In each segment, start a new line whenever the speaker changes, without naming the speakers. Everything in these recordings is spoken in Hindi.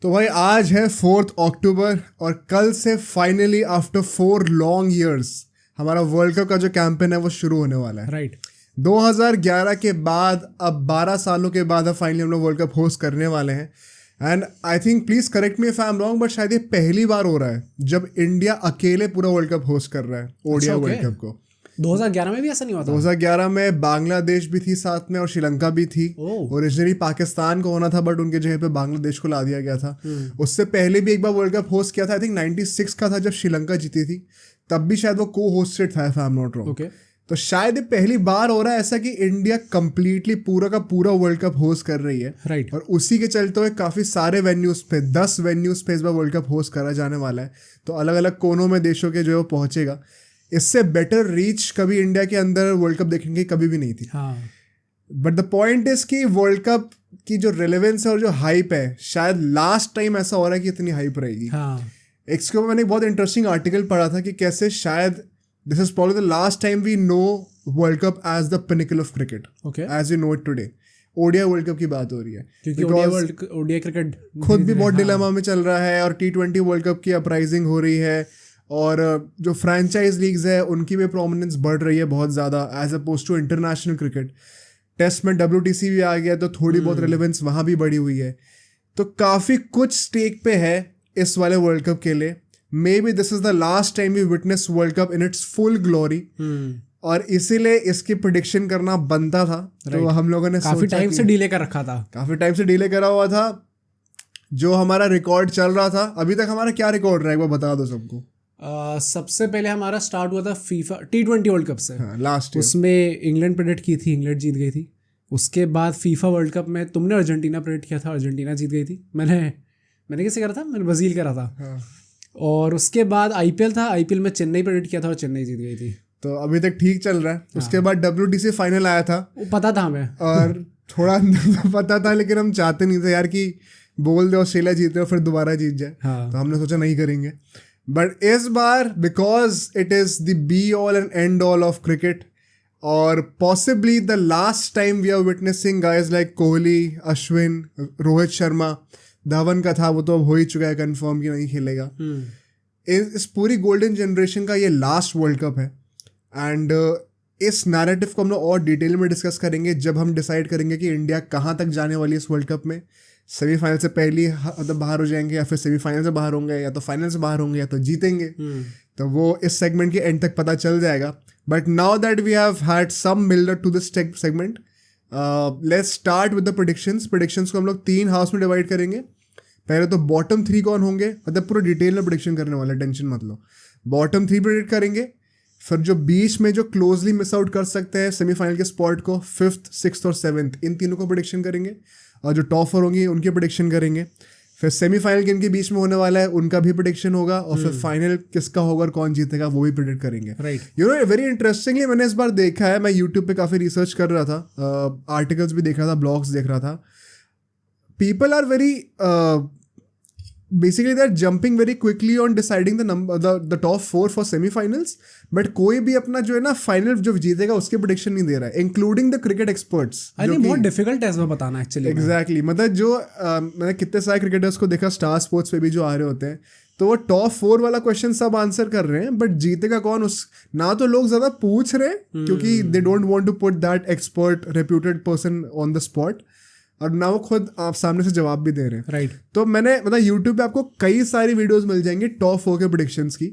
तो भाई आज है 4 अक्टूबर और कल से फाइनली आफ्टर 4 लॉन्ग ईयर्स हमारा वर्ल्ड कप का जो कैंपेन है वो शुरू होने वाला है।
राइट
2011 के बाद अब 12 सालों के बाद अब फाइनली हम लोग वर्ल्ड कप होस्ट करने वाले हैं। And I think please correct me if I am wrong but शायद ये पहली बार हो रहा है जब इंडिया अकेले पूरा वर्ल्ड कप होस्ट कर रहा है, ओडीआई वर्ल्ड कप को।
2011 में भी ऐसा नहीं हुआ था?
2011 में बांग्लादेश भी थी साथ में और श्रीलंका भी थी। ओरिजिनली पाकिस्तान को होना था बट उनके जगह पे बांग्लादेश को ला दिया गया था। उससे पहले भी एक बार वर्ल्ड कप होस्ट किया था, आई थिंक 96 का था जब श्रीलंका जीती थी, तब भी शायद वो को होस्टेड था if I am not wrong. तो शायद ये पहली बार हो रहा है ऐसा कि इंडिया कंप्लीटली पूरा का पूरा वर्ल्ड कप होस्ट कर रही है।
राइट
और उसी के चलते हुए काफ़ी सारे वेन्यूज़ पे 10 वेन्यूज़ पे इस बार वर्ल्ड कप होस्ट करा जाने वाला है। तो अलग अलग कोनों में देशों के जो है वो पहुंचेगा। इससे बेटर रीच कभी इंडिया के अंदर वर्ल्ड कप देखने की कभी भी नहीं थी। बट द पॉइंट इज कि वर्ल्ड कप की जो रेलेवेंस है और जो हाइप है, शायद लास्ट टाइम ऐसा हो रहा है कि इतनी हाइप रहेगी। इसके ऊपर मैंने एक बहुत इंटरेस्टिंग आर्टिकल पढ़ा था कि कैसे शायद this is probably the last time we know world cup as the pinnacle of cricket as you know it today. ODI world cup की बात हो रही है
क्योंकि ओडीआई क्रिकेट
खुद भी बहुत डिलेमा में चल रहा है और T20 वर्ल्ड कप की अपराइजिंग हो रही है और जो फ्रेंचाइज लीग्स है उनकी भी प्रोमिनेंस बढ़ रही है बहुत ज़्यादा as opposed to international cricket. Test में WTC भी आ गया तो थोड़ी बहुत रिलेवेंस वहाँ भी बढ़ी हुई है। तो काफ़ी कुछ स्टेक पे है इस वाले वर्ल्ड कप के लिए। Maybe this is the last time we witness world cup in its full glory और इसीलिए इसकी प्रिडिक्शन करना बनता था। तो हम लोगों ने
काफ़ी टाइम से डिले कर रखा था,
काफ़ी टाइम से डिले करा हुआ था। जो हमारा रिकॉर्ड चल रहा था अभी तक, हमारा क्या रिकॉर्ड रहा है एक बार बता दो सबको।
सबसे पहले हमारा स्टार्ट हुआ था फीफा T20 वर्ल्ड कप से।
लास्ट
उसमें इंग्लैंड प्रेडिक्ट की थी, इंग्लैंड जीत गई थी। उसके बाद फीफा वर्ल्ड कप में तुमने अर्जेंटीना प्रेडिक्ट किया था, अर्जेंटीना जीत गई थी। मैंने किसे करा था? मैंने ब्राज़ील करा था। और उसके बाद IPL था, IPL में चेन्नई प्रेडिक्ट किया था और चेन्नई जीत गई थी।
तो अभी तक ठीक चल रहा है। उसके बाद WTC फाइनल आया था,
वो पता था हमें
और थोड़ा पता था लेकिन हम चाहते नहीं थे यार कि बोल दे ऑस्ट्रेलिया जीते और फिर दोबारा जीत जाए। तो हमने सोचा नहीं करेंगे। बट इस बार because it is the be all and end all of cricket और possibly the last time we are witnessing guys like Kohli, Ashwin, Rohit Sharma, Dhawan का था वो तो अब हो ही चुका है कंफर्म कि नहीं खेलेगा। इस पूरी गोल्डन जनरेशन का ये लास्ट वर्ल्ड कप है। एंड इस नैरेटिव को हम लोग और डिटेल में डिस्कस करेंगे जब हम डिसाइड करेंगे कि इंडिया कहाँ तक जाने वाली है इस वर्ल्ड कप में। सेमीफाइनल से पहले मतलब बाहर हो जाएंगे या फिर सेमीफाइनल से बाहर होंगे या तो फाइनल से बाहर होंगे या तो जीतेंगे। तो वो इस सेगमेंट के एंड तक पता चल जाएगा। But now that we have had some build to this segment, let's start with the predictions को हम लोग 3 हाउस में डिवाइड करेंगे। पहले तो बॉटम 3 कौन होंगे, मतलब पूरा डिटेल में प्रेडिक्शन करने वाला, टेंशन मत लो। बॉटम 3 प्रेडिक्ट करेंगे, फिर जो बीच में जो क्लोजली मिस आउट कर सकते हैं सेमीफाइनल के स्पॉट को, 5th, 6th और 7th, इन तीनों को प्रेडिक्शन करेंगे। और जो टॉप 4 होंगी उनकी प्रेडिक्शन करेंगे। फिर सेमीफाइनल के इनके बीच में होने वाला है उनका भी प्रेडिक्शन होगा और फिर फाइनल किसका होगा और कौन जीतेगा वो भी प्रेडिक्ट करेंगे। यू नो वेरी इंटरेस्टिंगली मैंने इस बार देखा है, मैं यूट्यूब पे काफ़ी रिसर्च कर रहा था, आर्टिकल्स भी देख रहा था, ब्लॉग्स देख रहा था। People are very basically they're jumping very quickly on deciding the top 4 for semi-finals, but कोई भी अपना जो है ना फाइनल जो जीतेगा उसके प्रेडिक्शन नहीं दे रहा है, इंक्लूडिंग द क्रिकेट एक्सपर्ट्स।
अरे बहुत डिफिकल्ट है इसमें बताना एक्चुअली।
एग्जैक्टली, मतलब जो मैंने कितने सारे क्रिकेटर्स को देखा स्टार स्पोर्ट्स पे भी जो आ रहे होते हैं, तो वो टॉप 4 वाला क्वेश्चन सब आंसर कर रहे हैं, बट जीतेगा कौन उस ना तो लोग ज्यादा पूछ रहे हैं क्योंकि they don't want to put that expert reputed person on the spot, और ना वो खुद आप सामने से जवाब भी दे रहे हैं।
राइट
तो मैंने मतलब यूट्यूब पे आपको कई सारी वीडियोस मिल जाएंगी टॉप 4 के प्रेडिक्शंस की,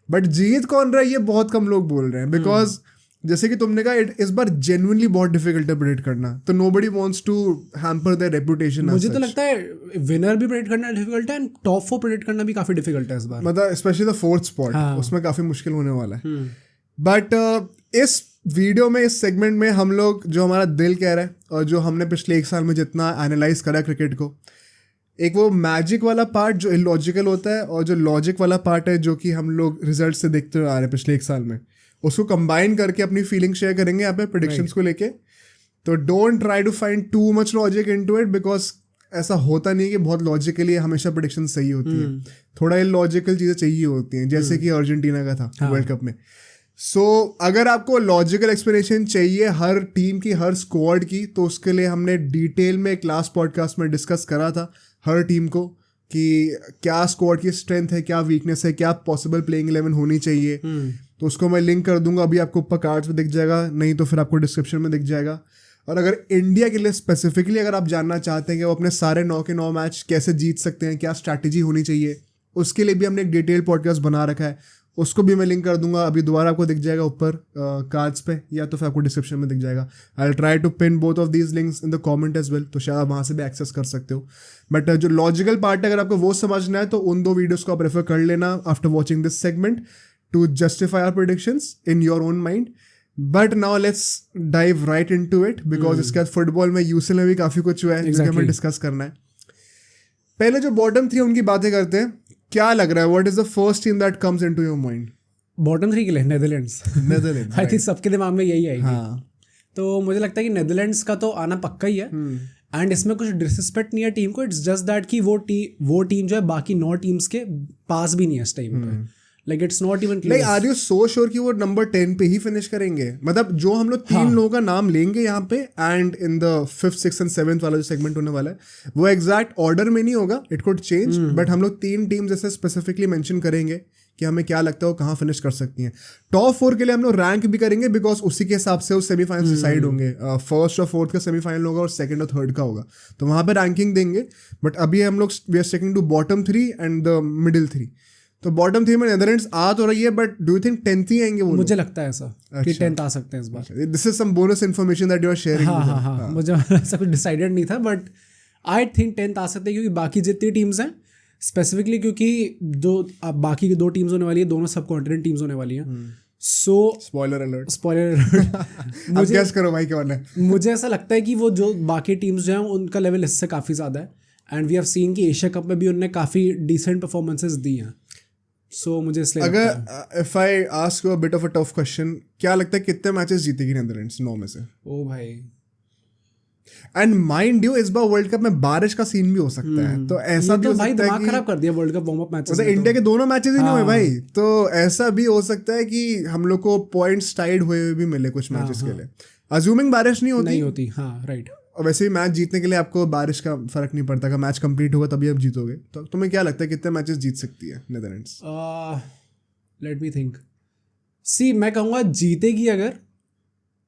बट जीत कौन रहा है ये बहुत कम लोग बोल रहे हैं। बिकॉज जैसे कि तुमने कहा इस बार जेन्युइनली बहुत डिफिकल्ट है प्रेडिक्ट करना, तो nobody wants to hamper their reputation.
मुझे तो लगता है विनर भी प्रेडिक्ट करना डिफिकल्ट है एंड टॉप 4 प्रेडिक्ट करना भी काफी डिफिकल्ट है इस बार,
मतलब स्पेशली द 4th स्पॉट, उसमें काफी मुश्किल होने वाला है। बट इस वीडियो में, इस सेगमेंट में हम लोग जो हमारा दिल कह रहा है और जो हमने पिछले 1 साल में जितना एनालाइज करा क्रिकेट को, एक वो मैजिक वाला पार्ट जो इलॉजिकल होता है और जो लॉजिक वाला पार्ट है जो कि हम लोग रिजल्ट से देखते हुए आ रहे हैं पिछले 1 साल में, उसको कंबाइन करके अपनी फीलिंग शेयर करेंगे यहाँ पे प्रेडिक्शंस को लेके। तो don't try to find too much logic into it, because ऐसा होता नहीं है कि बहुत लॉजिकली हमेशा प्रेडिक्शन सही होती है, थोड़ा इलॉजिकल चीज़ें चाहिए होती हैं, जैसे कि अर्जेंटीना का था वर्ल्ड कप में। सो अगर आपको लॉजिकल एक्सप्लेनेशन चाहिए हर टीम की, हर स्क्वाड की, तो उसके लिए हमने डिटेल में एक लास्ट पॉडकास्ट में डिस्कस करा था हर टीम को कि क्या स्क्वाड की स्ट्रेंथ है, क्या वीकनेस है, क्या पॉसिबल प्लेइंग 11 होनी चाहिए। तो उसको मैं लिंक कर दूंगा, अभी आपको ऊपर कार्ड्स में दिख जाएगा, नहीं तो फिर आपको डिस्क्रिप्शन में दिख जाएगा। और अगर इंडिया के लिए स्पेसिफिकली अगर आप जानना चाहते हैं कि वो अपने सारे 9 के 9 मैच कैसे जीत सकते हैं, क्या स्ट्रैटेजी होनी चाहिए, उसके लिए भी हमने एक डिटेल पॉडकास्ट बना रखा है, उसको भी मैं लिंक कर दूंगा, अभी दोबारा आपको दिख जाएगा ऊपर कार्ड्स पे, या तो फिर आपको डिस्क्रिप्शन में दिख जाएगा। I will try to pin both of these links in the comment as well, तो शायद आप वहाँ से भी एक्सेस कर सकते हो। बट जो लॉजिकल पार्ट है, अगर आपको वो समझना है तो उन 2 वीडियोज़ को आप रेफर कर लेना after watching this segment to justify our predictions in your own mind. But now let's dive right into it, because इसके बाद फुटबॉल में यूसीएल में भी काफ़ी कुछ हुआ है जो हमें डिस्कस करना है। पहले जो बॉटम 3 उनकी बातें करते हैं, क्या लग रहा है, what is the first team that comes into your mind?
Bottom 3 के लिए नेदरलैंड्स आई थिंक सबके दिमाग में यही आएगी।
हाँ।
तो मुझे लगता है कि नेदरलैंड्स का तो आना पक्का ही है। एंड इसमें कुछ डिसरिस्पेक्ट नहीं है टीम को, इट्स जस्ट दैट कि वो टीम जो है बाकी 9 टीम्स के पास भी नहीं है इस टाइम पे। Like it's not even
like are you so sure कि वो नंबर 10 पे ही फिनिश करेंगे? मतलब जो हम लोग 3 लोगों का नाम लेंगे यहाँ पे, and in the 5th, 6th and 7th वाला जो सेगमेंट होने वाला है वो एग्जैक्ट ऑर्डर में नहीं होगा, इट कुड चेंज, बट हम लोग 3 टीम जैसे स्पेसिफिकली मेंशन करेंगे कि हमें क्या लगता है वो कहाँ फिनिश कर सकती हैं। टॉप 4 के लिए हम लोग रैंक भी करेंगे, बिकॉज उसी के हिसाब से वो सेमीफाइनल डिसाइड होंगे। फर्स्ट और फोर्थ का सेमीफाइनल होगा और सेकंड और थर्ड का होगा, तो वहाँ पे रैंकिंग देंगे। बट अभी हम लोग we are sticking to bottom 3 and the middle 3। तो बॉटम 3 में नेदरलैंड्स आ तो रही है, but do you think 10th ही आएंगे वो?
मुझे लगता है ऐसा कि 10th आ सकते हैं इस बार।
This is some bonus information that you are sharing.
हाँ, मुझे ऐसा कुछ डिसाइडेड नहीं था, बट आई थिंक 10th आ सकते हैं, क्योंकि बाकी जितनी टीम्स हैं स्पेसिफिकली, क्योंकि जो अब बाकी की 2 टीम्स होने वाली है, दोनों सब कॉन्टिनेंट टीम्स होने वाली हैं। सो
स्पॉइलर अलर्ट
मुझे
गेस करो भाई कौन है।
मुझे ऐसा लगता है कि वो जो बाकी टीम्स जो हैं उनका लेवल इससे काफ़ी ज़्यादा है, एंड वी हैव सीन कि एशिया कप में भी उन्होंने काफ़ी डिसेंट परफॉर्मेंसेस दी हैं। सो मुझे इसलिए
अगर if I ask you a bit of a tough question, क्या लगता है कितने मैचेस जीतेगी नेदरलैंड्स 9 में से?
ओ भाई,
एंड माइंड यू इस बार वर्ल्ड कप में बारिश का सीन भी हो सकता है, तो ऐसा भी हो सकता है कि
दिमाग खराब कर दिया world cup warm up matches में।
इंडिया के दोनों मैचेस ही नहीं हुए भाई, तो ऐसा भी हो सकता है कि हम लोग को पॉइंट्स टाइड हुए भी मिले कुछ मैचेस के लिए, अज्यूमिंग बारिश नहीं होती।
हाँ राइट।
और वैसे भी मैच जीतने के लिए आपको बारिश का फर्क नहीं पड़ता, मैच कंप्लीट होगा तभी आप जीतोगे। तो तुम्हें क्या लगता है कितने मैचेस जीत सकती है Netherlands?
Let me think. See, मैं कहूँगा जीतेगी अगर,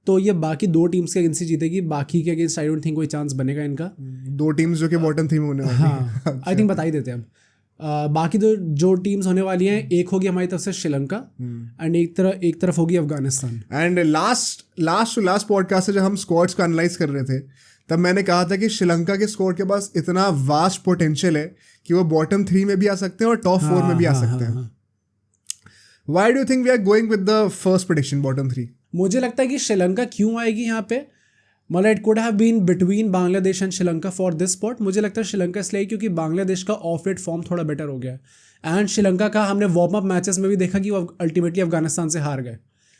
तो ये बाकी 2 टीम्स के अगेंस्ट ही जीतेगी, बाकी के अगेंस्ट आई डोंट थिंक कोई चांस बनेगा इनका।
2 टीम्स जो कि बॉटम 3 में होने वाली हैं।
हाँ, आई थिंक बता ही देते हैं अब। बाकी जो टीम्स होने वाली हैं, एक होगी हमारी तरफ से श्रीलंका, एंड एक तरफ होगी Afghanistan.
And last to last podcast से जब हम स्क्वाड्स को एनालाइज कर रहे थे, तब मैंने कहा था कि श्रीलंका के स्क्वाड के पास इतना वास्ट पोटेंशियल है कि वो बॉटम 3 में भी आ सकते हैं और टॉप 4 में भी आ सकते हैं। Why do you think we are going with the first prediction bottom 3?
मुझे लगता है कि श्रीलंका क्यों आएगी यहाँ पे, मतलब it could have been between Bangladesh and Sri Lanka for this spot. मुझे लगता है श्रीलंका इसलिए क्योंकि बांग्लादेश का ऑफ रेट फॉर्म थोड़ा बेटर हो गया है, एंड श्रीलंका का हमने वार्म अप मैचेस में भी देखा कि वो अल्टीमेटली अफगानिस्तान से हार गए,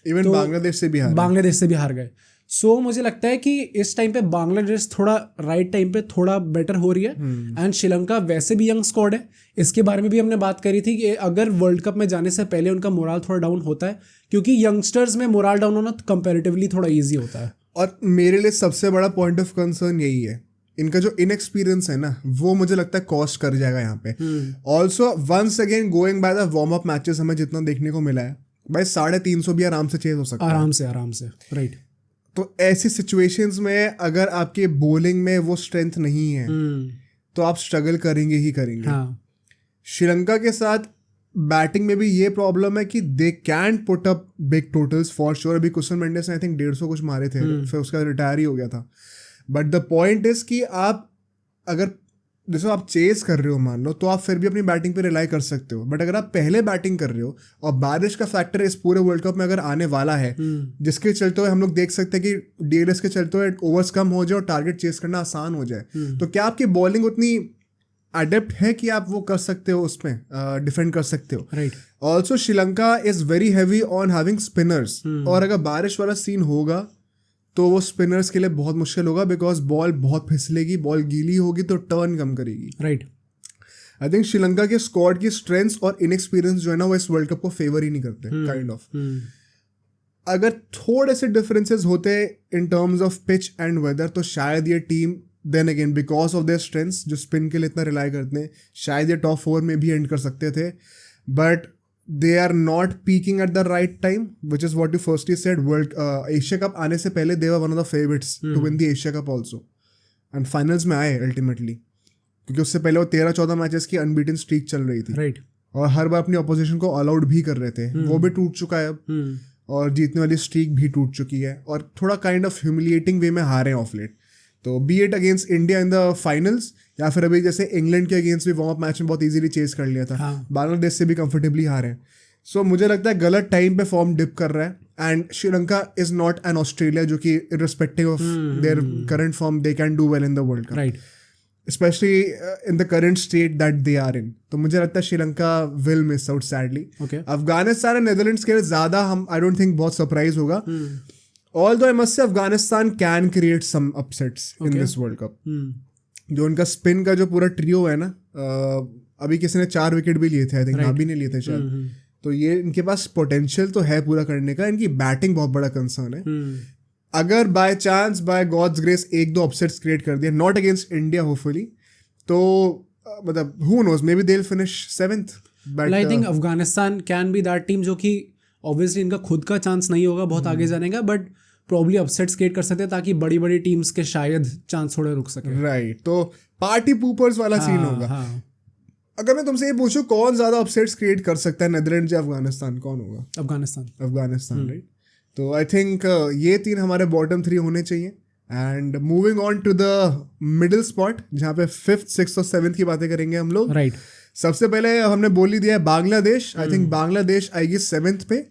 इवन बांग्लादेश से भी हार गए।
सो मुझे लगता है कि इस टाइम पे बांग्लादेश थोड़ा राइट टाइम पे थोड़ा बेटर हो रही है, एंड श्रीलंका वैसे भी यंग स्क्वाड है। इसके बारे में भी हमने बात करी थी कि अगर वर्ल्ड कप में जाने से पहले उनका मोराल थोड़ा डाउन होता है, क्योंकि यंगस्टर्स में मोराल डाउन होना कंपैरेटिवली थोड़ा ईजी होता है।
और मेरे लिए सबसे बड़ा पॉइंट ऑफ कंसर्न यही है, इनका जो इनएक्सपीरियंस है ना, वो मुझे लगता है कॉस्ट कर जाएगा यहाँ पे। Also once again going by the warm up matches, हमें जितना देखने को मिला है भाई 350 भी आराम से चेज हो सकता है।
आराम से राइट।
तो ऐसी सिचुएशंस में अगर आपके बॉलिंग में वो स्ट्रेंथ नहीं है तो आप स्ट्रगल करेंगे ही करेंगे। श्रीलंका के साथ बैटिंग में भी ये प्रॉब्लम है कि they can put up big totals for sure. अभी कुशन मेंडिस ने आई थिंक 150 कुछ मारे थे, फिर उसका रिटायर ही हो गया था। बट द पॉइंट इज कि आप अगर जैसे आप चेस कर रहे हो मान लो, तो आप फिर भी अपनी बैटिंग पे रिलाई कर सकते हो। बट अगर आप पहले बैटिंग कर रहे हो और बारिश का फैक्टर इस पूरे वर्ल्ड कप में अगर आने वाला है, जिसके चलते हुए हम लोग देख सकते हैं कि डीएलएस के चलते हुए ओवर्स कम हो जाए और टारगेट चेस करना आसान हो जाए, तो क्या आपकी बॉलिंग उतनी अडेप्ट है कि आप वो कर सकते हो, उसमें डिफेंड कर सकते हो।
Right.
Also Sri Lanka is very heavy on having spinners, और अगर बारिश वाला सीन होगा तो वो स्पिनर्स के लिए बहुत मुश्किल होगा, बिकॉज बॉल बहुत फिसलेगी, बॉल गीली होगी तो टर्न कम करेगी।
राइट।
आई थिंक श्रीलंका के स्क्वाड की स्ट्रेंथ और इनएक्सपीरियंस जो है ना, वो इस वर्ल्ड कप को फेवर ही नहीं करते काइंड ऑफ। अगर थोड़े से डिफरेंसेस होते in terms of pitch and weather, तो शायद ये team then again because of their strengths जो स्पिन के लिए इतना रिलाई करते हैं, शायद ये टॉप 4 में भी एंड कर सकते थे, but they are not peaking at the right time, which is what you firstly said. World Asia cup आने से पहले they were one of the favourites to win the Asia cup also, and finals में आए अल्टीमेटली, क्योंकि उससे पहले वो 13-14 मैचेस की अनबीटन स्ट्रीक चल रही थी.
राइट.
और हर बार अपनी अपोजिशन को ऑल आउट भी कर रहे थे. वो भी टूट चुका है अब, और जीतने वाली स्ट्रीक भी टूट चुकी है, और थोड़ा काइंड ऑफ ह्यूमिलिएटिंग वे में हारे हैं ऑफ लेट. तो B it against India in the finals, या फिर अभी जैसे इंग्लैंड के अगेंस्ट भी वार्म अप मैच में बहुत इजीली चेस कर लिया था.
हाँ.
बांग्लादेश से भी कंफर्टेबली हारे हैं. सो मुझे लगता है गलत टाइम पे फॉर्म डिप कर रहा है, and Sri Lanka is not an Australia जो कि irrespective of their current form they can do well in the world cup,
right,
specially in the current state that they are in. तो मुझे लगता है Sri Lanka will miss out sadly. Afghanistan और नेदरलैंड्स के लिए ज्यादा हम आई डोंट थिंक बहुत सरप्राइज होगा. Although I must say Afghanistan can create some upsets in this World Cup. जो उनका स्पिन का जो पूरा ट्रियो है ना, अभी किसी ने 4 विकेट भी लिए थे, आई थिंक नाबी ने लिए थे शायद. तो ये इनके पास पोटेंशियल तो है पूरा करने का. इनकी बैटिंग बहुत बड़ा कंसर्न है. अगर by chance by God's grace 1-2 upsets create कर दिया, नॉट अगेंस्ट इंडिया होपफुली, तो मतलब who knows, maybe they will finish 7th.
But I think Afghanistan can be that team जो कि ऑब्वियसली इनका खुद का चांस नहीं होगा बहुत आगे जाने का, बट प्रॉब्ली अपसेट्स क्रिएट कर सकते हैं ताकि बड़ी बड़ी टीम्स के शायद चांस थोड़े रुक सके.
राइट. तो पार्टी पूपर्स वाला सीन होगा. अगर मैं तुमसे ये पूछूं कौन ज्यादा अपसेट्स क्रिएट कर सकता है, नेदरलैंड्स या अफगानिस्तान, कौन होगा? अफगानिस्तान राइट. तो आई थिंक ये 3 हमारे बॉटम 3 होने चाहिए. And moving on to the middle spot, जहाँ पे 5th, 6th और 7th की बातें करेंगे हम लोग.
राइट.
सबसे पहले हमने बोल ही दिया है बांग्लादेश. आई थिंक बांग्लादेश आएगी 7th पे.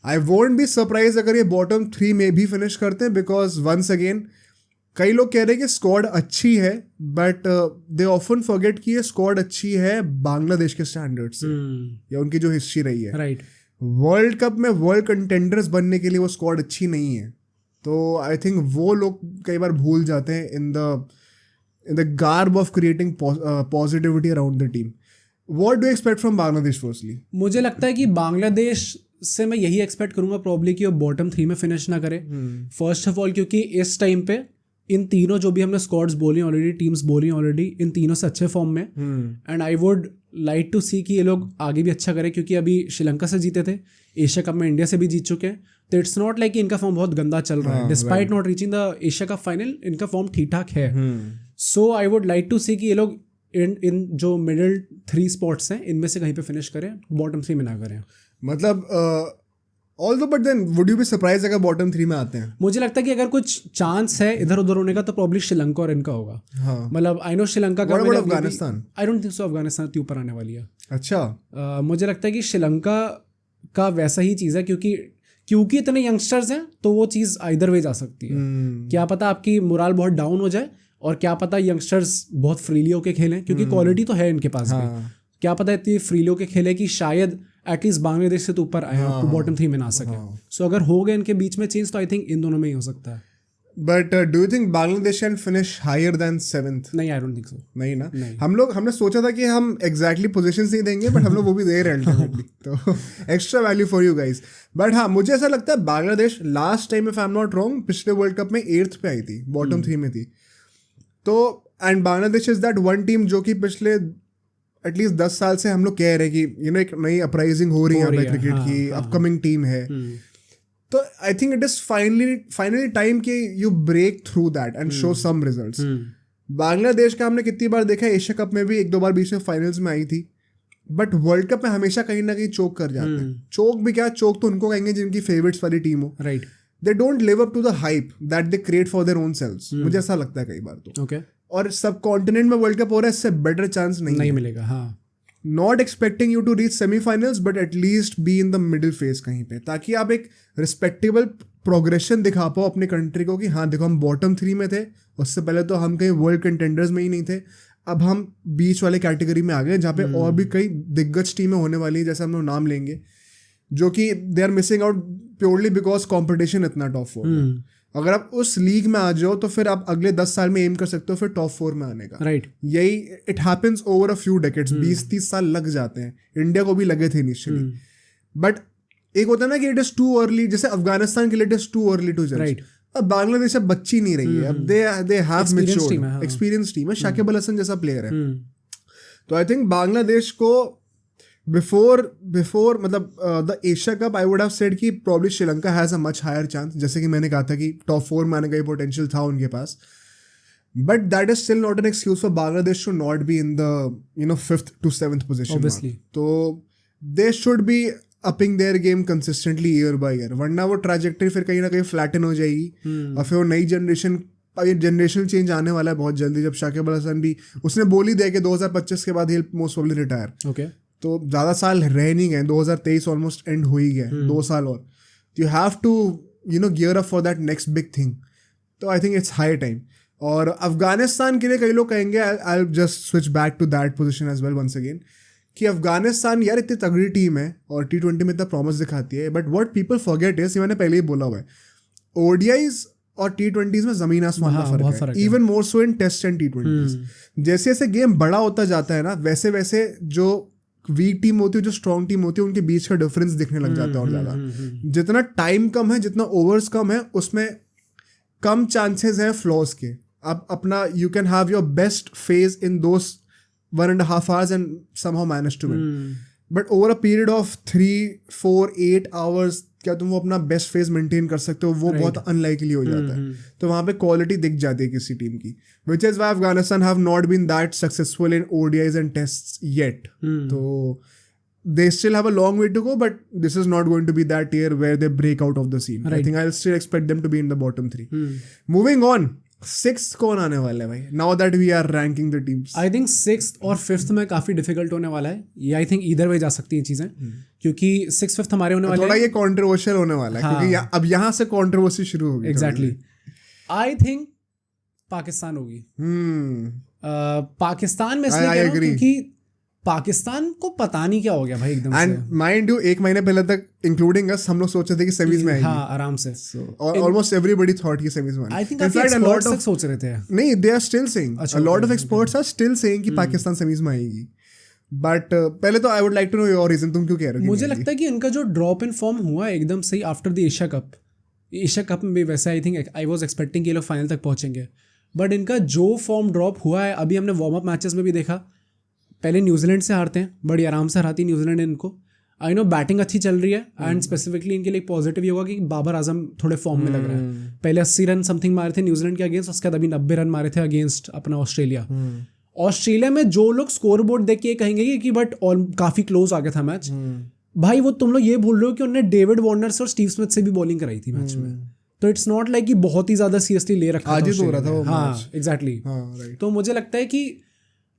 आई वोंट बी सरप्राइज अगर ये बॉटम 3 में भी फिनिश करते हैं, बिकॉज वंस अगेन कई लोग कह रहे हैं कि स्क्वाड अच्छी है, बट दे ऑफन फॉरगेट कि ये स्क्वाड अच्छी है बांग्लादेश के स्टैंडर्ड से, या उनकी जो हिस्ट्री रही है.
राइट.
वर्ल्ड कप में वर्ल्ड कंटेंडर्स बनने के लिए वो स्क्वाड अच्छी नहीं है. तो आई थिंक वो लोग कई बार भूल जाते हैं in the garb of creating positivity around the team. What do you expect from Bangladesh firstly?
मुझे लगता है कि बांग्लादेश से मैं यही एक्सपेक्ट करूंगा प्रॉब्ली कि वो बॉटम 3 में फिनिश ना करे. फर्स्ट ऑफ ऑल क्योंकि इस टाइम पे इन तीनों जो भी हमने स्क्वाड्स बोली ऑलरेडी, टीम्स बोली ऑलरेडी, इन तीनों से अच्छे फॉर्म में. And I would like to see कि ये लोग आगे भी अच्छा करें, क्योंकि अभी श्रीलंका से जीते थे, एशिया कप में इंडिया से भी जीत चुके हैं. तो इट्स नॉट लाइक कि इनका फॉर्म बहुत गंदा चल रहा है. Despite not reaching the Asia cup final, इनका फॉर्म ठीक ठाक है. सो आई वुड लाइक टू सी कि ये लोग इन जो मिडिल 3 स्पॉट्स हैं इनमें से कहीं पे फिनिश करें, बॉटम 3 में ना करें.
मतलब although but then would you be surprise अगर बॉटम 3 में आते हैं?
मुझे लगता है कि अगर कुछ चांस है इधर उधर होने का तो प्रॉब्ली श्रीलंका और इनका होगा. मतलब आई नो श्रीलंका का,
अफगानिस्तान
आई डोंट थिंक सो अफगानिस्तान के ऊपर आने वाली है.
अच्छा.
मुझे लगता है कि श्रीलंका का वैसा ही चीज़ है, क्योंकि इतने यंगस्टर्स हैं तो वो चीज़ इधर वे जा सकती है. क्या पता आपकी मोरल बहुत डाउन हो जाए, और क्या पता यंगस्टर्स बहुत फ्रीली होके खेलें, क्योंकि क्वालिटी तो है इनके पास भी. क्या पता इतनी फ्रीली होके खेले कि शायद एटलीस्ट बांग्लादेश से तो ऊपर आए, बॉटम 3 में ना सके. सो अगर हो गए इनके बीच में चेंज, तो आई थिंक इन दोनों में ही हो सकता है.
But do you think Bangladesh can finish higher than 7th?
नहीं, आई डोंट थिंक सो.
नहीं ना. हमने सोचा था कि हम एग्जैक्टली पोजीशंस नहीं देंगे, बट हम लोग वो भी दे रहे हैं अल्टीमेटली. तो extra value for you guys. But हाँ, मुझे ऐसा लगता है Bangladesh last time if I am not wrong पिछले वर्ल्ड कप में 8th पे आई थी, बॉटम 3 में थी. तो and Bangladesh is that one team जो कि पिछले एटलीस्ट 10 साल से हम लोग कह रहे हैं कि एक नई अपराइजिंग हो रही है क्रिकेट की, अपकमिंग टीम है. तो I think it is finally time कि you break through that and show some results. Bangladesh का हमने कितनी बार देखा, एशिया कप में भी 1-2 बार बीच में फाइनल्स में आई थी, बट वर्ल्ड कप में हमेशा कहीं ना कहीं चोक कर जाते हैं. चोक भी क्या, चोक तो उनको कहेंगे जिनकी फेवरेट्स वाली टीम हो.
Right.
They don't live up to the hype that they create for their own selves. मुझे ऐसा लगता है कई बार तो.
ओके.
और सब कॉन्टिनेंट में वर्ल्ड कप हो रहा है, इससे बेटर चांस नहीं
मिलेगा. हाँ.
Not expecting you to reach semifinals, but at least be in the middle phase कहीं पे, ताकि आप एक रिस्पेक्टेबल प्रोग्रेशन दिखा पाओ अपने कंट्री को कि हाँ देखो हम बॉटम 3 में थे, उससे पहले तो हम कहीं वर्ल्ड कंटेंडर्स में ही नहीं थे, अब हम बीच वाले कैटेगरी में आ गए जहाँ पे और भी कई दिग्गज टीमें होने वाली है, जैसे हम लोग नाम लेंगे, जो कि they are missing out purely because competition इतना टॉप 4 में. अगर आप उस लीग में आ जाओ तो फिर आप अगले 10 साल में एम कर सकते हो फिर टॉप 4 में आने का.
राइट.
यही it happens over a few decades. 20-30 साल लग जाते हैं. इंडिया को भी लगे थे इनिशियली, बट एक होता है ना कि इट इज टू अर्ली, जैसे अफगानिस्तान के लिए it is too early to जज. अब बांग्लादेश अब बच्ची नहीं रही है, अब they have matured, experience team है, शाकिब अल हसन जैसा प्लेयर है। तो आई थिंक बांग्लादेश को बिफोर मतलब the Asia cup I would have said कि probably Sri Lanka has a much higher chance, जैसे कि मैंने कहा था कि टॉप 4 में आने का पोटेंशियल था उनके पास, but that is still not an excuse for Bangladesh to not be in the 5th to 7th position. तो they should be upping their game consistently year by year, वरना वो ट्रैजेक्टरी फिर कहीं ना कहीं फ्लैटन हो जाएगी। और फिर वो नई जनरेशनल चेंज आने वाला है बहुत जल्दी, जब शाकिब अल हसन भी उसने बोल ही दिया कि 2025 के बाद ही मोस्ट प्रोबेबली रिटायर।
ओके,
तो ज़्यादा साल रह नहीं गए, 2023 ऑलमोस्ट एंड हो ही गए, 2 साल और। You have to gear up for that next big thing. तो I think it's high time. और अफगानिस्तान के लिए कई लोग कहेंगे, I just switch back to that position as well once again, कि अफगानिस्तान यार इतनी तगड़ी टीम है और T20 में इतना प्रॉमिस दिखाती है, but what people forget is, मैंने पहले ही बोला हुआ है, ODIs और T20s में जमीन आसमान का फर्क है, even more so in test and T20s। जैसे जैसे गेम बड़ा होता जाता है ना, वैसे वैसे जो वीक टीम होती है, जो स्ट्रॉन्ग टीम होती है, उनके बीच का डिफरेंस दिखने लग जाता है और ज़्यादा। जितना टाइम कम है, जितना ओवर्स कम है, उसमें कम चांसेस हैं फ्लॉज के। अब अपना you can have your best phase in those 1.5 hours and somehow manage to win. But over a period of 3, 4, 8 hours क्या तुम वो अपना बेस्ट फेज मेंटेन कर सकते हो, वो बहुत अनलाइकली हो जाता है। तो वहाँ पे क्वालिटी दिख जाती है किसी टीम की, which is why Afghanistan have not been that successful in ODIs and tests yet. तो they still have a long way to go, but this is not going to be that year where they break out of the scene. I think I'll still expect them to be in the bottom 3. Moving on, 6th कौन आने वाला है भाई? Now that we are ranking the teams,
I think 6th और 5th में काफी डिफिकल्ट होने वाला है। ये आई थिंक इधर वे जा सकती हैं चीजें, क्योंकि 6th 5th हमारे होने वाले
थोड़ा ये कंट्रोवर्शियल होने वाला है, क्योंकि अब यहाँ से कंट्रोवर्सी शुरू होगी।
एग्जैक्टली, आई थिंक पाकिस्तान होगी। पाकिस्तान में इसलिए कह रहा हूं क्योंकि पाकिस्तान को पता नहीं क्या हो गया भाई एकदम से।
एंड माइंड यू, 1 महीने पहले तक इंक्लूडिंग अस हम लोग सोच रहे थे कि सेमीज में आएगी।
हाँ, आराम से।
ऑलमोस्ट एवरीबॉडी थॉट कि सेमीज में आएगी।
आई थिंक काफी लॉट ऑफ सोच रहे थे।
नहीं, they are still saying, a lot of experts are still saying कि पाकिस्तान सेमीज में आएगी। बट पहले तो I would like to know your reason, तुम क्यों कह रहे हो?
मुझे लगता है कि इनका जो ड्रॉप इन फॉर्म हुआ एकदम सही आफ्टर द एशिया कप में भी वैसे I think I was expecting कि ये लोग फाइनल तक पहुंचेंगे, बट इनका जो फॉर्म ड्रॉप हुआ है, अभी हमने वार्म अप मैचेस में भी देखा, पहले न्यूजीलैंड से हारते हैं, बड़ी आराम से हराती न्यूजीलैंड इनको। आई नो बैटिंग अच्छी चल रही है, एंड स्पेसिफिकली इनके लिए पॉजिटिव ये होगा कि बाबर आजम थोड़े फॉर्म में लग रहा है। पहले 80 रन समथिंग मारे थे न्यूजीलैंड के अगेंस्ट, उसके बाद अभी 90 रन मारे थे अगेंस्ट अपना ऑस्ट्रेलिया में जो लोग स्कोर बोर्ड देख के कहेंगे कि बट काफी क्लोज आ गया था मैच, भाई वो तुम लोग ये भूल रहे हो कि उन्होंने डेविड वार्नर से और स्टीव स्मिथ से भी बॉलिंग कराई थी मैच में। तो इट्स नॉट लाइक कि बहुत ही ज्यादा सीरियसली ले रखा
आज ही तो हो रहा था वो।
हाँ एग्जैक्टली। तो मुझे लगता है कि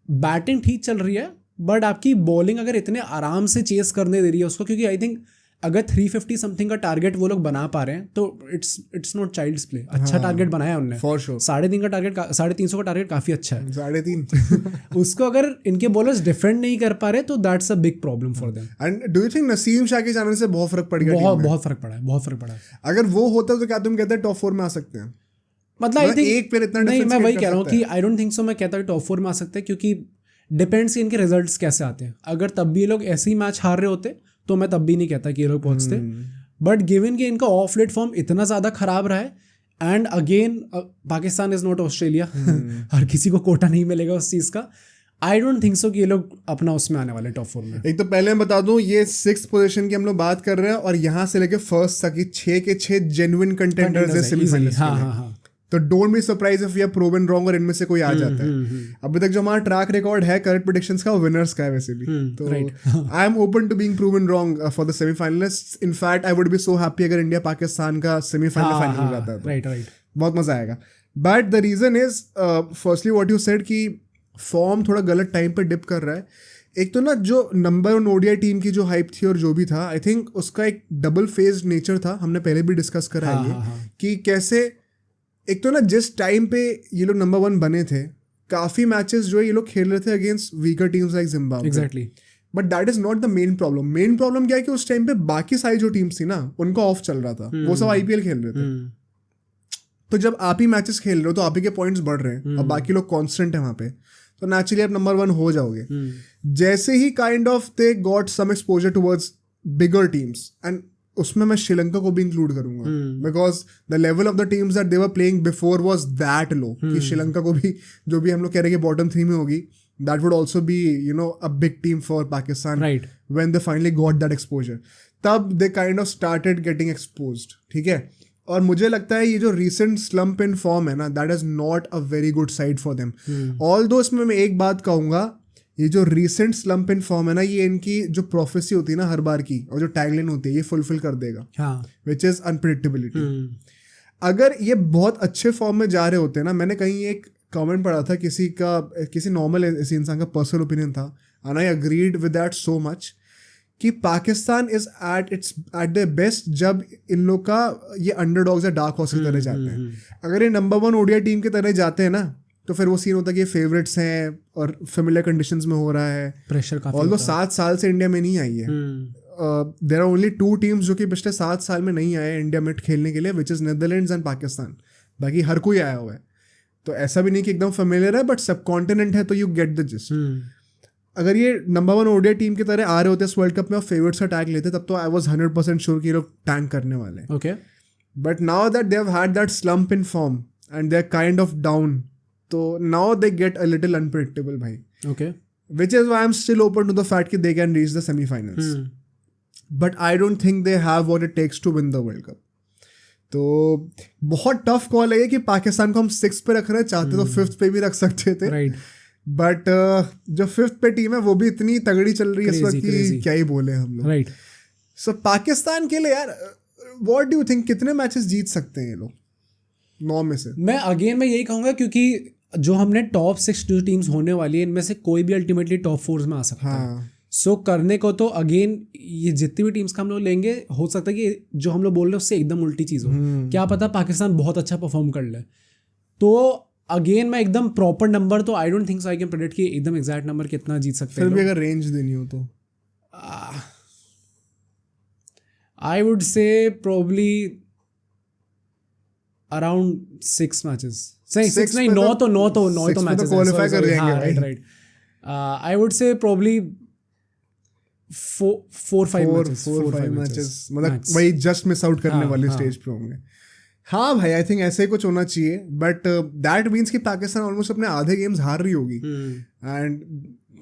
बैटिंग ठीक चल रही है, बट आपकी बॉलिंग अगर इतने आराम से चेस करने दे रही है उसको, क्योंकि आई थिंक अगर 350 समथिंग का टारगेट वो लोग बना पा रहे हैं तो इट्स नॉट चाइल्ड्स प्ले। अच्छा टारगेट बनाया उन्होंने फॉर श्योर। 350 का टारगेट, 350 का टारगेट काफी अच्छा है।
3.5
उसको अगर इनके बॉलर्स डिफेंड नहीं कर पा रहे तो that's a big problem for them.
And do you think Naseem Shah के जाने से बहुत फर्क पड़ गया?
बहुत फर्क पड़ा है, बहुत फर्क पड़ा है।
अगर वो होता तो क्या तुम कहते हैं टॉप 4 में आ सकते हैं?
मतलब आई थिंक
एक प्लेयर इतना
नहीं, मैं वही कह रहा हूँ कि आई डोंट थिंक सो। मैं कहता हूँ टॉप 4 में आ सकते हैं, क्योंकि डिपेंड्स इनके रिजल्ट्स कैसे आते हैं। अगर तब भी ये लोग ऐसे ही मैच हार रहे होते तो मैं तब भी नहीं कहता कि ये लोग पहुंचते, बट गिवन कि इनका ऑफ लेट फॉर्म इतना ज़्यादा खराब रहा है, and again Pakistan is not Australia, हर किसी को कोटा नहीं मिलेगा उस चीज़ का। आई डोंट थिंक सो कि ये लोग अपना उसमें आने वाले टॉप 4 में।
एक तो पहले मैं बता दूं, ये 6th पोजीशन की हम लोग बात कर रहे हैं, और यहाँ से लेके फर्स्ट तक 6 के 6 जेन्युइन कंटेंडर्स है सेमीफाइनल्स के लिए। तो don't be surprise if we are proven wrong और इनमें से कोई आ जाता है। अभी तक जो हमारा ट्रैक रिकॉर्ड है करेक्ट प्रेडिक्शंस का, वो विनर्स का है वैसे भी। तो I am open to being proven wrong for the semifinalists. In fact I would be so happy अगर इंडिया पाकिस्तान का सेमीफाइनल हो जाता है,
राइट,
बहुत मजा आएगा। But the reason is firstly what you said कि फॉर्म थोड़ा गलत टाइम पे डिप कर रहा है। एक तो ना जो नंबर 1 ODI टीम की जो हाइप थी और जो भी था, आई थिंक उसका एक डबल फेज नेचर था। हमने पहले भी डिस्कस करा है कि कैसे एक तो ना जिस टाइम पे ये लोग नंबर 1 बने थे, काफ़ी मैचेस जो है ये लोग खेल रहे थे against weaker teams like Zimbabwe.
Exactly.
But that is not the main problem. Main problem क्या है कि उस टाइम पे बाकी सारी जो टीम्स थी ना, उनका ऑफ चल रहा था, वो सब IPL खेल रहे थे। तो जब आप ही मैचेस खेल रहे हो तो आप ही के पॉइंट्स बढ़ रहे हैं और बाकी लोग कॉन्स्टेंट है वहाँ पे, तो नेचुरली आप नंबर 1 हो जाओगे। जैसे ही kind of they got some exposure towards bigger teams, and उसमें मैं श्रीलंका को भी इंक्लूड करूंगा because the level of the teams that they were playing before was that low कि श्रीलंका को भी जो भी हम लोग कह रहे हैं कि बॉटम 3 में होगी, that would also be you know a big team for Pakistan when they finally got that exposure. तब they kind of started getting exposed. ठीक है, और मुझे लगता है ये जो रिसेंट स्लम्प इन फॉर्म है ना, that is not a very good side for them. Although इसमें मैं एक बात कहूंगा, ये जो रिसेंट स्लम्प इन फॉर्म है ना, ये इनकी जो प्रोफेसी होती है ना हर बार की, और जो टैगलाइन होती है, ये फुलफिल कर देगा, विच इज अनप्रेडिक्टेबिलिटी. अगर ये बहुत अच्छे फॉर्म में जा रहे होते हैं ना, मैंने कहीं एक कमेंट पढ़ा था किसी नॉर्मल ऐसे इंसान का पर्सनल ओपिनियन था, and I agreed with that so much, कि Pakistan is at the best जब इन लोग का ये अंडरडॉग्स या डार्क हॉर्स की तरह जाते हैं. अगर ये नंबर 1 ओडीआई टीम की तरह जाते हैं ना, तो फिर वो सीन होता है कि ये फेवरेट्स हैं और फेमिलियर कंडीशंस में हो रहा है.
प्रेशर काफी
ऑल्दो 7 साल से इंडिया में नहीं आई है. देयर आर ओनली 2 टीम्स जो कि पिछले 7 साल में नहीं आए इंडिया में खेलने के लिए, which is Netherlands and Pakistan. बाकी हर कोई आया हुआ है. तो ऐसा भी नहीं कि एकदम फेमिलियर है, बट सब कॉन्टिनेंट है, तो यू गेट द जिस्ट. अगर ये नंबर 1 ओडीआई टीम की तरह आ रहे होते इस वर्ल्ड कप में और फेवरेट्स का टैग लेते, तब तो आई वाज 100% श्योर कि ये लोग टैंक करने वाले हैं.
Okay,
but now that they have had that slump in form and they are kind of down, तो now they get a little unpredictable भाई.
Okay,
which is why I am still open to the fact कि they can reach the semifinals, but I don't think they have what it takes to win the world cup. तो बहुत टफ कॉल है कि पाकिस्तान को हम 6th पे रख रहे हैं, चाहते तो 5th पे भी रख सकते थे.
राइट,
बट जो 5th पे टीम है वो भी इतनी तगड़ी चल रही है इस वक्त कि क्या ही बोले हम लोग.
राइट,
सो पाकिस्तान के लिए यार व्हाट डू यू थिंक, कितने मैचेस जीत सकते हैं ये लोग 9 में से?
मैं यही कहूंगा, क्योंकि जो हमने टॉप 6 जो टीम्स होने वाली है, इनमें से कोई भी अल्टीमेटली टॉप 4 में आ सकता है. सो करने को तो अगेन ये जितनी भी टीम्स का हम लोग लेंगे, हो सकता है कि जो हम लोग बोल रहे हैं उससे एकदम उल्टी चीज़ हो. क्या पता पाकिस्तान बहुत अच्छा परफॉर्म कर ले. तो अगेन मैं एकदम प्रॉपर नंबर तो I don't think so I can predict कि एकदम एग्जैक्ट नंबर कितना जीत सकते हैं.
फिर भी अगर रेंज देनी हो तो
आई वुड से प्रोबली अराउंड 6 मैचेस. सही 6 नहीं, 9 मैचेस
क्वालिफाई कर जाएंगे.
राइट, आई वुड से प्रोबली 4-5 मैचेस,
मतलब वही जस्ट मिस आउट करने वाले स्टेज पे होंगे. हाँ भाई, आई थिंक ऐसे ही कुछ होना चाहिए, बट दैट मीन्स कि पाकिस्तान ऑलमोस्ट अपने आधे गेम्स हार रही होगी. एंड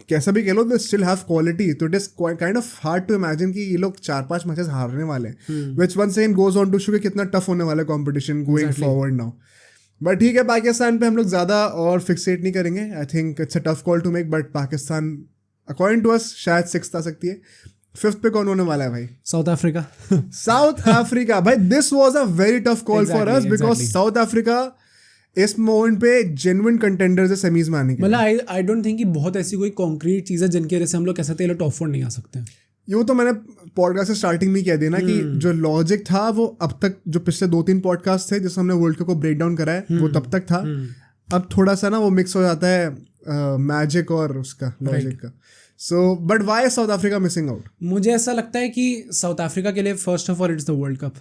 कैसा भी कह लो, दे स्टिल हैव क्वालिटी, तो it is kind of hard to imagine कि ये लोग 4-5 मैचेस हारने वाले हैं, which once again goes on to show कि कितना टफ होने वाला है competition going forward now. But ठीक है, पाकिस्तान पे हम लोग ज़्यादा और फिक्सेट नहीं करेंगे. I think it's a tough call to make, but Pakistan according to us शायद 6th आ सकती है. 5th पे कौन होने वाला है भाई?
South Africa.
साउथ अफ्रीका भाई, this was a very tough call for us because south Africa इस मोमेंट पे जेन्युइन कंटेंडर्स है सेमीज में आने के.
मतलब आई डोंट थिंक कि बहुत ऐसी कोई कॉन्क्रीट चीज़ है जिनकी वजह से हम लोग कह सकते हैं टॉप 4 नहीं आ सकते.
यूँ तो मैंने पॉडकास्ट से स्टार्टिंग में कह दिया ना कि जो लॉजिक था वो अब तक, जो पिछले 2-3 पॉडकास्ट थे जिसमें हमने वर्ल्ड कप को ब्रेक डाउन करा है, वो तब तक था. अब थोड़ा सा ना वो मिक्स हो जाता है मैजिक और उसका लॉजिक का. So but why south Africa missing out?
मुझे ऐसा लगता है कि साउथ अफ्रीका के लिए first of all it's the world cup.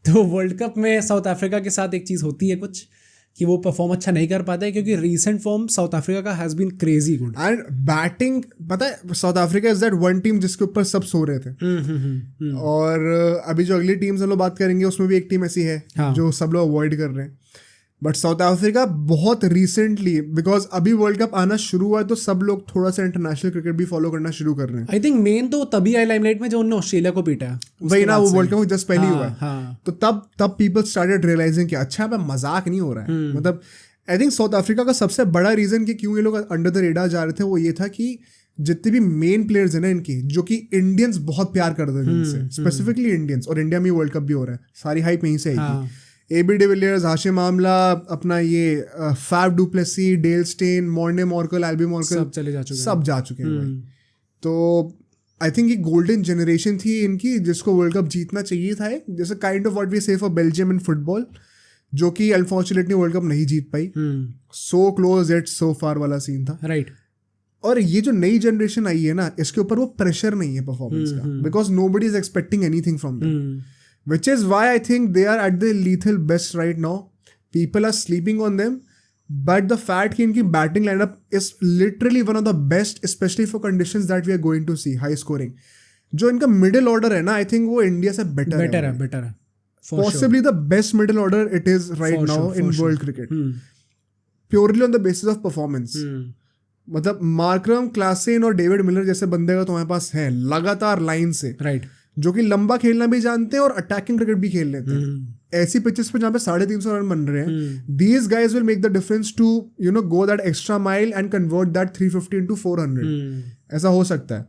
तो वर्ल्ड कप में साउथ अफ्रीका के साथ एक चीज़ होती है कुछ कि वो परफॉर्म अच्छा नहीं कर पाता है, क्योंकि रीसेंट फॉर्म साउथ अफ्रीका का has been crazy good.
And batting, पता है South Africa is that one team जिसके ऊपर सब सो रहे थे. और अभी जो अगली टीम हम लोग बात करेंगे उसमें भी एक टीम ऐसी है जो सब लोग अवॉइड कर रहे हैं. बट साउथ अफ्रीका बहुत रिसेंटली, बिकॉज अभी वर्ल्ड कप आना शुरू हुआ है तो सब लोग थोड़ा सा इंटरनेशनल क्रिकेट भी फॉलो करना शुरू कर रहे हैं.
आई थिंक मेन तो तभी आई लाइमलाइट में जो उन्होंने ऑस्ट्रेलिया को पीटा है,
वही ना, वो वर्ल्ड कप जस्ट पहले हुआ है. तो तब पीपल स्टार्टेड रियलाइजिंग कि अच्छा अब मजाक नहीं हो रहा है. मतलब आई थिंक साउथ अफ्रीका का सबसे बड़ा रीजन कि क्यों ये लोग अंडर द रेडार जा रहे थे वो ये था कि जितने भी मेन प्लेयर्स हैं ना इनकी, जो कि इंडियंस बहुत प्यार करते हैं इनसे, स्पेसिफिकली इंडियंस, और इंडिया में वर्ल्ड कप भी हो रहा है, सारी हाइप यहीं से आएगी. AB डिविलियर्स, हाशिम आमला, अपना ये Faf du Plessis, Dale Steyn, Morne Morkel, Elby मॉर्कल, सब जा चुके हैं भाई. तो आई थिंक ये गोल्डन जनरेशन थी इनकी जिसको वर्ल्ड कप जीतना चाहिए था. जैसे काइंड ऑफ व्हाट वी से फॉर बेल्जियम इन फुटबॉल, जो कि अनफॉर्चुनेटली वर्ल्ड कप नहीं जीत पाई. सो क्लोज इट सो फार वाला सीन था.
राइट.
और ये जो नई जनरेशन आई है ना, इसके ऊपर वो प्रेशर नहीं है परफॉर्मेंस का, because nobody is expecting anything from them. Which is why I think they are at the lethal best right now. People are sleeping on them. But the fact कि इनकी batting lineup is literally one of the best, especially for conditions that we are going to see, high scoring. जो इनका मिडिल ऑर्डर है ना, आई थिंक वो इंडिया से बेटर
है
possibly the best middle order it is right now in world cricket, purely on the basis of performance. मतलब मार्करम, क्लासेन और डेविड मिलर जैसे बंदे का तुम्हारे पास है लगातार लाइन से,
राइट,
जो कि लंबा खेलना भी जानते हैं और अटैकिंग क्रिकेट भी खेल लेते हैं। ऐसी पिचेस पे जहाँ पे 350 रन बन रहे हैं, these guys will make the difference to go that extra mile and convert that 350 into 400. ऐसा हो सकता है।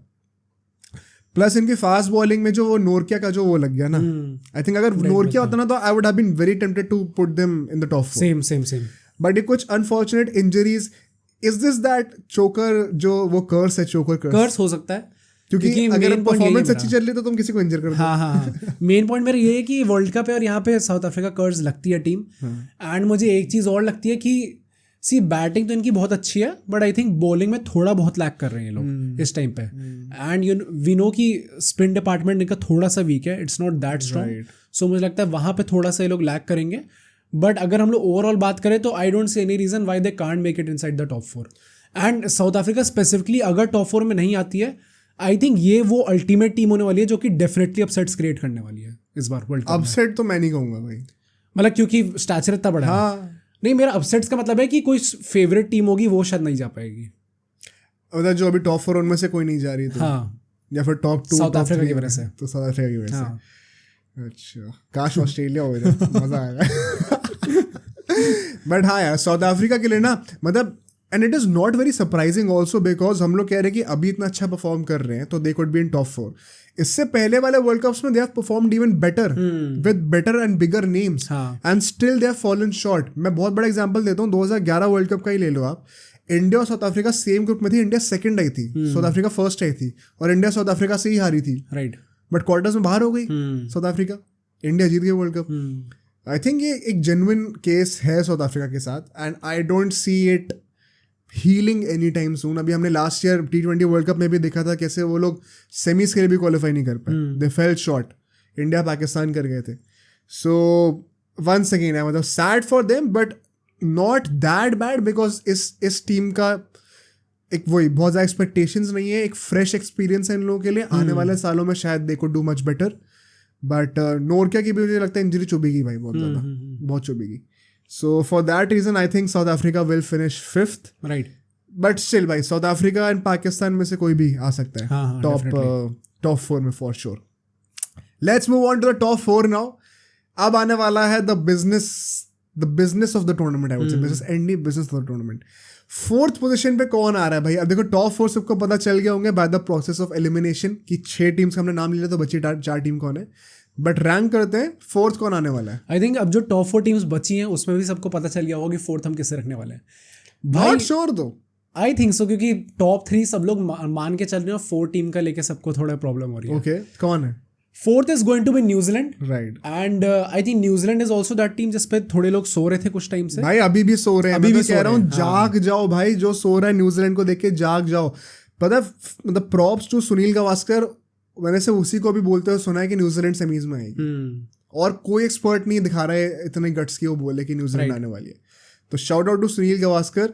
प्लस इनकी फास्ट बॉलिंग में जो वो नोरकिया का जो वो लग गया ना, आई थिंक अगर नोरकिया होता ना तो I would have been very tempted to put them in the top 4।
Same
but ये कुछ unfortunate injuries, is this that choker जो वो कर्स है, चोकर कर्स
हो सकता है,
क्योंकि अगर परफॉर्मेंस अच्छी चल रही तो तुम किसी को इंजर कर दो।
हाँ मेन पॉइंट मेरा ये है कि वर्ल्ड कप है और यहाँ पे साउथ अफ्रीका कर्स लगती है टीम। एंड मुझे एक चीज़ और लगती है कि सी बैटिंग तो इनकी बहुत अच्छी है, बट आई थिंक बॉलिंग में थोड़ा बहुत लैक कर रहे हैं लोग इस टाइम पे। एंड वी नो कि स्पिन डिपार्टमेंट इनका थोड़ा सा वीक है, इट्स नॉट दैट स्ट्रॉन्ग। सो मुझे लगता है वहाँ पे थोड़ा सा ये लोग लैक करेंगे। बट अगर हम लोग ओवरऑल बात करें तो I don't see any reason why they can't make it inside the top 4। And South Africa specifically अगर टॉप 4 में नहीं आती है, आई थिंक ये वो अल्टीमेट टीम होने वाली है जो कि डेफिनेटली अपसेट्स क्रिएट करने वाली है इस बार वर्ल्ड कप।
अपसेट तो मैं नहीं कहूँगा भाई,
मतलब क्योंकि स्टैचर इतना बड़ा है। नहीं, मेरा अपसेट्स का मतलब है कि कोई फेवरेट टीम होगी वो शायद नहीं जा पाएगी।
मतलब जो अभी टॉप 4 उनमें से कोई नहीं जा रही तो,
हाँ,
या फिर टॉप 2
साउथ अफ्रीका की वजह से,
तो साउथ अफ्रीका की वजह से। अच्छा, काश ऑस्ट्रेलिया हो जाए, मजा आएगा। बट हाँ यार, साउथ अफ्रीका के लिए ना, मतलब and it is not very surprising also, because हम लोग कह रहे हैं कि अभी इतना अच्छा परफॉर्म कर रहे हैं तो they could be in top 4। इससे पहले वाले वर्ल्ड कप्स में they have performed even better with better and bigger names and still they have fallen short. मैं बहुत बड़ा एग्जांपल देता हूँ, 2011 वर्ल्ड कप का ही ले लो आप। इंडिया और साउथ अफ्रीका सेम ग्रुप में थी, इंडिया सेकंड आई थी, साउथ अफ्रीका फर्स्ट आई थी, और इंडिया साउथ अफ्रीका से ही हारी थी,
राइट।
बट क्वार्टर्स में बाहर हो गई साउथ अफ्रीका, इंडिया जीत गई वर्ल्ड कप। आई थिंक ये एक जेन्युइन केस है साउथ अफ्रीका के साथ, and I don't see it healing any time soon. अभी हमने last year T20 world cup में भी देखा था कैसे वो लोग सेमीज के लिए भी क्वालिफाई नहीं कर पाए, दे फेल शॉर्ट, इंडिया पाकिस्तान कर गए थे। सो वंस अगेन है, मतलब sad for them but not that bad, because इस टीम का एक वही बहुत ज़्यादा एक्सपेक्टेशंस नहीं है, एक फ्रेश एक्सपीरियंस है इन लोगों के लिए। आने वाले सालों में शायद they could do much better, but नोरकिया की भी मुझे लगता है इंजरी चुभेगी भाई, बहुत ज़्यादा, बहुत चुभेगी। So for that reason, I think South Africa will finish 5th.
Right.
But still, भाई South Africa and Pakistan में से कोई भी आ सकता है top 4 में for sure. Let's move on to the top 4 now. अब आने वाला है the business of the tournament, I would say. Business ending business of the tournament. 4th position पे कौन आ रहा है भाई? अब देखो टॉप 4 सबको पता चल गया होंगे by the process of elimination कि 6 टीम्स का हमने नाम ले लिया तो बची 4 टीम कौन है, बट रैंक करते हैं 4th कौन आने वाला है।
आई थिंक अब जो टॉप 4 टीम्स बची हैं उसमें भी सबको पता चल गया होगा कि 4th हम किससे रखने वाले हैं।
नॉट श्योर दो,
आई थिंक सो, क्योंकि टॉप 3 सब लोग मान के चल रहे हैं, 4 टीम का लेके सबको थोड़ा प्रॉब्लम हो रही है।
ओके, कौन है?
4th is going to be New Zealand,
right.
And I think New Zealand is also that team जिसपे थोड़े लोग सो रहे थे कुछ टाइम से।
भाई अभी भी सो रहे हैं,
अभी भी
कह रहा हूँ जाग जाओ भाई, जो सो रहा है न्यूजीलैंड को देख के जाग जाओ। पता मतलब प्रॉप्स टू सुनील गावस्कर, मैंने से उसी को भी बोलते हुए सुना है कि न्यूजीलैंड सेमीज में आएगी, और कोई एक्सपर्ट नहीं दिखा रहा है इतने गट्स की वो बोले कि न्यूजीलैंड आने वाली है। तो shout out to Sunil Gavaskar.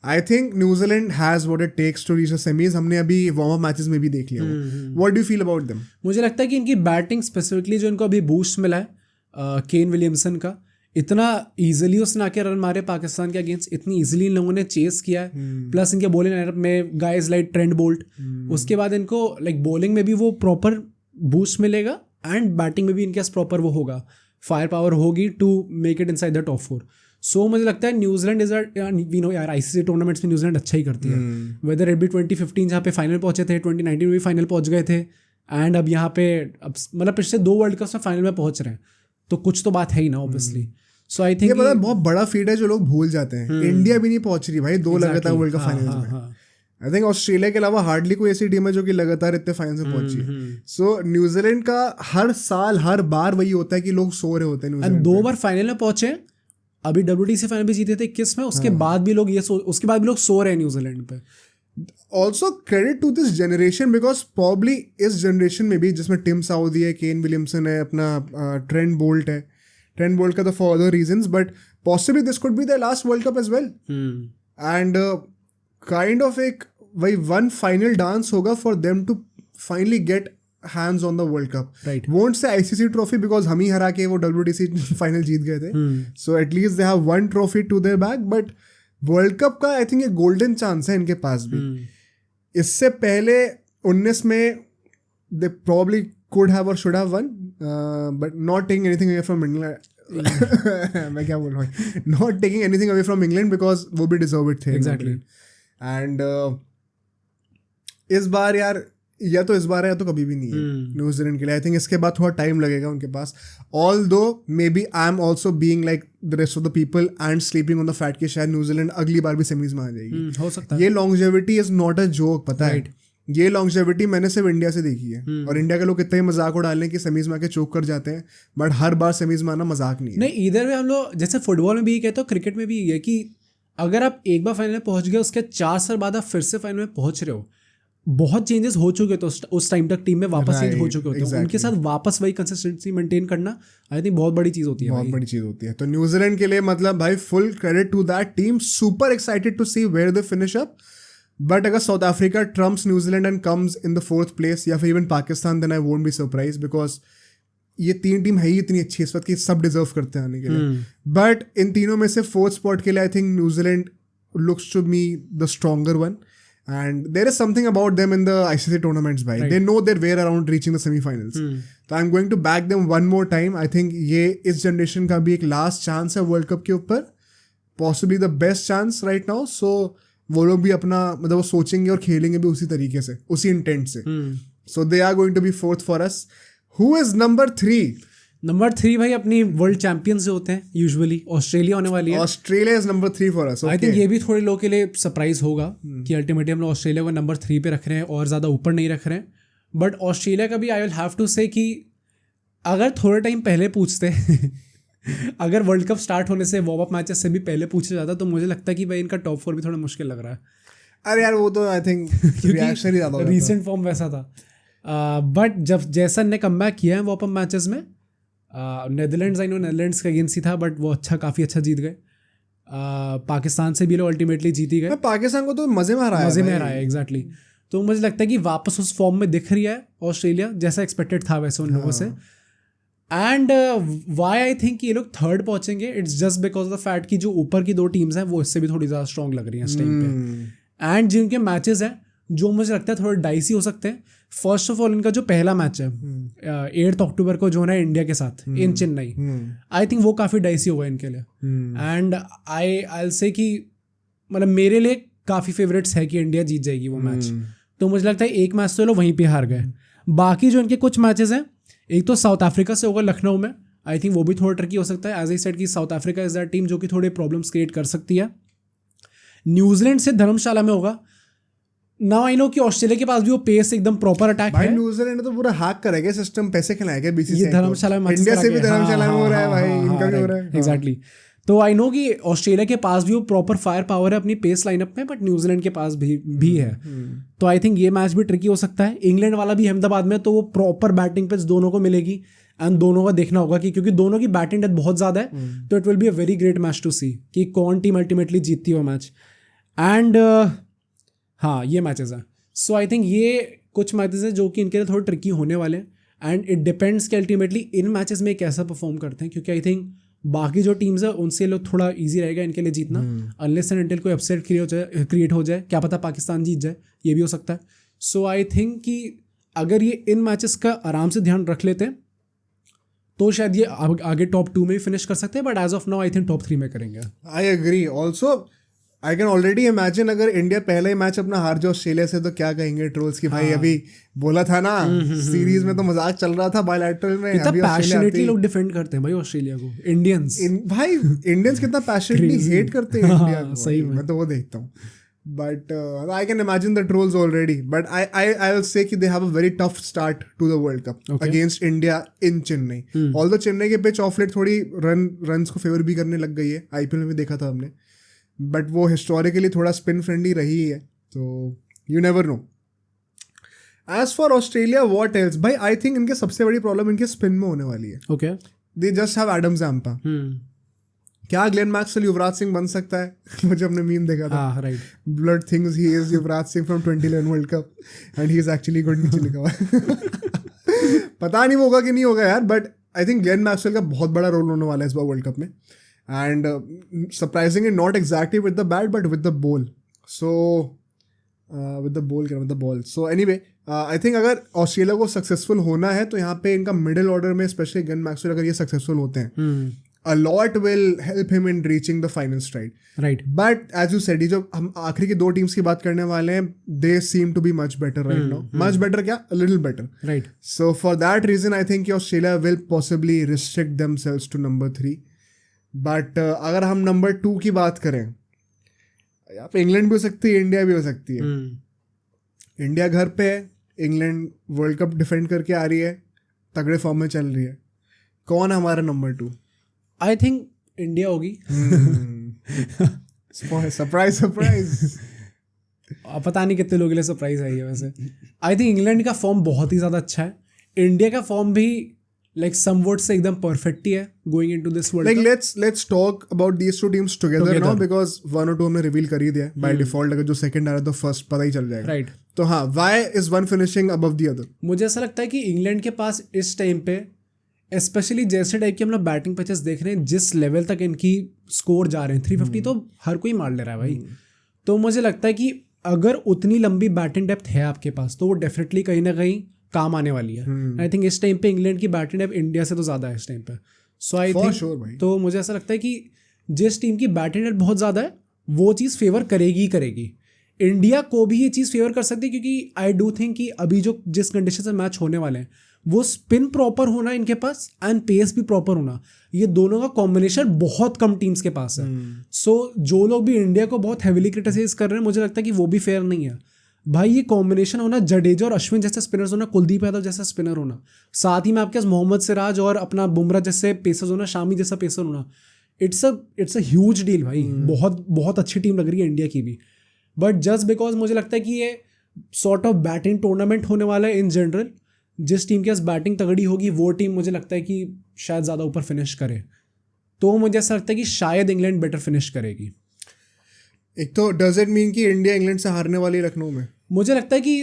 I think New Zealand has what it takes to reach the semis. हमने अभी वार्म अप मैचेस में भी देख लिया। What do you feel about them?
मुझे लगता है कि इनकी बैटिंग स्पेसिफिकली जो इनको अभी बूस्ट मिला है केन विलियमसन का, इतना इजीली उसने आके रन मारे पाकिस्तान के अगेंस्ट, इतनी इजीली इन लोगों ने चेस किया है। प्लस इनके बॉलिंग लाइनअप में गाइज लाइक ट्रेंट बोल्ट, उसके बाद इनको लाइक बॉलिंग में भी वो प्रॉपर बूस्ट मिलेगा एंड बैटिंग में भी इनके पास प्रॉपर वो होगा, फायर पावर होगी to make it inside the top 4। So मुझे लगता है न्यूजीलैंड इज वी नो यार, आईसीसी टूर्नामेंट्स में न्यूजीलैंड अच्छा ही करती है, वेदर इट बी 2015 जहाँ पे फाइनल पहुंचे थे, 2019 में भी फाइनल पहुंच गए थे, एंड अब यहाँ पे अब मतलब पिछले 2 वर्ल्ड कप्स में फाइनल में पहुंच रहे हैं, तो कुछ तो बात है ही ना ऑब्वियसली। सो आई थिंक
ये बहुत बड़ा फीट है जो लोग भूल जाते हैं। इंडिया भी नहीं पहुंच रही भाई 2 लगातार वर्ल्ड कप फाइनल्स में। आई थिंक ऑस्ट्रेलिया के अलावा हार्डली कोई ऐसी टीम है जो कि लगातार इतने फाइनल में पहुंची है। सो न्यूजीलैंड का हर साल हर बार वही होता है कि लोग सो रहे होते हैं न्यूजीलैंड।
2 बार फाइनल में पहुंचे, अभी WTC फाइनल भी जीते थे 21 में, उसके बाद भी लोग उसके बाद भी लोग सो रहे हैं न्यूजीलैंड पे।
Also credit to this generation, because probably इस जनरेशन में भी जिसमें टिम साउदी है, केन विलियमसन है, अपना ट्रेंट बोल्ट है, ट्रेंट बोल्ट का तो for other reasons, but possibly this could be the last world cup as well, and kind of एक वही वन फाइनल डांस होगा for them to finally get hands on the World Cup.
Right.
Won't say ICC trophy because हम ही हरा के वो WTC final जीत गए थे. So at least they have one trophy to their back. But World Cup का I think एक golden chance है इनके पास भी. इससे पहले 19 में they probably could have or should have won, but not taking anything away from England. मैं क्या बोल रहा हूँ, not taking anything away from England because वो भी deserve it थे.
Exactly.
And इस बार यार या तो इस बार है या तो कभी भी नहीं है न्यूजीलैंड के लिए. आई थिंक इसके बाद थोड़ा टाइम लगेगा उनके पास. Although maybe I am also being like the rest of the people and sleeping on the fact कि शायद न्यूजीलैंड अगली बार भी सेमीज में आ जाएगी.
हो सकता है.
ये longevity is not a joke, पता है. ये लॉन्जेविटी मैंने सिर्फ इंडिया से देखी है. और इंडिया के लोग कितने ही मजाक उड़ालें कि सेमीज में आके चोक कर जाते हैं, बट हर बार सेमीज में आना मजाक नहीं है.
नहीं, इधर में हम लोग जैसे फुटबॉल में भी कहते हो, क्रिकेट में भी ये है कि अगर आप एक बार फाइनल में पहुंच गए, उसके 4 साल बाद आप फिर से फाइनल में पहुंच रहे हो, बहुत चेंजेस हो चुके थे उस टाइम तक टीम में वापस चेंज हो चुके होते हैं. उनके साथ वापस वही कंसिस्टेंसी मेंटेन करना आई थिंक बहुत बड़ी चीज होती है.
बहुत बड़ी चीज होती है. तो न्यूजीलैंड के लिए मतलब भाई full credit to that team. Super excited to see where they finish up. But अगर South Africa trumps New Zealand and comes in the 4th place या फिर even Pakistan, then I won't be surprised because ये 3 टीम है ही इतनी अच्छी इस वक्त कि सब डिजर्व करते हैं आने के लिए. बट इन तीनों में से 4th स्पॉट के लिए आई think New Zealand looks to me the stronger one, and there is something about them in the ICC tournaments, bhai. Right. They know their way around reaching the semi-finals. So I'm going to back them one more time. I think ये इस generation का भी एक last chance है World Cup के ऊपर, possibly the best chance right now. So वो लोग भी अपना मतलब वो सोचेंगे और खेलेंगे भी उसी तरीके से, उसी इंटेंट से. So they are going to be 4th for us. Who is number 3?
Number 3 भाई अपनी वर्ल्ड चैंपियंस जो होते हैं यूजुअली ऑस्ट्रेलिया होने वाली है.
Australia is number 3 for us.
I think ये भी थोड़े लोगों के लिए सरप्राइज होगा कि अल्टीमेटली हम लोग ऑस्ट्रेलिया को नंबर 3 पे रख रहे हैं और ज़्यादा ऊपर नहीं रख रहे हैं. बट ऑस्ट्रेलिया का भी आई विल हैव टू से कि अगर थोड़े टाइम पहले पूछते अगर वर्ल्ड कप स्टार्ट होने से वार्म अप मैचेस से भी पहले पूछा जाता तो मुझे लगता है कि भाई इनका टॉप 4 भी थोड़ा मुश्किल लग रहा है.
अरे यार वो तो आई थिंक रिएक्शन ही ज़्यादा
रीसेंट फॉर्म वैसा था. बट जब जैसा ने कमबैक किया है वार्म अप मैचेस में, नेदरलैंड्स आई नो नेदरलैंड्स का अगेंस्ट ही था बट वो काफ़ी अच्छा जीत गए. पाकिस्तान से भी लोग अल्टीमेटली जीत ही गए.
पाकिस्तान को तो मज़े में हराया
एग्जैक्टली. तो मुझे लगता है कि वापस उस फॉर्म में दिख रही है ऑस्ट्रेलिया जैसा एक्सपेक्टेड था वैसे उन लोगों से. एंड वाई आई थिंक ये लोग 3rd पहुंचेंगे, it's just because of the fact कि जो ऊपर की 2 टीम्स हैं वो इससे भी थोड़ी ज़्यादा स्ट्रॉन्ग लग रही हैं इस टाइम पे. एंड जिनके मैचेस हैं जो मुझे लगता है थोड़े डाइसी हो सकते हैं. फर्स्ट ऑफ ऑल इनका जो पहला मैच है 8 अक्टूबर को जो है इंडिया के साथ इन चेन्नई, आई थिंक वो काफ़ी डाइसी होगा इनके लिए. एंड आई से कि मतलब मेरे लिए काफ़ी फेवरेट्स है कि इंडिया जीत जाएगी वो मैच. तो मुझे लगता है एक मैच तो लोग वहीं पे हार गए. बाकी जो इनके कुछ मैचेस हैं, एक तो साउथ अफ्रीका से होगा लखनऊ में, आई थिंक वो भी थोड़ा ट्रिकी हो सकता है. एज आई सेड कि south Africa is that team जो कि थोड़े प्रॉब्लम्स क्रिएट कर सकती है. न्यूजीलैंड से धर्मशाला में होगा. नाउ आई नो कि ऑस्ट्रेलिया के पास भी वो पेस एकदम प्रॉपर अटैक है.
न्यूजीलैंड तो पूरा हैक करेगा सिस्टम, पैसे खिलाएगा बीसीसीआई.
ये धर्मशाला में
इंडिया से भी धर्मशाला में हो रहा है भाई, इनका भी हो रहा है.
एग्जैक्टली. तो आई नो कि ऑस्ट्रेलिया के पास भी वो प्रॉपर फायर पावर है अपनी पेस लाइनअप में, बट न्यूजीलैंड के पास भी है. तो आई थिंक ये मैच भी ट्रिकी हो सकता है. इंग्लैंड वाला भी अहमदाबाद में, तो वो प्रॉपर बैटिंग पिच दोनों को मिलेगी एंड दोनों का देखना होगा कि क्योंकि दोनों की बैटिंग डेथ बहुत ज़्यादा है. तो it will be a very great match to see कि कौन टीम अल्टीमेटली जीतती है वो मैच. एंड हाँ ये मैचेस हैं. सो आई थिंक ये कुछ मैचेस हैं जो कि इनके लिए थोड़े ट्रिकी होने वाले हैं. एंड इट डिपेंड्स कि अल्टीमेटली इन मैचेस में कैसा परफॉर्म करते हैं, क्योंकि आई थिंक बाकी जो टीम्स है उनसे लोग थोड़ा इजी रहेगा इनके लिए जीतना. अनलेस एंड अनटिल कोई अपसेट क्रिएट हो जाए, क्या पता पाकिस्तान जीत जाए, ये भी हो सकता है. सो आई थिंक कि अगर ये इन मैचेस का आराम से ध्यान रख लेते हैं तो शायद ये आगे टॉप 2 में भी फिनिश कर सकते हैं. But as of now I think top 3 में करेंगे.
I agree. Also I can already imagine अगर इंडिया पहले ही मैच अपना हार जाए ऑस्ट्रेलिया से तो क्या कहेंगे ट्रोल्स कि भाई अभी बोला था ना सीरीज में तो मजाक चल रहा था बायलैटरल में.
कितना पैशनेटली लोग डिफेंड करते हैं भाई ऑस्ट्रेलिया को. इंडियंस
भाई इंडियंस कितना पैशनेटली हेट करते हैं इंडिया को.
सही में
मैं तो वो देखता हूँ. But I can imagine the trolls already. But I will say कि they have a very tough start to the World Cup against India in Chennai. Although Chennai के पिच ऑफ लेट थोड़ी रन्स को फेवर भी करने लग गई है, IPL में भी देखा था हमने. बट वो हिस्टोरिकली थोड़ा स्पिन फ्रेंडली रही है, तो you never know. As for Australia what else भाई, आई थिंक इनके सबसे बड़ी प्रॉब्लम इनके स्पिन में होने वाली है.
Okay,
they just have Adam Zampa. क्या ग्लेन मैक्सवेल युवराज सिंह बन सकता है? मुझे हमने मीम देखा था,
right,
blood things he is Yuvraj Singh from 2011 world cup and he is actually good. नीचे लिखा हुआ पता नहीं वो होगा कि नहीं होगा यार, but I think Glenn Maxwell का बहुत बड़ा रोल होने वाला है इस बार वर्ल्ड कप में, and surprisingly not exactly with the bat but with the ball, so with the ball so anyway I think अगर ऑस्ट्रेलिया को सक्सेसफुल होना है तो यहाँ पे इनका मिडिल ऑर्डर में स्पेशली ग्लेन मैक्सवेल अगर ये सक्सेसफुल होते हैं, a lot will help him in reaching the final stride.
Right.
But as you said, ये जो हम आखिरी की 2 टीम्स की बात करने वाले हैं, they seem to be much better right now. Much better क्या? A little better.
Right.
So for that reason, I think Australia will possibly restrict themselves to number 3. But अगर हम number 2 की बात करें, यहाँ पे इंग्लैंड भी हो सकती है, इंडिया भी हो सकती है. इंडिया घर पे है, इंग्लैंड वर्ल्ड कप डिफेंड करके आ रही है, तगड़े फॉर्म में चल रही है. कौन है हमारा नंबर 2?
आई थिंक इंडिया होगी.
सरप्राइज
पता नहीं कितने लोगों के लिए सरप्राइज आई है वैसे. आई थिंक इंग्लैंड का फॉर्म बहुत ही ज़्यादा अच्छा है. इंडिया का फॉर्म भी लाइक समवॉट से एकदम परफेक्ट ही है going into this world.
Like let's talk about these 2 teams together now, because 1 और 2 हमने रिवील कर ही दिया बाय डिफॉल्ट. अगर जो सेकंड आ रहा है तो फर्स्ट पता ही चल जाएगा.
राइट.
तो हाँ, why is one finishing above the other?
मुझे ऐसा लगता है कि इंग्लैंड के पास इस टाइम पे स्पेशली जैसे टाइप की हम लोग बैटिंग पिचेस देख रहे हैं, जिस लेवल तक इनकी स्कोर जा रहे हैं 350 तो हर कोई मार ले रहा है भाई. तो मुझे लगता है कि अगर उतनी लंबी बैटिंग डेप्थ है आपके पास तो वो डेफिनेटली कहीं ना कहीं काम आने वाली है. आई थिंक इस टाइम पे इंग्लैंड की बैटिंग डेप्थ इंडिया से तो ज़्यादा है इस टाइम पे. सो आई थिंक तो मुझे ऐसा लगता है कि जिस टीम की बैटिंग डेप्थ बहुत ज़्यादा है वो चीज़ फेवर करेगी. इंडिया को भी ये चीज़ फेवर कर सकती है, क्योंकि आई डू थिंक कि अभी जो जिस कंडीशन से मैच होने वाले हैं वो स्पिन प्रॉपर होना इनके पास एंड पेस भी प्रॉपर होना, ये दोनों का कॉम्बिनेशन बहुत कम टीम्स के पास है. सो जो लोग भी इंडिया को बहुत हेविली क्रिटिसाइज कर रहे हैं, मुझे लगता है कि वो भी फेयर नहीं है भाई. ये कॉम्बिनेशन होना, जडेजा और अश्विन जैसे स्पिनर्स होना, कुलदीप यादव जैसा स्पिनर होना, साथ ही में आपके पास मोहम्मद सिराज और अपना बुमराह जैसे पेसर्स होना, शामी जैसा पेसर होना, इट्स अ ह्यूज डील भाई. बहुत बहुत अच्छी टीम लग रही है इंडिया की भी. बट जस्ट बिकॉज मुझे लगता है कि ये सॉर्ट ऑफ बैटिंग टूर्नामेंट होने वाला है इन जनरल, जिस टीम के पास बैटिंग तगड़ी होगी वो टीम मुझे लगता है कि शायद ज़्यादा ऊपर फिनिश करे. तो मुझे ऐसा लगता है कि शायद इंग्लैंड बेटर फिनिश करेगी.
एक तो डज इट मीन कि इंडिया इंग्लैंड से हारने वाली है लखनऊ में?
मुझे लगता है कि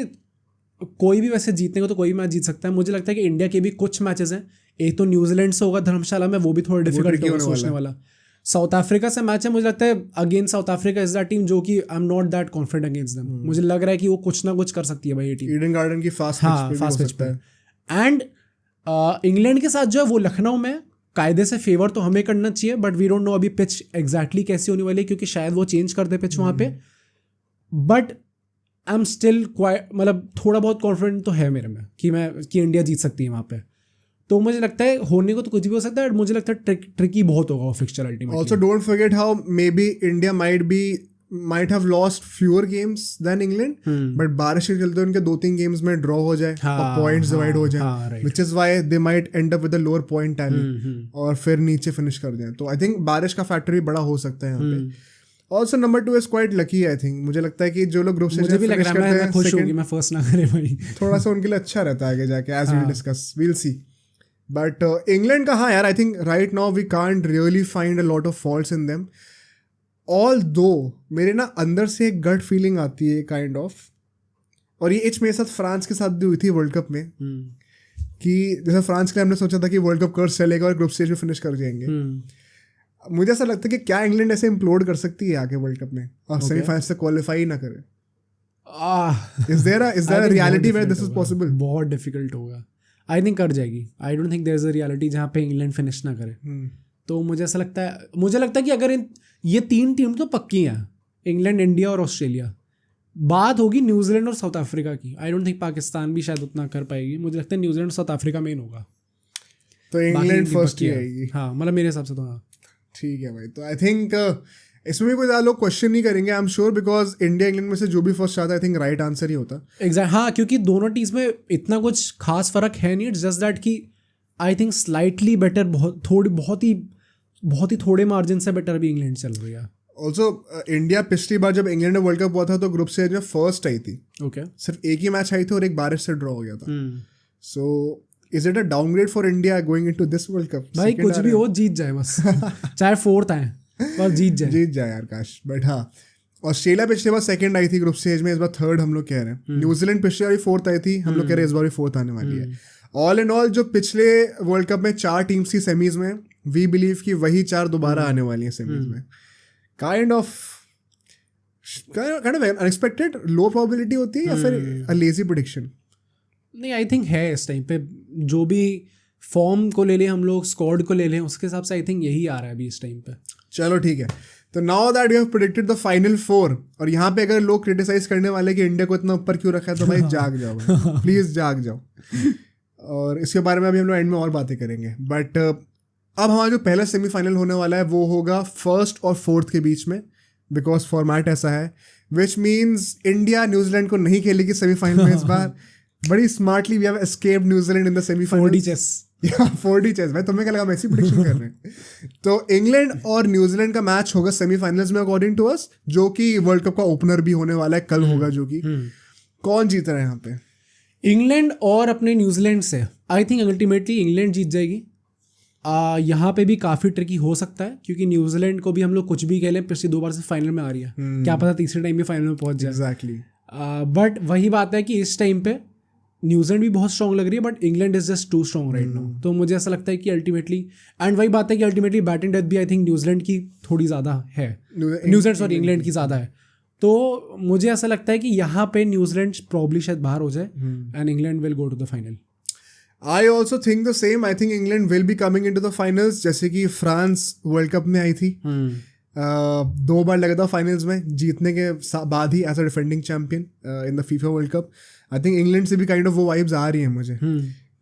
कोई भी वैसे जीतने को तो कोई मैच जीत सकता है. मुझे लगता है कि इंडिया के भी कुछ मैचेस हैं. एक तो न्यूजीलैंड से होगा धर्मशाला में, वो भी थोड़ा डिफिकल्ट होगा सोचने वाला. साउथ अफ्रीका से मैच है, मुझे लगता है against south Africa is that team जो कि I am not that confident against them. मुझे लग रहा है कि वो कुछ ना कुछ कर सकती है भाई ये टीम.
ईडन गार्डन की फास्ट पिच पे.
एंड इंग्लैंड के साथ जो है वो लखनऊ में कायदे से फेवर तो हमें करना चाहिए, बट वी डोंट नो अभी पिच एग्जैक्टली कैसी होने वाली है, क्योंकि शायद वो चेंज कर दे पिच वहाँ पे. But I am still quite, मतलब थोड़ा बहुत कॉन्फिडेंट तो है मेरे में कि इंडिया जीत सकती है वहाँ पे. तो मुझे लगता है होने को तो कुछ भी हो सकता है. मुझे लगता है ट्रिकी बहुत होगा वो fixture ultimately.
Also don't forget how maybe India might have lost fewer games than England, but बारिश के चलते उनके 2-3 गेम्स में ड्रॉ हो जाए और पॉइंट्स डिवाइड हो जाए, which is why they might end up with a lower point tally और फिर नीचे फिनिश कर दें. तो आई थिंक बारिश का फैक्टर भी बड़ा हो सकता है यहाँ पे. Also number 2 is quite lucky. I think मुझे लगता है कि जो लोग ग्रुप स्टेज में फिनिश करते हैं,
मैं खुश होंगी मैं फर्स्ट ना करे भाई.
थोड़ा सा उनके लिए अच्छा रहता है आगे जाके, as we discuss, we'll see. But England का हाँ यार, I think right now we can't really find a lot of faults in them. Although मेरे ना अंदर से एक गट फीलिंग आती है काइंड ऑफ, और ये इच मेरे साथ फ्रांस के साथ भी हुई थी वर्ल्ड कप में, कि जैसे फ्रांस के लिए हमने सोचा था कि वर्ल्ड कप कर्स चलेगा और ग्रुप स्टेज में फिनिश कर जाएंगे. मुझे ऐसा लगता है कि क्या इंग्लैंड ऐसे इम्प्लोड कर सकती है आगे वर्ल्ड कप में और सेमीफाइनल से क्वालिफाई ना करे? Is there a reality where this is possible?
बहुत डिफिकल्ट होगा. आई थिंक कर जाएगी. I don't think there is a reality जहाँ पे इंग्लैंड फिनिश ना करे. तो मुझे ऐसा लगता है कि अगर ये 3 टीम तो पक्की हैं, इंग्लैंड, इंडिया और ऑस्ट्रेलिया, बात होगी न्यूजीलैंड और साउथ अफ्रीका की. आई डोंट थिंक पाकिस्तान भी शायद उतना कर पाएगी. मुझे लगता है न्यूजीलैंड और साउथ अफ्रीका मेन होगा.
तो इंग्लैंड फर्स्ट ही आएगी.
हाँ, मतलब मेरे हिसाब से तो हाँ
ठीक है भाई. तो आई थिंक इसमें भी कोई ज़्यादा लोग क्वेश्चन नहीं करेंगे, आई am sure, because India England में से जो भी फर्स्ट आता है आई थिंक राइट आंसर ही होता.
एग्जैक्ट. हाँ, क्योंकि दोनों टीम्स में इतना कुछ खास फर्क है नहीं. इट्स जस्ट दैट कि आई थिंक स्लाइटली बेटर, बहुत ही थोड़े मार्जिन से बेटर भी इंग्लैंड चल रही है.
ऑल्सो इंडिया पिछली बार जब इंग्लैंड में वर्ल्ड कप हुआ था तो ग्रुप स्टेज में फर्स्ट आई थी.
ओके.
सिर्फ एक ही मैच आई थी और एक बारिश से ड्रॉ हो गया था. So is it a downgrade for India going into this world cup?
भाई कुछ भी हो, जीत जाए बस. चाहे 4th आए बस जीत जाए
यार काश. बट हाँ, ऑस्ट्रेलिया पिछले बार 2nd आई थी ग्रुप स्टेज में, इस बार 3rd हम लोग कह रहे हैं. न्यूजीलैंड पिछले बार 4th आई थी, हम लोग कह रहे हैं इस बार भी 4th आने वाली है. ऑल इन ऑल जो पिछले वर्ल्ड कप में 4 टीम्स थी सेमीज में, वी बिलीव कि वही 4 दोबारा आने वाली हैं सेमीज में. Kind of unexpected, low probability होती है या फिर अ लेजी प्रेडिक्शन?
नहीं, आई थिंक है इस टाइम पे जो भी फॉर्म को ले लें हम लोग, स्क्वाड को ले लें, उसके हिसाब से आई थिंक यही आ रहा है अभी इस टाइम पे.
चलो ठीक है. तो now that you have predicted the final 4, और यहाँ पे अगर लोग क्रिटिसाइज करने वाले कि इंडिया को इतना ऊपर क्यों रखा है, तो भाई जाग जाओ, प्लीज जाग जाओ. और इसके बारे में अभी हम लोग एंड में और बातें करेंगे. बट अब हमारा जो पहला सेमीफाइनल होने वाला है वो होगा 1st और 4th के बीच में, बिकॉज फॉर्मेट ऐसा है, विच मीन्स इंडिया न्यूजीलैंड को नहीं खेलेगी सेमीफाइनल में इस बार. बड़ी smartly we have escaped New Zealand in the semifinal.
4D chase.
4D chase भाई, तुम्हें क्या लगा हम ऐसी प्रेडिक्शन कर रहे हैं? तो इंग्लैंड और न्यूजीलैंड का मैच होगा सेमीफाइनल्स में अकॉर्डिंग टू अस, जो कि वर्ल्ड कप का ओपनर भी होने वाला है, कल होगा. जो कि कौन जीत रहा है यहाँ पे?
इंग्लैंड और अपने न्यूजीलैंड से. आई थिंक अल्टीमेटली इंग्लैंड जीत जाएगी. यहाँ पे भी काफ़ी ट्रिकी हो सकता है, क्योंकि न्यूजीलैंड को भी हम लोग कुछ भी खेलें, पिछली 2 बार से फाइनल में आ रही है. क्या पता तीसरे टाइम भी फाइनल में पहुंच जाए.
एग्जैक्टली.
बट वही बात है कि इस टाइम पे न्यूजीलैंड भी बहुत स्ट्रॉन्ग लग रही है, but England is just too strong right now. तो मुझे ऐसा लगता है कि अल्टीमेटली, एंड वही बात है कि अल्टीमेटली बैटिंग डेप्थ भी आई थिंक न्यूजीलैंड की थोड़ी ज़्यादा है, इंग्लैंड की ज़्यादा है. तो मुझे ऐसा लगता है कि यहाँ पे न्यूजीलैंड प्रॉब्ली शायद बाहर हो जाए and England will go to the final.
I also think the same. I think England will be coming in to the finals, जैसे कि फ्रांस वर्ल्ड कप में आई थी. 2 बार लगा था फाइनल्स में, जीतने के बाद ही as a defending champion in the FIFA world cup. I think England से भी काइंड ऑफ वो वाइब्स आ रही हैं मुझे.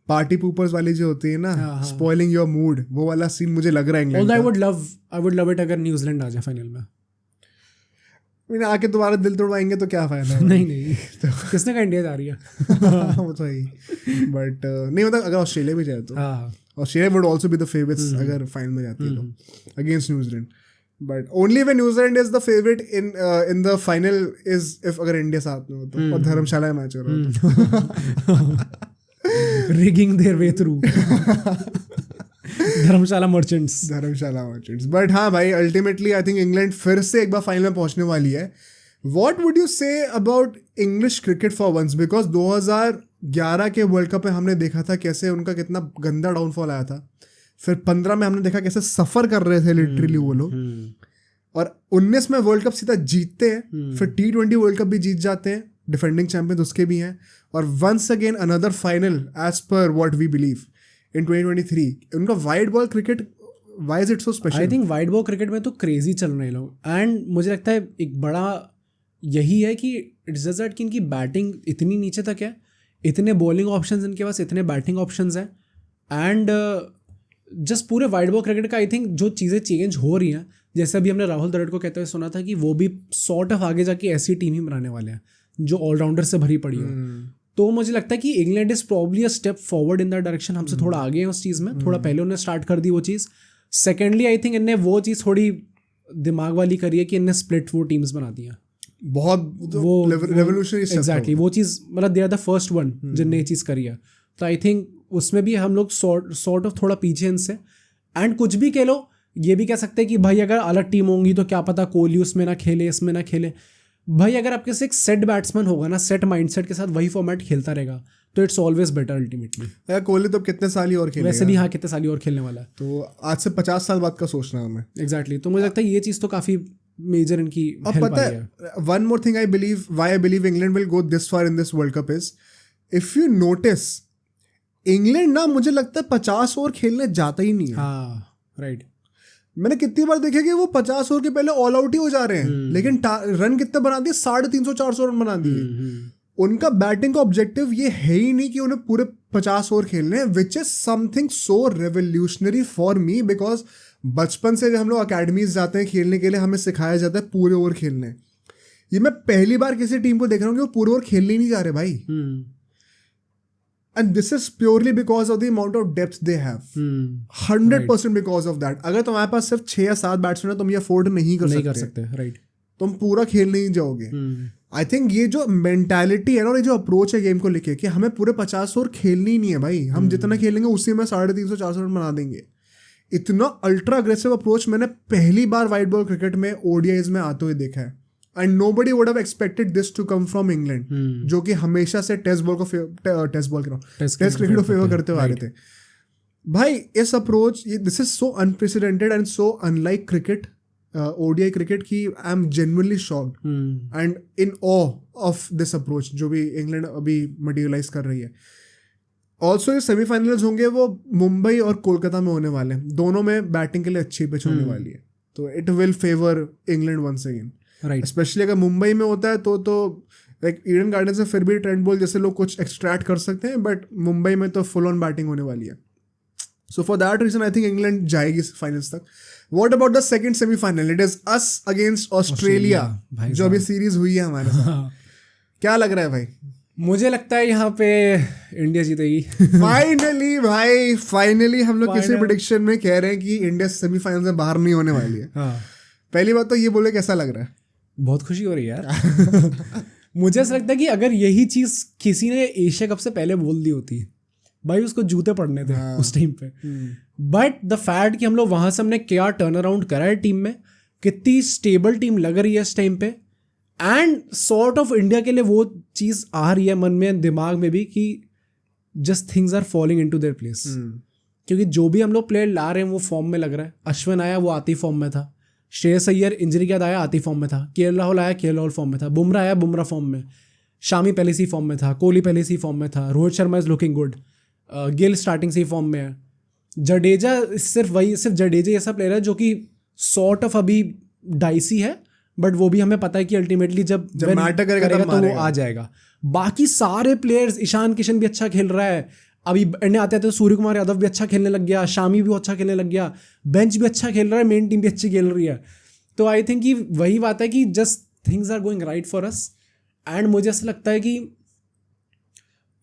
पार्टी पूपर्स वाली जो होती है ना, स्पॉइलिंग योर मूड, वो वाला सीन मुझे लग रहा है England.
I would love it अगर न्यूजीलैंड आ जाए फाइनल में.
आके दोबारा दिल तोड़वाएंगे तो क्या फायदा है?
नहीं तो किसने कहा इंडिया जा रही है?
वो तो है. बट नहीं, मतलब अगर ऑस्ट्रेलिया भी जाए तो Australia would also be the favourites अगर फाइनल में जाती है तो against New Zealand. But only when New Zealand is the favourite in the final is if अगर इंडिया साथ में हो तो, और धर्मशाला में मैच हो रहा हो तो.
Rigging their way through Dharamshala merchants.
But हाँ भाई, अल्टीमेटली आई थिंक इंग्लैंड फिर से एक बार फाइनल में पहुंचने वाली है. What would you say about English cricket for once? Because 2011 के वर्ल्ड कप में हमने देखा था कैसे उनका कितना गंदा डाउनफॉल आया था. फिर 15 में हमने देखा कैसे सफर कर रहे थे लिटरली वो लोग, और 19 में वर्ल्ड कप सीधा जीतते हैं. फिर T20 वर्ल्ड कप भी जीत जाते हैं, डिफेंडिंग चैंपियन उसके भी हैं, और once again another final as पर व्हाट वी बिलीव in 2023. उनका wide ball cricket, why is it so special?
I think wide ball cricket में तो क्रेजी चल रहे हैं लोग, एंड मुझे लगता है एक बड़ा यही है कि इट्स जस्ट दैट कि इनकी बैटिंग इतनी नीचे तक है, इतने बॉलिंग ऑप्शंस इनके पास, इतने बैटिंग ऑप्शंस हैं, एंड जस्ट पूरे वाइड बॉल क्रिकेट का आई थिंक जो चीज़ें चेंज हो रही हैं, जैसे अभी हमने राहुल द्रविड़ को कहते हुए सुना था कि वो भी सॉर्ट ऑफ आगे जाके ऐसी टीम ही बनाने वाले हैं जो ऑलराउंडर से भरी पड़ी हो. तो मुझे लगता है कि England is probably a step forward in that direction. हमसे थोड़ा आगे हैं उस चीज़ में, थोड़ा पहले उन्होंने स्टार्ट कर दी वो चीज़. सेकेंडली आई थिंक इनने वो चीज़ थोड़ी दिमाग वाली करी है कि इनने स्प्लिट वो टीम्स बना दी हैं.
बहुत वो रेवोल्यूशनरी.
एग्जैक्टली, वो चीज़ मतलब they are the first one जिनने ये चीज़ करी है. तो आई थिंक उसमें भी हम लोग सॉर्ट ऑफ थोड़ा पीछे इनसे. एंड कुछ भी कह लो, ये भी कह सकते हैं कि भाई अगर अलग टीम होंगी तो क्या पता कोहली उसमें ना खेले, इसमें ना खेले. भाई अगर आपके से एक सेट बैट्समैन होगा ना, सेट माइंडसेट के साथ वही फॉर्मेट खेलता रहेगा, तो it's always better ultimately.
Kohli तो कितने साल ही और खेलेगा.
वैसे भी हाँ, कितने साल ही और खेलने वाला है.
तो आज से 50 साल बाद का सोचना हमें.
एग्जैक्टली. तो मुझे लगता है ये चीज़ तो काफ़ी मेजर इनकी.
अब पता है, one more thing I believe, why I believe England will go this far in this world cup is, if you notice England ना, मुझे लगता है 50 ओवर खेलने जाता ही नहीं है.
हाँ राइट.
मैंने कितनी बार देखा कि वो 50 ओवर के पहले ऑल आउट ही हो जा रहे हैं, लेकिन रन कितने बना दिए, 350-400 रन बना दिए. उनका बैटिंग का ऑब्जेक्टिव ये है ही नहीं कि उन्हें पूरे 50 ओवर खेलने हैं, which is something so revolutionary for me. Because बचपन से जब हम लोग अकेडमीज जाते हैं खेलने के लिए, हमें सिखाया जाता है पूरे ओवर खेलने. ये मैं पहली बार किसी टीम को देख रहा हूँ कि वो पूरे ओवर खेलने ही नहीं जा रहे भाई. And this is purely because of the amount of depth they have. 100% because of that. अगर तुम्हारे पास सिर्फ 6 या 7 बैट्समैन है, तुम ये अफोर्ड नहीं कर सकते. राइट. तुम पूरा खेल नहीं जाओगे. आई थिंक ये जो मेंटालिटी है ना, और ये जो अप्रोच है गेम को लेके कि हमें पूरे 50 ओवर खेलनी ही नहीं है भाई, हम जितना खेलेंगे उसी में 350-400 रन बना देंगे. इतना अल्ट्रा अग्रेसिव अप्रोच मैंने पहली बार वाइट बॉल क्रिकेट में ODIs में आते हुए देखा है. And nobody would have expected this to come from England, जो कि हमेशा से टेस्ट क्रिकेट को फेवर करते हुए आ रहे थे. भाई इस approach, this is so unprecedented and so unlike cricket, ODI cricket, की I am genuinely shocked and in awe of this approach जो भी इंग्लैंड अभी मटेरियलाइज कर रही है. ऑल्सो जो सेमीफाइनल्स होंगे वो मुंबई और कोलकाता में होने वाले हैं, दोनों में बैटिंग के लिए अच्छी पिच होने वाली है, तो it will favour England once again.
Right.
Specially अगर मुंबई में होता है तो लाइक ईडन गार्डन से फिर भी ट्रेंट बोल्ट जैसे लोग कुछ एक्सट्रैक्ट कर सकते हैं, बट मुंबई में तो फुल ऑन बैटिंग होने वाली है. So for that reason I think England जाएगी फाइनल्स तक. What about the second semifinal? It is us against Australia, जो अभी सीरीज हुई है हमारे साथ. क्या लग रहा है भाई?
मुझे लगता है यहाँ पे इंडिया जीतेगी.
फाइनली भाई, फाइनली हम लोग किसी प्रेडिक्शन में कह रहे हैं कि इंडिया सेमीफाइनल से बाहर नहीं होने वाली है. पहली बात तो ये बोले कैसा लग रहा है?
बहुत खुशी हो रही है यार. मुझे ऐसा लगता है कि अगर यही चीज किसी ने एशिया कप से पहले बोल दी होती, भाई उसको जूते पड़ने थे उस टाइम पे. बट द फैक्ट कि हम लोग वहां से हमने क्या टर्न अराउंड करा है टीम में, कितनी स्टेबल टीम लग रही है इस टाइम पे, एंड सॉर्ट ऑफ इंडिया के लिए वो चीज़ आ रही है मन में, दिमाग में भी, कि just things are falling into their place. क्योंकि जो भी हम लोग प्लेयर ला रहे हैं वो फॉर्म में लग रहा है. अश्विन आया वो आती फॉर्म में था, श्रेयस अय्यर इंजरी के बाद आया आती फॉर्म में था, केएल राहुल आया केएल राहुल फॉर्म में था, बुमराह आया बुमराह फॉर्म में, शामी पहले से ही फॉर्म में था, कोहली पहले से ही फॉर्म में था, Rohit Sharma is looking good, Gill starting से ही फॉर्म में है, जडेजा सिर्फ जडेजा ऐसा प्लेयर है जो कि सॉर्ट ऑफ अभी डाइसी है, बट वो भी हमें पता है कि अल्टीमेटली जब
मैटर करेगा
तो वो आ जाएगा. बाकी सारे प्लेयर्स, ईशान किशन भी अच्छा खेल रहा है, अभी इंडिया आते तो सूर्य कुमार यादव भी अच्छा खेलने लग गया, शामी भी अच्छा खेलने लग गया, बेंच भी अच्छा खेल रहा है, मेन टीम भी अच्छी खेल रही है. तो आई थिंक कि वही बात है कि just things are going right for us. And मुझे ऐसा लगता है कि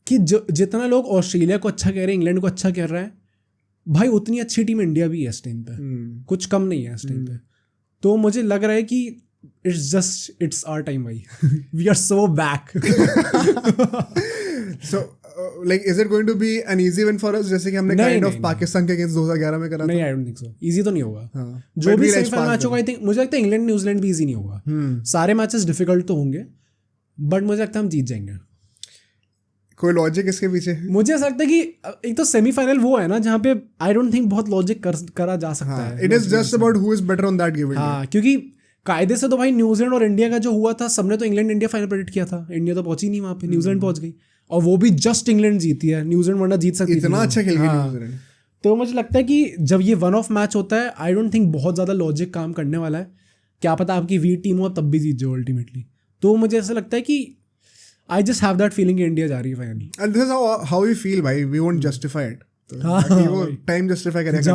जितना लोग ऑस्ट्रेलिया को अच्छा कह रहे हैं, इंग्लैंड को अच्छा कह रहे हैं, भाई उतनी अच्छी टीम इंडिया भी है इस टाइम पे, कुछ कम नहीं है इस टाइम पे. तो मुझे लग रहा है कि it's our time भाई. We are so back.
So like is it going to be an easy win for us, जैसे कि हमने kind of पाकिस्तान के अगेंस्ट 2011 में करा था?
नहीं, I don't think so. Easy तो नहीं होगा. जो भी सेमीफाइनल मैच होगा, आई थिंक, मुझे लगता है इंग्लैंड न्यूजीलैंड भी इजी नहीं होगा. सारे मैचेस डिफिकल्ट तो होंगे, बट मुझे लगता है हम जीत जाएंगे.
कोई लॉजिक इसके पीछे?
मुझे ऐसा लगता है कि एक तो सेमीफाइनल वो है ना जहाँ पे आई डोंट थिंक बहुत लॉजिक करा जा सकता है.
It is just about who is better on that given.
हाँ, क्योंकि कायदे से तो भाई न्यूजीलैंड और इंडिया का जो हुआ था, सबने तो इंग्लैंड इंडिया फाइनल प्रेडिक्ट किया था. इंडिया तो पहुंची नहीं वहाँ पे, न्यूजीलैंड पहुंच गई, और वो भी जस्ट इंग्लैंड जीती है. न्यूजीलैंड वरना जीत सकती थी,
इतना अच्छा खेल गई न्यूजीलैंड.
तो मुझे लगता है कि जब ये वन ऑफ मैच होता है, आई डोंट थिंक बहुत ज़्यादा लॉजिक काम करने वाला है. क्या पता आपकी वीक टीम हो तब भी जीत जाओ अल्टीमेटली. तो मुझे ऐसा लगता है कि I just have that feeling India जा रही है finally.
And this is how we feel भाई, वी वोंट जस्टिफाई इट. वो टाइम जस्टिफाई करेगा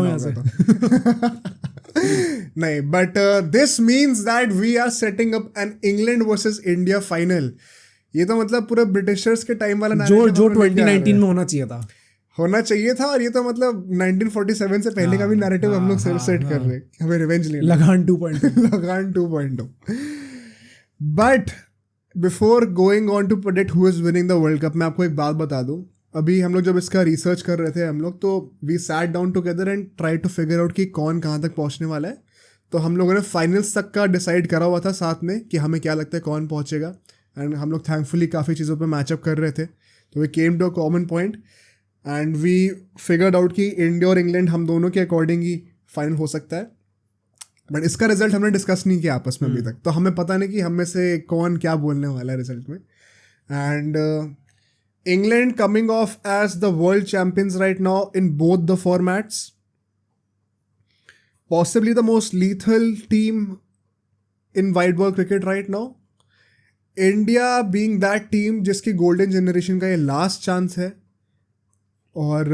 नहीं, but this means that we are setting up an England versus India final. ये तो मतलब पूरे ब्रिटिशर्स के टाइम वाला
जो 2019 में होना चाहिए था.
और ये तो मतलब 1947 से पहले का भी नैरेटिव हम लोग सेट कर रहे हैं, हमें रिवेंज लेना.
Lagaan 2.0.
But before going on to predict who is winning the world cup, मैं आपको एक बात बता दूं. अभी हम लोग जब इसका रिसर्च कर रहे थे हम लोग, तो we sat down together and try to figure out कि कौन कहाँ तक पहुँचने वाला है. तो हम लोगों ने फाइनल्स तक का डिसाइड करा हुआ था साथ में कि हमें क्या लगता है कौन पहुँचेगा. एंड हम लोग थैंकफुली काफ़ी चीज़ों पे मैचअप कर रहे थे, तो we came to a common point and we figured out कि इंडिया और इंग्लैंड हम दोनों के अकॉर्डिंग ही फाइनल हो सकता है. बट इसका रिजल्ट हमने डिस्कस नहीं किया आपस में अभी तक, तो हमें पता नहीं कि हम में से कौन क्या बोलने वाला है रिजल्ट में. And England coming off as the world champions right now in both the formats. Possibly the most lethal team in white ball cricket right now. India being that team जिसकी golden generation का ये last chance है, और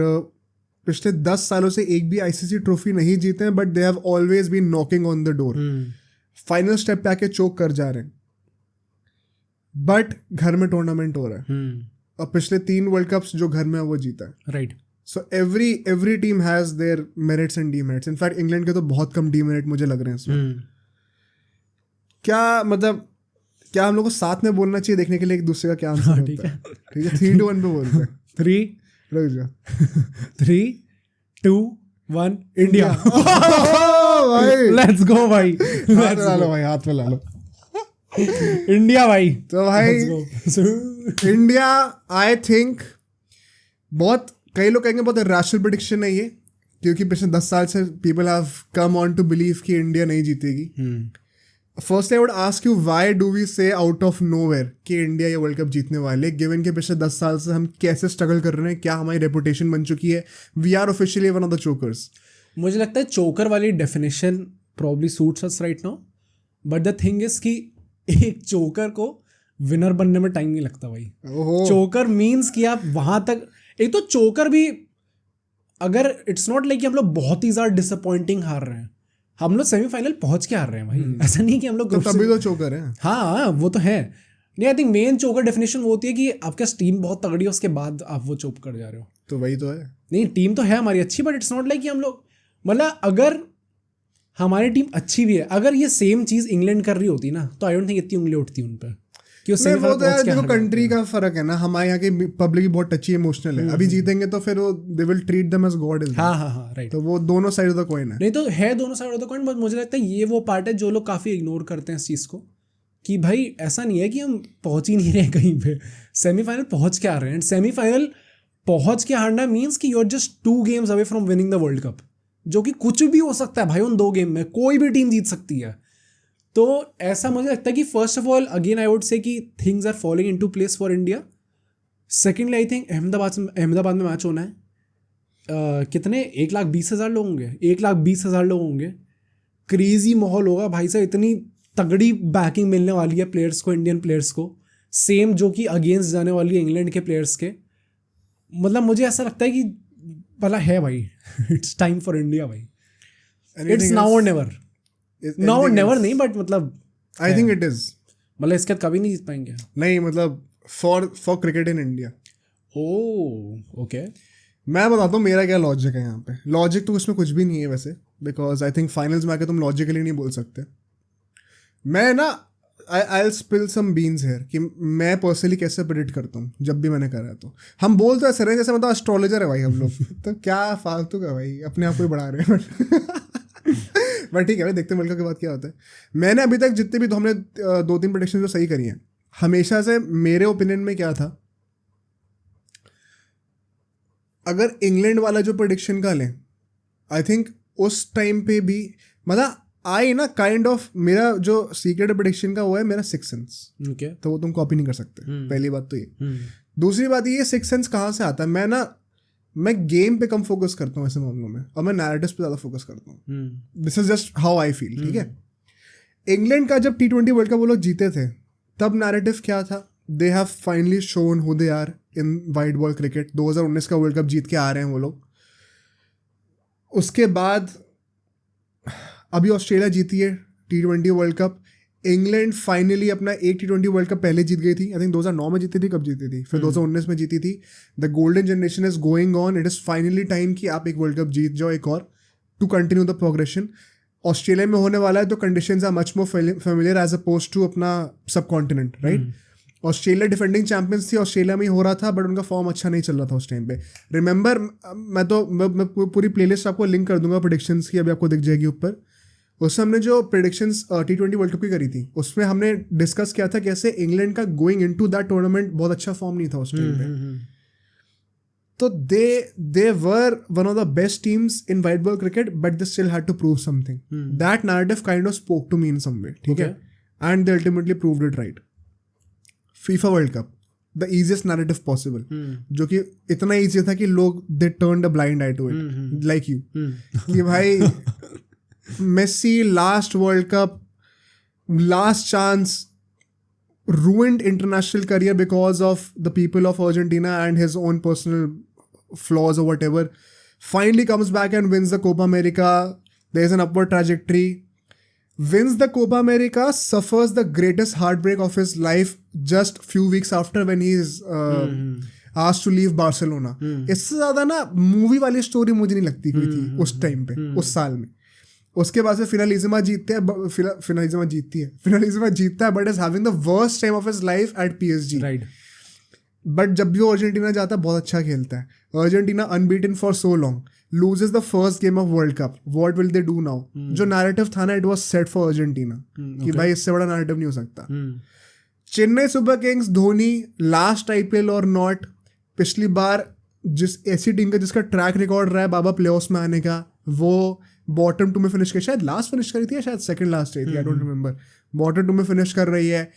पिछले 10 सालों से एक भी ICC ट्रॉफी नहीं जीते हैं, but they have always been knocking on the door. Final step पे आके चोक कर जा रहे हैं, but घर में टूर्नामेंट हो रहा है. और पिछले 3 वर्ल्ड कप्स जो घर में है वो जीता है.
Right.
So every team has their merits and demerits. In fact England के तो बहुत कम डीमेरिट मुझे लग रहे हैं इसमें. क्या मतलब, क्या हम लोग को साथ में बोलना चाहिए देखने के लिए एक दूसरे का क्या आंसर होता है? ठीक है, 3-2-1 पे बोलते हैं.
3-2-1 इंडिया.
भाई
लेट्स गो भाई,
हाथ पे ला लो.
इंडिया भाई,
तो भाई इंडिया आई थिंक बहुत, कई लोग कहेंगे बहुत रैशनल प्रेडिक्शन है ये, क्योंकि पिछले 10 साल से people have come on to believe कि इंडिया नहीं जीतेगी. First I would ask you why do we say out of nowhere कि इंडिया ये वर्ल्ड कप जीतने वाले, गिवन के पिछले 10 साल से हम कैसे स्ट्रगल कर रहे हैं, क्या हमारी रेपुटेशन बन चुकी है, we are officially one of the chokers.
मुझे लगता है चोकर वाली definition probably suits us right now, but the thing is कि एक चोकर को विनर बनने में टाइम नहीं लगता भाई. चोकर मीन्स कि आप वहां तक, एक तो चोकर भी अगर इट्स नॉट लाइक कि हम लोग बहुत ही ज़्यादा डिसअपॉइंटिंग हार रहे हैं, हम लोग सेमीफाइनल पहुंच के हार रहे हैं भाई. ऐसा नहीं कि हम लोग
तभी तो चोकर है.
हाँ वो तो है. नहीं, आई थिंक मेन चोकर डेफिनेशन वो होती है कि आपका टीम बहुत तगड़ी है, उसके बाद आप वो चोक कर जा रहे हो.
तो वही तो है.
नहीं, टीम तो है हमारी अच्छी, बट इट्स नॉट लाइक कि हम लोग, मतलब अगर हमारी टीम अच्छी भी है, अगर ये सेम चीज़ इंग्लैंड कर रही होती ना, तो आई डोंट थिंक इतनी उंगली उठती उन पर.
वो तो यार देखो कंट्री का फर्क है ना, हमारे यहाँ की पब्लिक भी बहुत टची इमोशनल है. अभी जीतेंगे तो फिर वो they will treat them as god is.
हाँ राइट.
तो वो दोनों साइड ऑफ द कॉइन है.
नहीं तो है दोनों side of the coin, but मुझे लगता है ये वो पार्ट है जो लोग काफ़ी इग्नोर करते हैं इस चीज़ को, कि भाई ऐसा नहीं है कि हम पहुंच ही नहीं रहे कहीं पे, सेमीफाइनल पहुंच के आ रहे हैं. एंड सेमीफाइनल पहुंच के हारना मीन्स कि you are just 2 games away from winning the world cup, जो कि कुछ भी हो सकता है भाई. उन 2 गेम में कोई भी टीम जीत सकती है. तो ऐसा मुझे लगता है कि first of all again I would say कि things are following into place for India. Secondly I think Ahmedabad में मैच होना है. कितने 1,20,000 लोग होंगे, 1,20,000 लोग होंगे. क्रेजी माहौल होगा भाई साहब. इतनी तगड़ी बैकिंग मिलने वाली है प्लेयर्स को, इंडियन प्लेयर्स को, सेम जो कि अगेंस्ट जाने वाली है इंग्लैंड के प्लेयर्स के. मतलब मुझे ऐसा लगता है कि भला है भाई. इट्स टाइम फॉर इंडिया भाई. इट्स नाउ और नेवर. नाउ और नेवर नहीं, बट मतलब
आई थिंक इट इज,
मतलब इसके बाद कभी नहीं जीत पाएंगे.
नहीं मतलब for cricket in India.
Okay.
मैं बताता हूँ मेरा क्या लॉजिक है यहाँ पे. लॉजिक तो उसमें कुछ भी नहीं है वैसे, बिकॉज आई थिंक फाइनल्स में आके तुम लॉजिकली नहीं बोल सकते. मैं ना I will spill some beans here कि मैं पर्सनली कैसे प्रेडिक्ट करता हूँ जब भी मैंने करा है. तो हम बोल तो ऐसे रहे जैसे मतलब एस्ट्रोलॉजर है भाई हम लोग. तो क्या फालतू का भाई, अपने आप को ही बढ़ा रहे हैं. बट ठीक है भाई, देखते हैं वर्ल्ड कप के बाद क्या होता है. मैंने अभी तक जितने भी, तो हमने 2-3 प्रेडिक्शन जो सही करी हैं, हमेशा से मेरे ओपिनियन में क्या था, अगर इंग्लैंड वाला जो प्रेडिक्शन का लें, आई थिंक उस टाइम पे भी मतलब आई ना काइंड ऑफ, मेरा जो सीक्रेट प्रेडिक्शन का वो है मेरा 6th सेंस.
ओके.
तो वो तुम कॉपी नहीं कर सकते. पहली बात तो ये. दूसरी बात ये 6th सेंस कहाँ से आता है. मैं गेम पे कम फोकस करता हूँ ऐसे मामलों में, और मैं नैरेटिव्स पे ज़्यादा फोकस करता हूँ. This is just how I feel. ठीक है. इंग्लैंड का जब T20 वर्ल्ड कप वो लोग जीते थे, तब नैरेटिव क्या था, they have finally shown who they are in white ball cricket. 2019 का वर्ल्ड कप जीत के आ रहे हैं वो लोग. उसके बाद अभी ऑस्ट्रेलिया जीती है T20 world cup. England finally अपना एक T20 वर्ल्ड कप पहले जीत गई थी. आई थिंक 2009 में जीती थी. कब जीती थी? फिर 2019 में जीती थी. The golden generation is going on. It is finally time कि आप एक वर्ल्ड कप जीत जाओ एक और, to continue the progression. Australia में होने वाला है तो conditions are much more familiar as opposed to अपना subcontinent, right. Australia defending champions थी, ऑस्ट्रेलिया में ही हो रहा था, बट उनका फॉर्म अच्छा नहीं चल रहा था उस टाइम पे. रिमेंबर, मैं पूरी प्लेलिस्ट आपको लिंक कर दूंगा प्रेडिक्शंस की, अभी आपको दिख जाएगी ऊपर. उसमें हमने जो प्रेडिक्शंस T20 वर्ल्ड कप की करी थी, उसमें हमने डिस्कस किया था कैसे इंग्लैंड का गोइंग इनटू दैट टूर्नामेंट बहुत अच्छा फॉर्म नहीं था उस टाइम पे. तो they were one of the best teams in white ball cricket, but they still had to prove something. That narrative kind of spoke to me in some way. ठीक है. And they ultimately proved it right. FIFA world cup, the easiest narrative possible, जो कि इतना ईजी था कि लोग they turned a blind eye to it, like you, कि भाई Messi last World Cup, last chance, ruined international career because of the people of Argentina and his own personal flaws or whatever. Finally comes back and wins the Copa America. There is an upward trajectory. Wins the Copa America, suffers the greatest heartbreak of his life just few weeks after when he is asked to leave Barcelona. इससे ज़्यादा ना मूवी वाली स्टोरी मुझे नहीं लगती कोई थी उस टाइम पे, उस साल में. उसके बाद से फिनालिज़मा जीतते हैं, फिनालिज़मा जीतता है, but is having the worst time of his life at PSG.
Right.
But जब भी वो अर्जेंटीना जाता है बहुत अच्छा खेलता है. Argentina unbeaten for so long. loses the first game of World Cup, what will they do now? जो narrative था ना, it was set for Argentina कि भाई इससे बड़ा narrative नहीं हो सकता. Chennai Super Kings, Dhoni last IPL और नॉट, पिछली बार जिस ऐसी टीम का जिसका ट्रैक रिकॉर्ड रहा है बाबा प्लेऑफ्स में आने का, वो बॉटम 2 में फिनिश कर, शायद लास्ट फिनिश करी थी या शायद सेकंड लास्ट रही थी, आई डोंट रिमेंबर. बॉटम 2 में फिनिश कर रही है.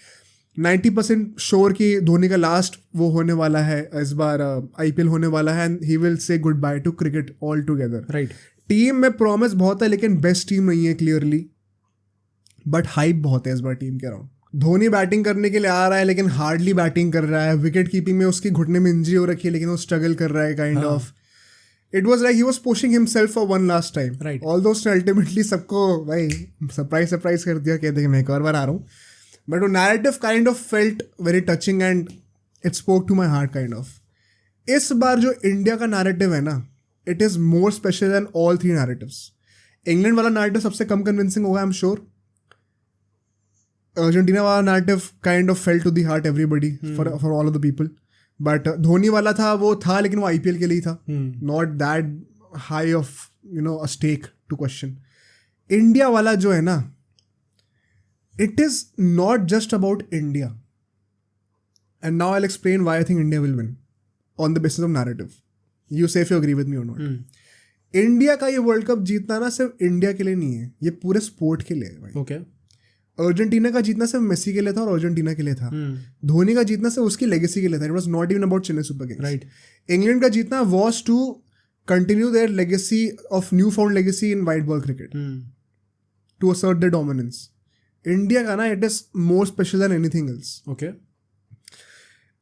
90% श्योर कि धोनी का लास्ट वो होने वाला है इस बार, IPL होने वाला है, and he will say good by two cricket all together.
Right.
Team में प्रॉमिस बहुत है लेकिन बेस्ट टीम नहीं है क्लियरली, बट हाइप बहुत है इस बार टीम के अराउंड. धोनी बैटिंग करने के लिए आ रहा है लेकिन हार्डली बैटिंग कर रहा है. विकेट कीपिंग में उसके घुटने में इंजरी हो रखी है लेकिन वो स्ट्रगल कर रहा है kind of. It was like he was pushing himself for one last time.
Right.
Although उसने अल्टीमेटली सबको भाई सरप्राइज कर दिया, कहते हैं मैं एक और बार आ रहा हूँ. बट वो narrative kind of felt very touching and it spoke to my heart kind of. इस बार जो इंडिया का नैरेटिव है ना, it is more special than all 3 narratives. England वाला नैरेटिव सबसे कम कन्विंसिंग होगा, आई एम श्योर. अर्जेंटीना वाला narrative kind of fell to the heart everybody for all of the people. But Dhoni वाला था, वो था लेकिन वो IPL के लिए ही था, not that high of a stake to question. India वाला जो है ना, it is not just about India. And now I will explain why I think India will win on the basis of narrative. You say if you agree with me और नॉट. इंडिया का ये वर्ल्ड कप जीतना ना सिर्फ इंडिया के लिए नहीं है, ये पूरे स्पोर्ट के लिए है भाई.
ओके.
अर्जेंटीना का जीतना सिर्फ मेसी के लिए था और अर्जेंटीना के लिए था. धोनी का जीतना सिर्फ उसकी लेगेसी के लिए था. It was not even about Chennai Super Kings.
Right.
England का जीतना was to continue their legacy of new found legacy in white ball cricket, to assert their dominance. India का ना, it is more special than anything else.
Okay.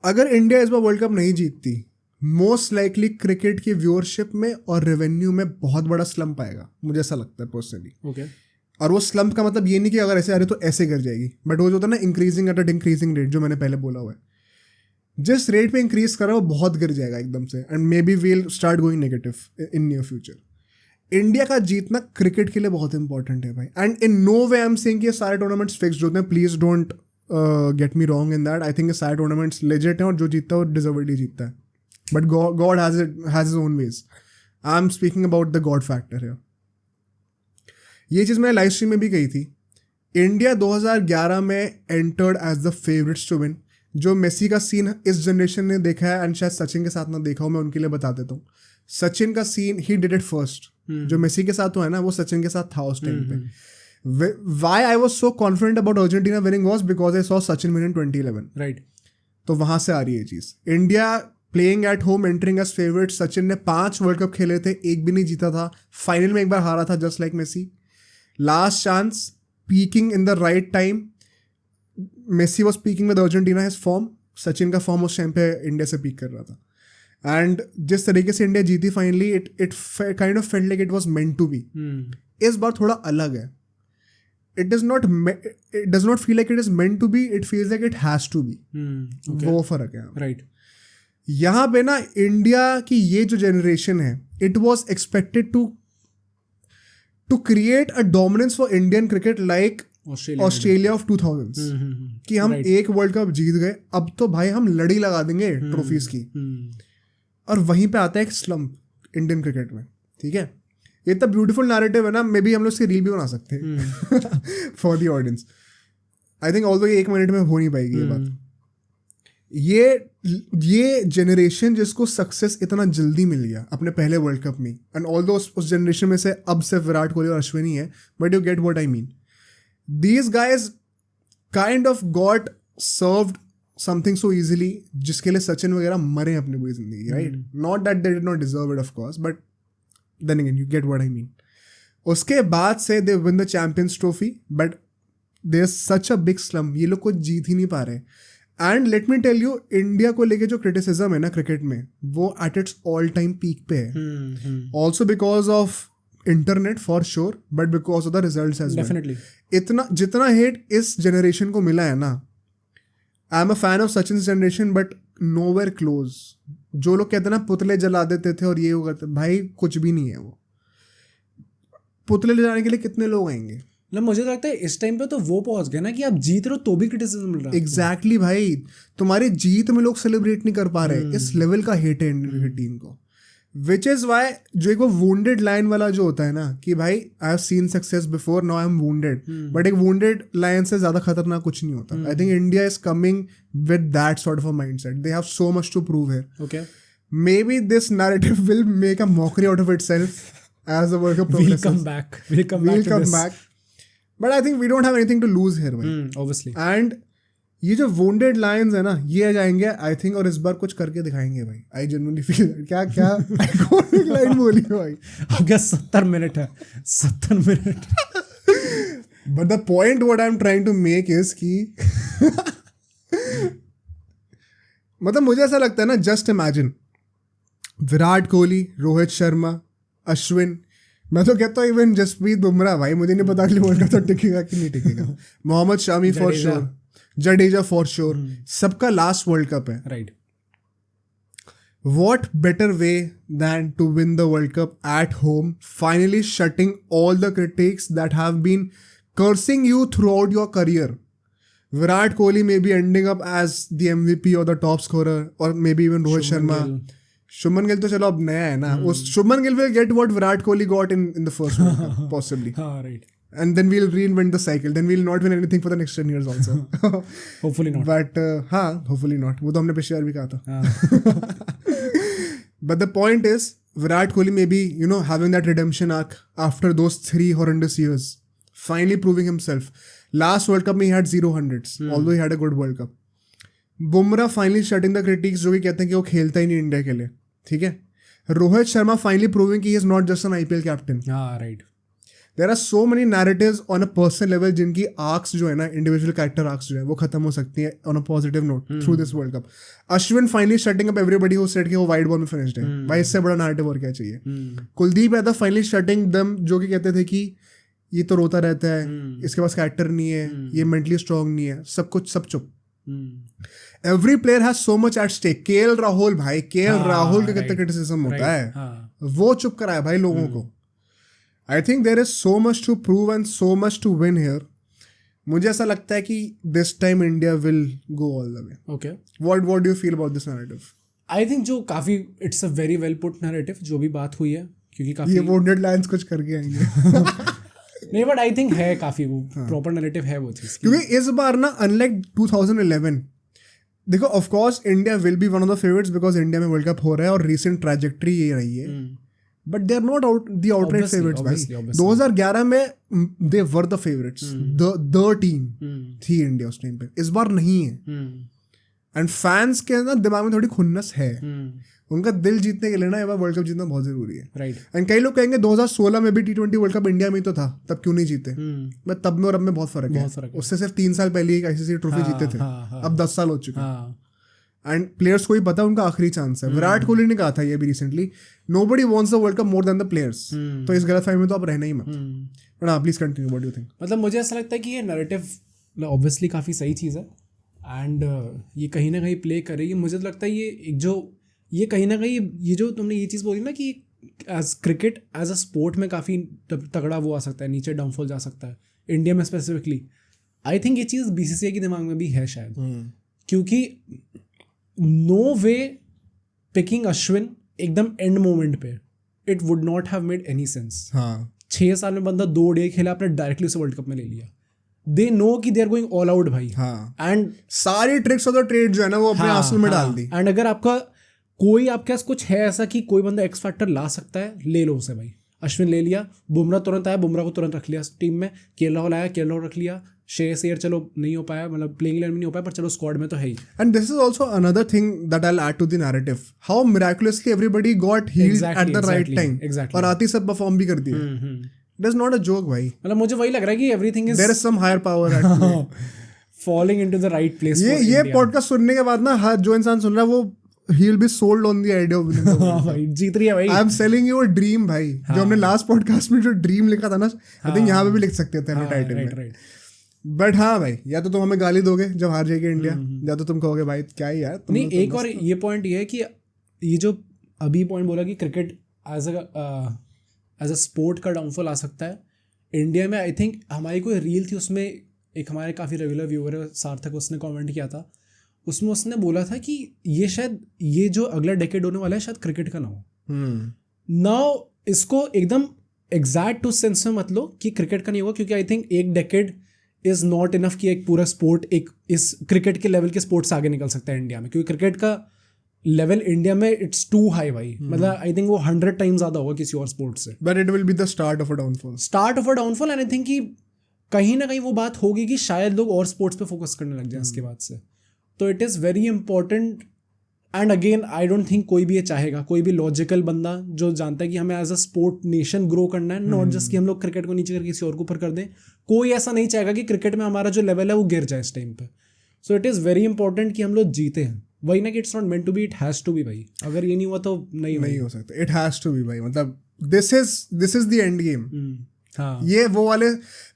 अगर इंडिया इस बार वर्ल्ड कप नहीं जीतती, मोस्ट लाइकली क्रिकेट की व्यूअरशिप में और रेवेन्यू में बहुत बड़ा स्लम्प आएगा, मुझे ऐसा लगता है पर्सनली.
ओके.
और वो स्लम्प का मतलब ये नहीं कि अगर ऐसे आ रहे तो ऐसे गिर जाएगी, बट वो जो होता है ना increasing at a decreasing rate, जो मैंने पहले बोला हुआ है, जिस रेट पे इंक्रीज कर रहा है वो बहुत गिर जाएगा एकदम से, and maybe we'll start going negative in near future. India का जीतना क्रिकेट के लिए बहुत इंपॉर्टेंट है भाई. And in no way I am saying कि ये सारे टूर्नामेंट्स फिक्स्ड होते हैं, please don't get me wrong in that. I think ये सारे टूर्नामेंट्स लेजिट हैं और जो जीतता है वो डिजर्वेडली जीतता है, but God has his own ways. I am speaking about the God factor है. ये चीज़ मैंने लाइव स्ट्रीम में भी कही थी. इंडिया 2011 में entered as the favourites to win. जो मेसी का सीन इस जनरेशन ने देखा है एंड शायद सचिन के साथ ना देखा हो, मैं उनके लिए बता देता हूँ. सचिन का scene he did it first. जो मेसी के साथ हुआ है ना, वो सचिन के साथ था उस टाइम पे. Why I was so confident about Argentina winning was because I saw Sachin win in 2011.
Right.
तो वहाँ से आ रही है चीज़. India playing at home, entering as favourite. Sachin ने 5 वर्ल्ड कप खेले थे, एक भी नहीं जीता था. फाइनल में एक बार हारा था just like Messi. Last chance, peaking in the right time. Messi was peaking with Argentina, his form. Sachin का फॉर्म उस टाइम पे इंडिया से पीक कर रहा था. एंड जिस तरीके से इंडिया जीती finally, it kind of felt like it was meant to be. इस बार थोड़ा अलग है. It does not feel like it is meant to be, it feels like it has to be. वो फर्क है.
राइट.
यहाँ पे ना इंडिया की ये जो जनरेशन है, it was expected to create a dominance for Indian cricket like Australia of 2000s. कि हम एक वर्ल्ड कप जीत गए, अब तो भाई हम लड़ी लगा देंगे ट्रॉफीज की. और वहीं पे आता है एक स्लम्प इंडियन क्रिकेट में. ठीक है, ये इतना ब्यूटीफुल नैरेटिव है ना, मे बी हम लोग इसकी रील भी बना सकते हैं for the audience. I think although 1 minute में हो नहीं पाएगी ये बात. ये जनरेशन जिसको सक्सेस इतना जल्दी मिल गया अपने पहले वर्ल्ड कप में, एंड ऑल्दो उस जनरेशन में से अब सिर्फ विराट कोहली और अश्विनी है, but you get what I mean. These guys kind of got served something so easily, जिसके लिए सचिन वगैरह मरे अपनी पूरी जिंदगी. Right. Not that they did not deserve it of course, but then again you get what I mean. उसके बाद से they win the champions trophy, but there is such a big slump. ये लोग कुछ जीत ही नहीं पा रहे. And let me tell you, India को लेके जो क्रिटिसिज्म है ना क्रिकेट में, वो at its all time peak पे है. Also because of internet for sure, but because of the results as well. इतना जितना हेट इस जनरेशन को मिला है ना, I am a fan of Sachin generation, but nowhere close. जो लोग कहते हैं ना पुतले जला देते थे और ये वो करते, भाई कुछ भी नहीं है वो. पुतले ले जाने के लिए कितने लोग आएंगे.
मतलब मुझे तो लगता है इस टाइम पे तो वो पहुंच गया ना कि आप जीत रहे हो तो भी क्रिटिसिज्म मिल रहा है.
एग्जैक्टली भाई, तुम्हारी जीत में लोग सेलिब्रेट नहीं कर पा रहे. इस लेवल का हेट है इंडियन टीम को. विच इज वाई जो एक वो वुंडेड लाइन वाला जो होता है ना कि भाई I have seen success before, now I am wounded, but एक वुंडेड लाइन से ज्यादा खतरनाक कुछ नहीं होता. I think India is coming with that sort of a mindset. They have so much to prove here.
Okay.
Maybe this narrative will make a mockery out of itself as the World Cup progresses.
We'll come back. We'll come back.
But I think we don't have anything to lose here, भाई.
Obviously.
And ये जो wounded lions है ना, ये आ जाएंगे आई थिंक, और इस बार कुछ करके दिखाएंगे भाई. I genuinely feel क्या iconic line बोली है भाई.
अगर 70 मिनट है, 70 minute.
But the point what I'm trying to make is कि मतलब मुझे ऐसा लगता है ना, जस्ट इमेजिन विराट कोहली, रोहित शर्मा, अश्विन, मैं तो कहता हूँ इवन जसप्रीत बुमराह, भाई मुझे नहीं पता अगले वर्ल्ड कप तो टिकेगा कि नहीं टिकेगा. Mohammed Shami for sure, Jadeja for sure, सबका लास्ट वर्ल्ड कप है.
Right.
What better way than to win the World Cup at home, finally shutting all the critics that have been cursing you throughout your career. Virat Kohli may be ending up as the MVP or the top scorer, or maybe even Rohit Sharma. Shubman Gill तो चलो अब नया है ना, उस Shubman Gill will get what Virat Kohli got in the first World Cup, possibly.
Right.
And then we'll reinvent the cycle. Then we'll not win anything for the next 10 years also.
Hopefully not.
But हाँ, hopefully not. वो तो हमने पिछली बार भी कहा था. But the point is, Virat Kohli may be, you know, having that redemption arc after those 3 horrendous years, finally proving himself. Last World Cup में he had 0 hundreds, although he had a good World Cup. Bumrah finally shutting the critics जो कि कहते हैं कि वो खेलता ही नहीं इंडिया के लिए, ठीक है. रोहित शर्मा finally proving कि he is not just an IPL captain.
Right.
There are so many narratives on a personal level जिनकी आर्क्स जो है ना, इंडिविजुअल कैरेक्टर आर्क्स जो है वो खत्म हो सकती है on a positive note through this World Cup. Ashwin finally shutting up everybody who said कि वो वाइड बॉल में फिनिश्ड है. भाई इससे बड़ा narrative और क्या चाहिए. Kuldeep Yadav finally shutting them जो कि कहते थे कि ये तो रोता रहता है, इसके पास कैरेक्टर नहीं है, ये मेंटली स्ट्रांग नहीं है, सब कुछ सब चुप. Every player has so much at stake. KL Rahul भाई, केएल राहुल का कितना क्रिटिसिज्म होता है, वो चुप कराया भाई लोगों को. I think there is so much to prove and so much to win here. मुझे ऐसा लगता है कि this time India will go all the way.
Okay,
what do you feel about this narrative?
I think जो काफी it's a very well put narrative जो भी बात हुई है, क्योंकि काफी
ये वुंडेड लायंस कुछ करके आएंगे.
नहीं, बट आई थिंक है काफी वो प्रॉपर नैरेटिव है वो चीज.
क्योंकि इस बार ना अनलाइक 2011, देखो of course India will be one of the favourites because India में वर्ल्ड कप हो रहा है और रीसेंट ट्रैजेक्टरी ये रही है. But they are not the outright favourites भाई. 2011 में they were the favourites, the team थी इंडिया उस टाइम पे. इस बार नहीं है. एंड फैंस के ना दिमाग में थोड़ी खुन्नस है. उनका दिल जीतने के लिए ना वर्ल्ड कप जीतना बहुत जरूरी है.
राइट.
एंड कई लोग कहेंगे 2016 में भी T20 वर्ल्ड कप इंडिया में ही तो था, तब क्यों नहीं जीते? बट तब में और अब में बहुत फर्क है. उससे सिर्फ 3 साल पहले एक ICC ट्रॉफी जीते थे, अब 10 साल हो चुके हैं. एंड प्लेयर्स को ही पता उनका आखिरी चांस है. विराट कोहली ने कहा था ये भी recently, nobody wants the world cup more than the players. तो इस गलतफहमी में तो आप रहना ही मत. बट हाँ, please continue, what do you think?
मतलब मुझे ऐसा लगता है कि ये नैरेटिव ऑब्वियसली काफ़ी सही चीज़ है एंड ये कहीं ना कहीं प्ले करेगी. मुझे तो लगता है ये एक जो ये कहीं ना कहीं ये जो तुमने ये चीज़ बोली ना कि as cricket as a sport में काफ़ी तगड़ा वो आ सकता है, नीचे डाउनफॉल जा सकता है इंडिया में स्पेसिफिकली. आई थिंक ये चीज़ BCCI के दिमाग में भी है शायद, क्योंकि नो वे पिकिंग अश्विन एकदम एंड मोमेंट पे, it would not have made any sense. 6 साल में बंदा 2 डे खेला, आपने डायरेक्टली उसे वर्ल्ड कप में ले लिया. दे नो कि they are going all out भाई. एंड
सारी ट्रिक्स ऑफ द ट्रेड जो है ना वो अपने आंसू में डाल दी.
एंड अगर आपका कोई आपके पास कुछ है ऐसा कि कोई बंदा एक्स फैक्टर ला सकता है, ले लो उसे भाई. अश्विन ले लिया, बुमराह तुरंत आया, बुमराह को तुरंत रख लिया टीम में. केएल राहुल आया, केएल राहुल रख लिया. श्रेयस अय्यर चलो नहीं हो पाया, मतलब प्लेइंग इलेवन में नहीं हो पाया, पर चलो स्क्वाड में तो है ही.
And this is also another thing that I will add to the narrative, how miraculously everybody got healed at the right time. और आती सब परफॉर्म भी कर दिया. It is not a joke भाई.
मतलब मुझे वही लग रहा है कि everything is
there is some higher power at play,
falling into the right place.
ये पॉडकास्ट सुनने के बाद ना हर जो इंसान सुन रहा है वो he will be sold on the idea of winning the world.
भाई जीत रही है भाई.
I am selling you a dream भाई. जो हमने लास्ट पॉडकास्ट में जो ड्रीम लिखा था ना, I think यहाँ पे भी लिख सकते थे टाइटल में. बट हाँ भाई, या तो तुम हमें गाली दोगे जब हार जाएगी इंडिया, या तो तुम कहोगे भाई क्या ही यार.
नहीं, एक और ये पॉइंट ये है कि ये जो अभी पॉइंट बोला कि क्रिकेट एज अ स्पोर्ट का डाउनफॉल आ सकता है इंडिया में. आई थिंक हमारी कोई रील थी, उसमें एक हमारे काफ़ी रेगुलर व्यूअर है सार्थक, उसने कमेंट किया था. उसमें उसने बोला था कि ये शायद ये जो अगला डेकेड होने वाला है शायद क्रिकेट का ना हो, नाउ इसको एकदम एग्जैक्ट उस सेंस में मत लो कि क्रिकेट का नहीं होगा, क्योंकि आई थिंक एक डेकेड इज नॉट इनफ कि एक पूरा स्पोर्ट एक इस क्रिकेट के लेवल के स्पोर्ट से आगे निकल सकता है इंडिया में, क्योंकि क्रिकेट का लेवल इंडिया में इट्स टू हाई भाई. मतलब आई थिंक वो 100 टाइम्स ज्यादा होगा किसी और स्पोर्ट से.
But it will be the start of a downfall.
And I think कि कहीं ना कहीं वो बात होगी कि शायद लोग और स्पोर्ट्स पे फोकस करने लग जाए इसके बाद से. तो it is very important. And again I don't think कोई भी ये चाहेगा, कोई भी लॉजिकल बंदा जो जानता है कि हमें as a sport nation grow करना है, नॉट जस्ट कि हम लोग क्रिकेट को नीचे करके किसी और को ऊपर कर दें. कोई ऐसा नहीं चाहेगा कि क्रिकेट में हमारा जो लेवल है वो गिर जाए इस टाइम पे. So it is very important कि हम लोग जीते हैं. वही ना कि it's not meant to be, it has to be भाई. अगर ये नहीं हुआ तो नहीं
हो सकता. इट हैज़ टू बी भाई. मतलब this is the end game.
हाँ,
ये वो वाले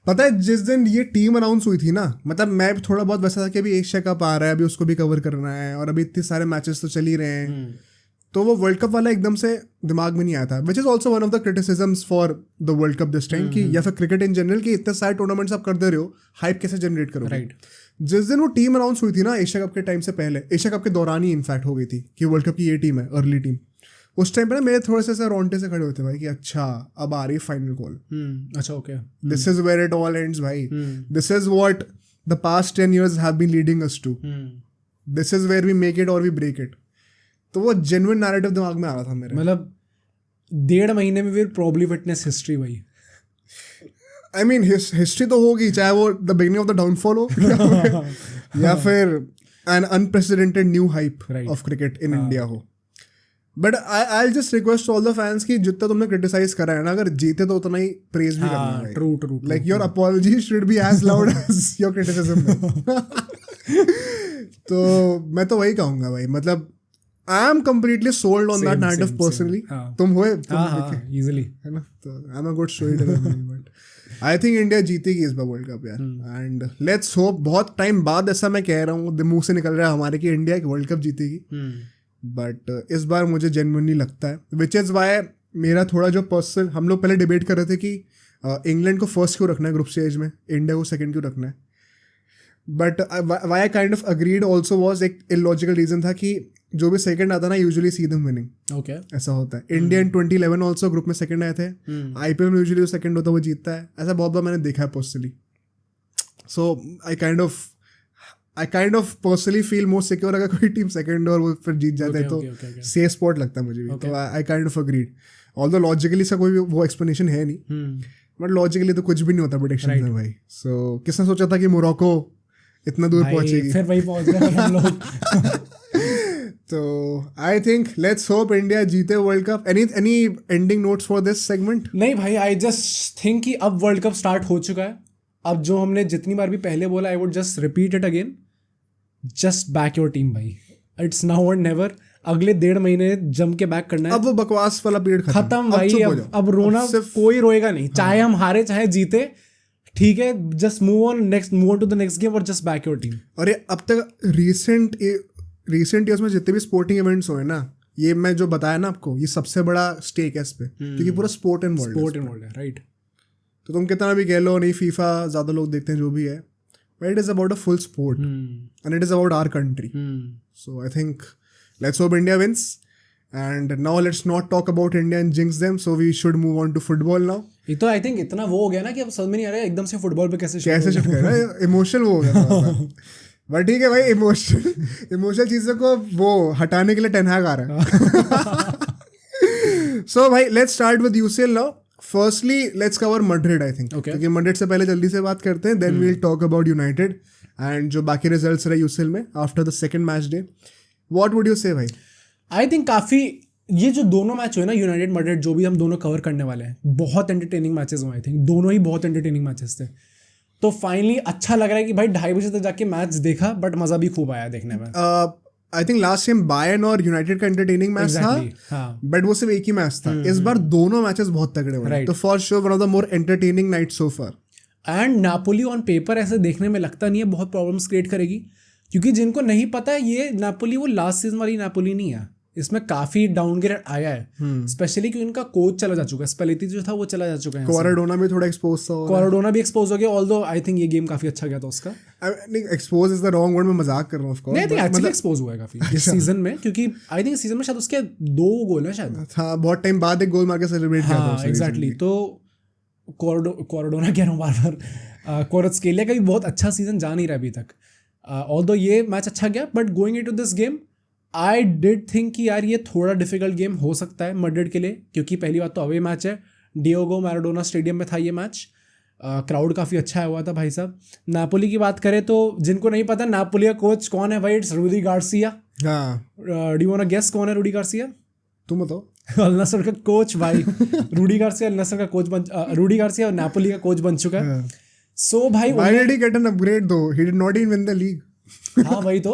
पता है जिस दिन ये टीम अनाउंस हुई थी ना, मतलब मैं भी थोड़ा बहुत वैसा था कि अभी एशिया कप आ रहा है, अभी उसको भी कवर करना है और अभी इतने सारे मैचेस तो चल ही रहे हैं. तो वो वर्ल्ड कप वाला एकदम से दिमाग में नहीं आया था, which is also one of the criticisms for the world cup this time कि या फिर क्रिकेट इन जनरल कि इतने सारे टूर्नामेंट्स आप कर दे रहे हो, हाइप कैसे जनरेट करो.
राइट.
जिस दिन वो टीम अनाउंस हुई थी ना एशिया कप के टाइम से पहले, एशिया कप के दौरान ही इनफैक्ट हो गई थी कि वर्ल्ड कप की ये टीम है अर्ली टीम, उस टाइम पे ना मेरे थोड़े से रोंगटे से खड़े होते भाई कि अच्छा अब आ रही फाइनल कॉल.
अच्छा okay.
This is where it all ends भाई. This is what the past 10 years have been leading us to. This is where we make it और वी ब्रेक इट. तो वो जेन्युइन नैरेटिव दिमाग में आ रहा था मेरे.
मतलब 1.5 महीने में फिर प्रॉब्ली विटनेस हिस्ट्री भाई.
आई मीन हिस्ट्री तो होगी, चाहे वो the beginning of the downfall हो या फिर an unprecedented new hype of cricket in India हो. But I just request all the fans कि जितना तुमने क्रिटिसाइज करा है ना, अगर जीते तो उतना ही प्रेज भी करना है.
True.
Like your apology should be as loud as your criticism. तो मैं तो वही कहूंगा भाई. मतलब I am completely sold on that narrative personally. तुम हुए
इजीली
है ना. तो I am a good story teller. But I think India जीतेगी इस बार वर्ल्ड कप यार. And let's hope. बहुत टाइम बाद ऐसा मैं कह रहा हूँ, मुंह से निकल रहा है हमारे कि इंडिया एक वर्ल्ड कप जीतेगी. बट इस बार मुझे जेन्युइनली लगता है, विच इज़ वाई मेरा थोड़ा जो पर्सनल, हम लोग पहले डिबेट कर रहे थे कि इंग्लैंड को फर्स्ट क्यों रखना है ग्रुप स्टेज में, इंडिया को सेकंड क्यों रखना है. But why I kind of agreed also was एक इलॉजिकल रीजन था कि जो भी सेकंड आता ना usually see them winning.
Okay.
ऐसा होता है. इंडिया इन 2011 ऑल्सो ग्रुप में सेकंड आए थे. आईपीएल में यूजुअली जो सेकंड होता है वो जीतता है. ऐसा बहुत बार मैंने देखा है personally. So I kind of personally feel more secure अगर कोई टीम सेकंड और वो फिर जीत जाता है तो सेफ स्पॉट लगता है मुझे भी. तो I kind of agreed. Although logically इसका कोई वो एक्सप्लेनेशन है नहीं, बट लॉजिकली तो कुछ भी नहीं होता प्रेडिक्शन में भाई. सो किसने सोचा था कि मोरक्को इतना दूर पहुंचेगी.
फिर वही पहुंच गए हम लोग.
तो I think let's hope India जीते world cup. Any ending notes for this segment?
नहीं भाई, आई जस्ट थिंक कि अब वर्ल्ड कप स्टार्ट हो चुका है. अब जो हमने जितनी बार भी पहले बोला, I would just repeat it again. Just back your team भाई. इट्स नाउ और नेवर. अगले 1.5 महीने जम के बैक करना है.
अब वो बकवास वाला पीरियड
खत्म भाई. अब रोना कोई रोएगा नहीं. चाहे हम हारे चाहे जीते, ठीक है. Just move on to the next game और जस्ट बैक योर टीम.
और ये अब तक रिसेंट ईयर्स में जितने भी स्पोर्टिंग इवेंट्स हुए ना, ये मैं जो बताया ना आपको, ये सबसे बड़ा स्टेक है इस पे, क्योंकि पूरा स्पोर्ट इन्वॉल्व
है. राइट.
तो तुम कितना भी कह लो नहीं फीफा ज़्यादा लोग देखते हैं जो भी है, but it is about a full sport and it is about our country. So I think let's hope India wins. And now let's not talk about India and jinx them. So we should move on to football now.
ये तो I think इतना वो हो गया ना कि अब समझ में नहीं आ रहा है एकदम से फुटबॉल पे कैसे
शिफ्ट कर रहा है. इमोशनल वो हो गया. बट ठीक है भाई, इमोशनल चीज़ों को वो हटाने के लिए टेन हैग आ रहा है. So भाई let's start with UCL now. Firstly let's cover Madrid I think.
Okay.
क्योंकि Madrid से पहले जल्दी से बात करते हैं. Then we'll talk about United and जो बाकी रिजल्ट्स रहे UCL में after the second match day. What would you say भाई?
आई थिंक काफ़ी ये जो दोनों मैच हुए ना, यूनाइटेड मैड्रिड, जो भी हम दोनों कवर करने वाले हैं, बहुत एंटरटेनिंग मैचेस हुए. आई थिंक दोनों ही बहुत एंटरटेनिंग मैचेस थे. तो फाइनली अच्छा लग रहा है कि भाई 2:30 बजे तक जाके मैच देखा, बट मज़ा भी खूब आया देखने में.
I think last time Bayern और यूनाइटेड का एंटरटेनिंग मैच था, बट वो सिर्फ एक ही मैच था. इस बार दोनों मैचेस बहुत तगड़े हुए. तो for sure one of the more entertaining night so far.
And Napoli on paper ऐसे देखने में लगता नहीं है बहुत प्रॉब्लम्स क्रिएट करेगी, क्योंकि जिनको नहीं पता है, ये नापोली वो लास्ट सीजन वाली नापोली नहीं है. इसमें काफी डाउनग्रेड आया है, स्पेशली कि उनका कोच चला जा चुका है, स्पेलेटी जो था वो चला जा चुका है,
क्वाराडोना भी थोड़ा एक्सपोज था,
क्वाराडोना भी एक्सपोज हो गया, ऑल्दो आई थिंक ये गेम काफी अच्छा गया था उसका।
नहीं, expose is the wrong word, मैं मजाक कर रहा हूं ऑफ कोर्स,
नहीं, आई थिंक एक्चुअली एक्सपोज हुआ है काफी इस सीजन में, क्योंकि आई थिंक सीजन में शायद उसके 2 गोल हैं शायद,
हाँ बहुत टाइम बाद एक गोल मार के सेलिब्रेट किया था उसने।
एग्जैक्टली, तो क्वाराडोना कह रहा हूँ बार बार, क्वारात्स्केलिया का भी बहुत अच्छा सीजन जा नहीं रहा अभी तक, ऑल्दो ये मैच अच्छा गया, but going into this game I did think कि यार ये थोड़ा डिफिकल्ट गेम हो सकता है मैड्रिड के लिए, क्योंकि पहली बात तो अवे मैच है, डिएगो मैराडोना स्टेडियम में था ये मैच, क्राउड काफ़ी अच्छा आया हुआ था भाई साहब। नापोली की बात करें तो जिनको नहीं पता नापोली का कोच कौन है भाई, it's Rudi Garcia. Do you want to guess कौन है रूडी गार्सिया?
तुम बताओ।
अल नसर का कोच भाई, रूडी गार्सिया अल नसर का कोच रूडी गार्सिया और नापोली का कोच बन चुका है। सो भाई
why did he get an upgrade though? He did not even win the league.
हाँ भाई, तो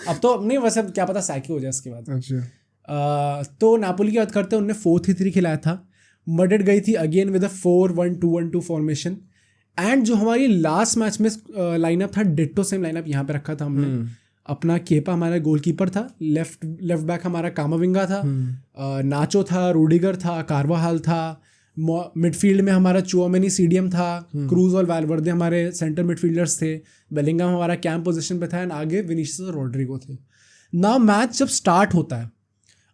अब तो नहीं, वैसे क्या पता सैकी हो जाए इसके बाद।
अच्छा,
तो नापोली की बात करते हैं, उन्होंने 4-3-3 खिलाया था, मैड्रिड गई थी again with a 4-1-2-1-2 formation, and जो हमारी लास्ट मैच में लाइनअप था डिट्टो सेम लाइनअप यहाँ पे रखा था हमने। अपना केपा हमारा गोलकीपर था, लेफ्ट बैक हमारा कामाविंगा था, नाचो था, रूडिगर था, कार्वाहाल था, मिडफील्ड में हमारा चुआमेनी सीडीएम था, क्रूज और वालवर्दे हमारे सेंटर मिडफील्डर्स थे, बेलिंगम हमारा कैंप पोजीशन पे था, एंड आगे विनीसियस और रोड्रिगो थे ना। मैच जब स्टार्ट होता है,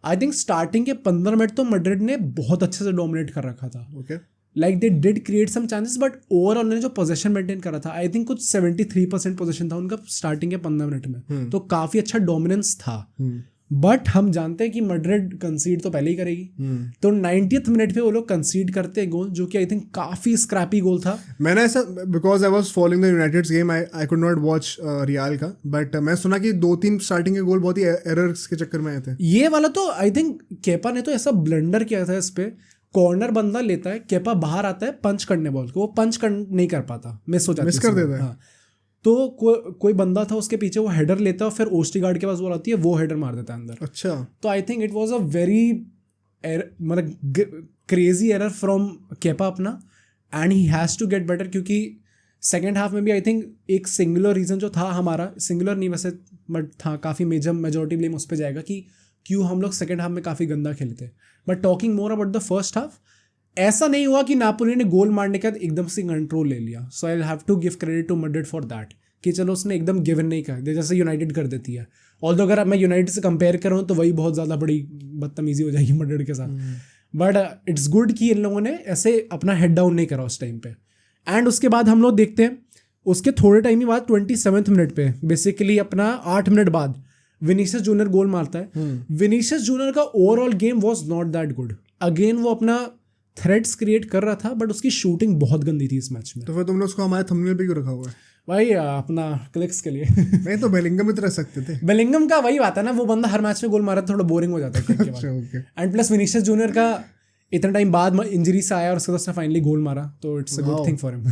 आई थिंक स्टार्टिंग के 15 मिनट तो मैड्रिड ने बहुत अच्छे से डोमिनेट कर रखा था, like they did create some chances, but overall उन्होंने जो पोजीशन मेंटेन करा था, आई थिंक कुछ 73% पोजीशन था उनका स्टार्टिंग के 15 मिनट में, तो काफी अच्छा डोमिनेंस था। बट हम जानते हैं कि मैड्रिड कंसीड तो पहले ही करेगी, तो 90th मिनट पे वो लोग कंसीड करते हैं गोल, जो कि आई थिंक काफी स्क्रैपी गोल था।
मैंने ऐसा, because I was following the United's game, I could not watch Real का, बट मैं सुना कि 2-3 स्टार्टिंग के गोल बहुत ही एरर्स के चक्कर में आए थे।
ये वाला तो आई थिंक केपा ने तो ऐसा ब्लंडर किया था इस पे, कॉर्नर बंदा लेता है, केपा बाहर आता है पंच करने बॉल को, वो पंच नहीं कर पाता, मिस हो जाता है,
मिस कर देता है।
हाँ, तो कोई बंदा था उसके पीछे, वो हेडर लेता है, फिर ओस्टिगार्ड के पास बॉल आती है, वो हेडर मार देता है अंदर।
अच्छा,
तो I think it was a very मतलब क्रेजी एरर फ्रॉम केपा अपना, and he has to get better, क्योंकि सेकेंड हाफ में भी आई थिंक एक सिंगुलर रीज़न जो था हमारा, सिंगुलर नहीं वैसे बट था, काफ़ी मेजॉरिटी ब्लेम उस पर जाएगा कि क्यों हम लोग सेकेंड हाफ में काफ़ी गंदा खेले थे। But talking more about the first half, ऐसा नहीं हुआ कि नापोली ने गोल मारने के बाद एकदम से कंट्रोल ले लिया, so I will have to give credit to Madrid for that, कि चलो उसने एकदम गिवन नहीं कर दिया जैसे यूनाइटेड कर देती है। ऑल्दो अगर मैं यूनाइटेड से कंपेयर कर रहा हूँ तो वही बहुत ज़्यादा बड़ी बदतमीजी हो जाएगी मैड्रिड के साथ, बट इट्स गुड कि इन लोगों ने ऐसे अपना हेड डाउन नहीं करा उस टाइम पे। एंड उसके बाद हम लोग देखते हैं उसके थोड़े टाइम ही बाद 27th मिनट पे, बेसिकली अपना 8 मिनट बाद विनीसियस जूनियर गोल मारता है। विनीसियस जूनियर का overall game was not that good, again वो अपना थ्रेड्स क्रिएट कर रहा था, बट उसकी शूटिंग बहुत गंदी थी इस मैच में।
तो फिर तुमने उसको हमारे थंबनेल पे क्यों रखा हुआ है
भाई? अपना क्लिक्स के लिए।
नहीं तो बेलिंगम भी तो रख सकते थे।
बेलिंगम का वही बात है ना, वो बंदा हर मैच में गोल मारा थोड़ा बोरिंग हो जाता है। एंड प्लस विनीसियस जूनियर का इतना टाइम बाद इंजरी से आया और उसके बाद उसने फाइनली गोल मारा, तो it's a good thing for him.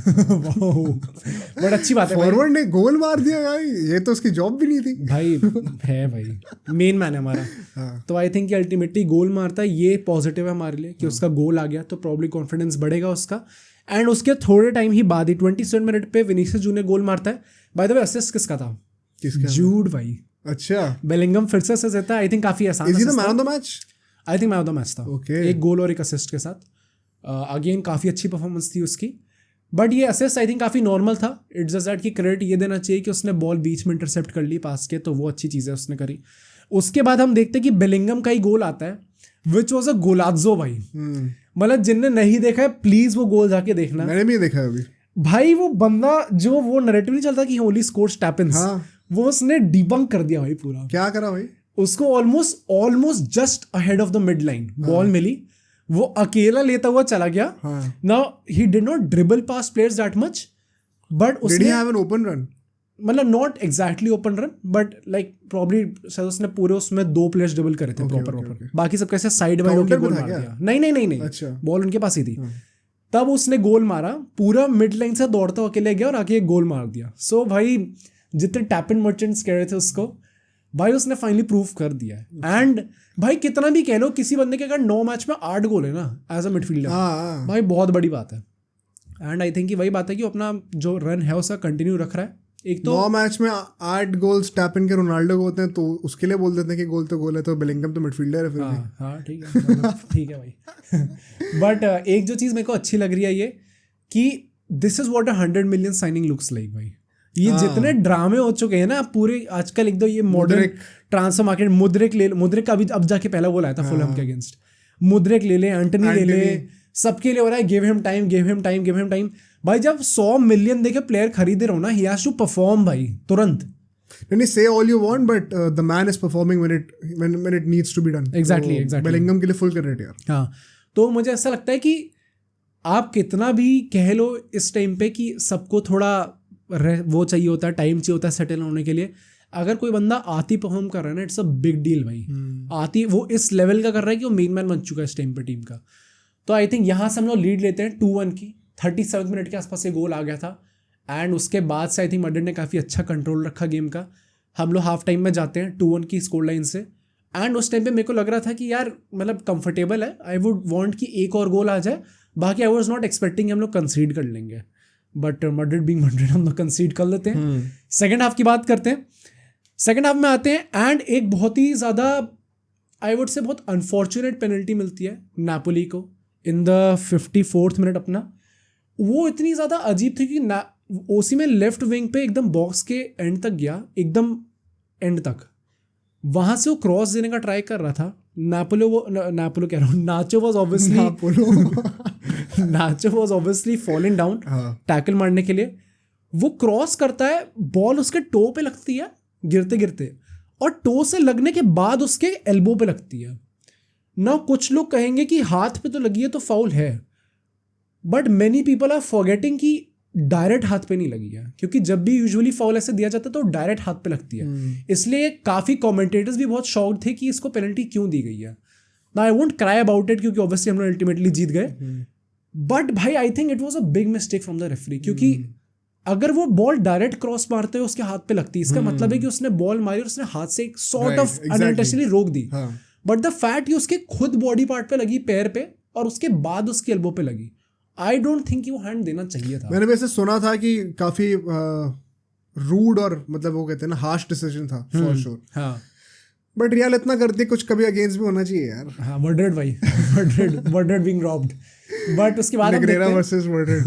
But अच्छी बात है,
फॉरवर्ड ने गोल मार दिया यार, ये तो उसकी जॉब भी नहीं थी
भाई। है भाई, मेन मैन है हमारा। तो आई थिंक अल्टीमेटली गोल मारता है, ये पॉजिटिव है हमारे लिए कि उसका गोल आ गया, तो प्रॉब्ली कॉन्फिडेंस बढ़ेगा उसका। एंड उसके थोड़े टाइम ही बाद ही 27 मिनट पे विनीसियस जूनियर गोल मारता है। बाय द वे असिस्ट किसका था? जूड भाई।
अच्छा,
बेलिंगम फिर से असिस्ट देता है, आई थिंक काफी आसान।
Is he the man of the match?
I think man of the match था।
Okay.
एक गोल और एक असिस्ट के साथ। अगेन काफ़ी अच्छी परफॉर्मेंस थी उसकी, बट ये असिस्ट आई थिंक काफ़ी नॉर्मल था। इट्स जस्ट दैट कि क्रेडिट ये देना चाहिए कि उसने बॉल बीच में इंटरसेप्ट कर ली पास के, तो वो अच्छी चीज़ है उसने करी। उसके बाद हम देखते हैं कि बेलिंगम का ही गोल आता है, विच वॉज अ गोलाज़ो भाई। मतलब जिनने नहीं देखा है प्लीज़ वो गोल जाके देखना।
मैंने भी देखा है अभी
भाई। वो बंदा जो वो नैरेटिव नहीं चलता कि ओनली स्कोर्स टैपिंस, वो उसने डिबंक कर दिया भाई पूरा।
क्या करा भाई?
उसको almost just ahead of the mid line ball मिली, वो अकेला लेता हुआ चला गया। Now he did not dribble past players that much, but उसने
did he have an open run?
मतलब not exactly open run, but like probably शायद उसने पूरे उसमें 2 प्लेयर्स ड्रिबल करे थे प्रॉपर। बाकी सब कैसे साइड बाइड होकर गोल मार दिया। नहीं, अच्छा, बॉल उनके पास ही थी। तब उसने गोल मारा, पूरा मिड लाइन से दौड़ता अकेले गया और आके एक गोल मार दिया। सो भाई जितने टैप इन मर्चेंट्स कह रहे थे उसको, भाई उसने फाइनली प्रूव कर दिया है। एंड भाई कितना भी कह लो, किसी बंदे के अगर 9 मैच में 8 गोल है ना एज अ मिडफील्डर, भाई बहुत बड़ी बात है। एंड आई थिंक कि वही बात है कि अपना जो रन है उसका कंटिन्यू रख रहा है, एक तो
9 मैच में 8 गोल्स टैप इन के रोनाल्डो को होते हैं, तो उसके लिए बोल देते हैं कि गोल है, तो बेलिंगम तो मिडफील्डर है फिर भी।
हाँ ठीक है, मतलब ठीक है भाई। बट एक जो चीज़ मेरे को अच्छी लग रही है ये कि this is what 100 million signing looks like भाई। ये जितने ड्रामे हो चुके हैं ना पूरे आजकल, एकदम ये मॉडर्न ट्रांसफर मार्केट, मुद्रिक ले, मुद्रिक का अभी अब जाके पहला गोल आया था फुलहम के अगेंस्ट, मुद्रिक ले ले, एंटनी ले ले, सबके लिए हो रहा है give him time, give him time, give him time. भाई जब 100 मिलियन देके प्लेयर खरीदे रहो ना, ही हैज टू परफॉर्म भाई तुरंत।
नहीं, say all you want, but the man is performing when it needs to be done.
Exactly.
Bellingham के लिए फुल क्रेडिट यार।
हाँ, तो मुझे ऐसा लगता है कि आप कितना भी कह लो इस टाइम पे कि सबको थोड़ा वो चाहिए होता है, टाइम चाहिए होता है सेटल होने के लिए। अगर कोई बंदा आती परफॉर्म कर रहा है ना, इट्स अ बिग डील भाई। आती वो इस लेवल का कर रहा है कि वो मेन मैन बन चुका है इस टाइम पे टीम का। तो आई थिंक यहाँ से हम लोग लीड लेते हैं 2-1 की। 37 मिनट के आसपास ये गोल आ गया था एंड उसके बाद से आई थिंक मैड्रिड ने काफ़ी अच्छा कंट्रोल रखा गेम का। हम लोग हाफ टाइम में जाते हैं 2-1 की स्कोर लाइन से एंड उस टाइम पे मेरे को लग रहा था कि यार मतलब कंफर्टेबल है, आई वुड वांट कि एक और गोल आ जाए, बाकी आई वाज नॉट एक्सपेक्टिंग हम लोग कंसीड कर लेंगे, बट मैड्रिड बीइंग मैड्रिड हम लोग कंसीड कर लेते हैं। सेकेंड हाफ की बात करते हैं। सेकेंड हाफ में आते हैं एंड एक बहुत ही ज़्यादा आई वुड से बहुत अनफॉर्चुनेट पेनल्टी मिलती है नापोली को इन द 54th मिनट अपना। वो इतनी ज़्यादा अजीब थी कि ओसी में लेफ्ट विंग पे एकदम बॉक्स के एंड तक गया, एकदम एंड तक, वहाँ से वो क्रॉस देने का ट्राई कर रहा था। नापोलो कह रहा हूँ, Nacho was obviously falling down tackle मारने के लिए। वो क्रॉस करता है, बॉल उसके टो पे लगती है गिरते गिरते, और टो से लगने के बाद उसके एल्बो पे लगती है ना। कुछ लोग कहेंगे कि हाथ पे तो लगी है तो फाउल है, but many people are forgetting कि डायरेक्ट हाथ पे नहीं लगी है, क्योंकि जब भी यूजुअली फाउल ऐसे दिया जाता है तो डायरेक्ट हाथ पे लगती है। इसलिए काफ़ी कमेंटेटर्स भी बहुत शॉक्ड थे कि इसको पेनल्टी क्यों दी गई है। ना I won't cry about it, क्योंकि ऑब्वियसली हम लोग अल्टीमेटली जीत गए, बट भाई I think it was a big mistake from the referee, क्योंकि अगर वो बॉल डायरेक्ट क्रॉस मारते हुए उसके हाथ पे लगती है, इसका मतलब है कि उसने बॉल मारी और उसने हाथ से एक सॉर्ट ऑफ अनइंटेंशनली रोक दी। बट द फैक्ट कि उसके खुद बॉडी पार्ट पे लगी, पैर पे, और उसके बाद उसके एल्बो पे लगी, आई डोंट थिंक कि वो हैंड देना चाहिए था।
मैंने वैसे सुना था कि काफी रूड और मतलब वो कहते हैं ना हार्श डिसीजन था फॉर श्योर। हाँ, बट रियल इतना करती कुछ कभी अगेंस्ट भी होना चाहिए यार।
हाँ, मैड्रिड भाई, मैड्रिड बीइंग रॉब्ड। बट उसके बाद
नेग्रेरा वर्सेस मैड्रिड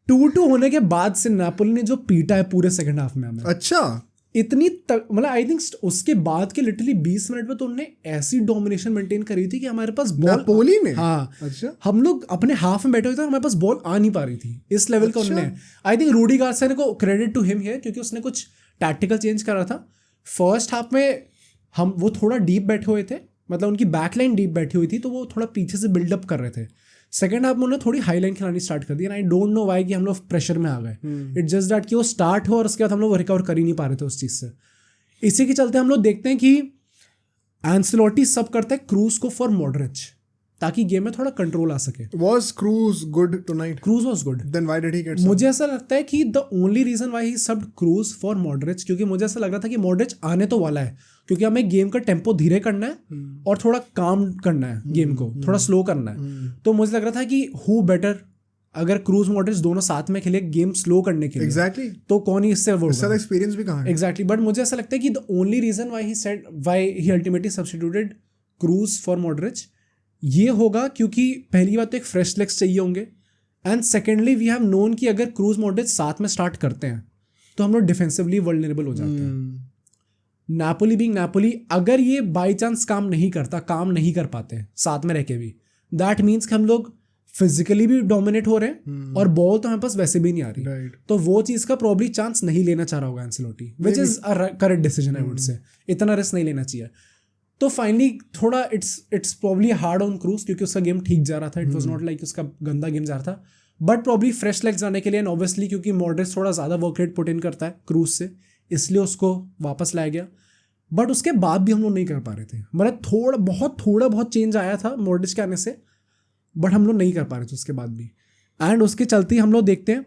2-2 होने के बाद से नापोली ने जो पीटा है पूरे सेकंड हाफ में हमें,
अच्छा
इतनी मतलब आई थिंक उसके बाद के लिटरली 20 मिनट में तो उन्होंने ऐसी डोमिनेशन मेंटेन करी थी कि हमारे पास बॉल,
नापोली ने,
हाँ
अच्छा,
हम लोग अपने हाफ में बैठे हुए थे, हमारे पास बॉल आ नहीं पा रही थी इस लेवल का। उन्होंने आई थिंक रूडी गार्सिया को क्रेडिट टू हिम है, क्योंकि उसने कुछ टैक्टिकल चेंज करा था। फर्स्ट हाफ में वो थोड़ा डीप बैठे हुए थे, मतलब उनकी बैक लाइन डीप बैठी हुई थी, तो वो थोड़ा पीछे से बिल्डअप कर रहे थे। सेकंड हाफ में उन्होंने थोड़ी हाई लाइन खिलानी स्टार्ट कर दी, and I don't know why कि हम लोग प्रेशर में आ गए। इट्स जस्ट दैट कि वो स्टार्ट हो और उसके बाद हम लोग रिकवर कर ही नहीं पा रहे थे उस चीज़ से। इसी के चलते हम लोग देखते हैं कि एंसेलोटी सब करता है क्रूज को फॉर मॉडरिच, ताकि गेम में थोड़ा कंट्रोल आ सके।
Was Cruz good tonight?
Cruz was good.
Then why did he get subbed?
मुझे ऐसा लगता है कि the only reason why he subbed Kroos for Modric, क्योंकि मुझे ऐसा लग रहा था कि मॉडरिच आने तो वाला है, क्योंकि हमें गेम का टेम्पो धीरे करना है और थोड़ा काम करना है, गेम को थोड़ा स्लो करना है। तो मुझे लग रहा था कि हु बेटर, अगर क्रूज मॉडरिच दोनों साथ में खेले गेम स्लो करने के लिए,
Exactly.
तो कौन ही इससे वो
इसका एक्सपीरियंस भी कहाँ है?
एग्जैक्टली। बट मुझे ऐसा लगता है कि the only reason why he ultimately substituted Kroos for Modric ये होगा क्योंकि पहली बात तो एक फ्रेश लेग्स चाहिए होंगे, and secondly we have known कि अगर क्रूज मॉडरिच साथ में स्टार्ट करते हैं तो हम लोग डिफेंसिवली वल्नरेबल हो जाते हैं। नापोली बीइंग नापोली, अगर ये बाई चांस काम नहीं कर पाते साथ में रह के भी, दैट मीन्स कि हम लोग फिजिकली भी डोमिनेट हो रहे हैं और बॉल तो हमारे पास वैसे भी नहीं आ रही। तो वो चीज़ का प्रॉब्ली चांस नहीं लेना चाह रहा होगा Ancelotti, which is a correct decision I would से। इतना रिस्क नहीं लेना चाहिए। तो फाइनली थोड़ा it's probably hard on cruise, क्योंकि उसका गेम ठीक जा रहा था, इट वाज नॉट लाइक उसका गंदा गेम जा रहा था, बट प्रॉब्ली फ्रेश लेग्स आने के लिए, एंड ऑब्वियसली क्योंकि मॉडरिच थोड़ा ज़्यादा वर्क रेट पुट इन करता है क्रूज से, इसलिए उसको वापस लाया गया। बट उसके बाद भी हम लोग नहीं कर पा रहे थे, मतलब थोड़ा बहुत चेंज आया था मॉडरिच के आने से, बट हम लोग नहीं कर पा रहे थे उसके बाद भी। एंड उसके चलते हम लोग देखते हैं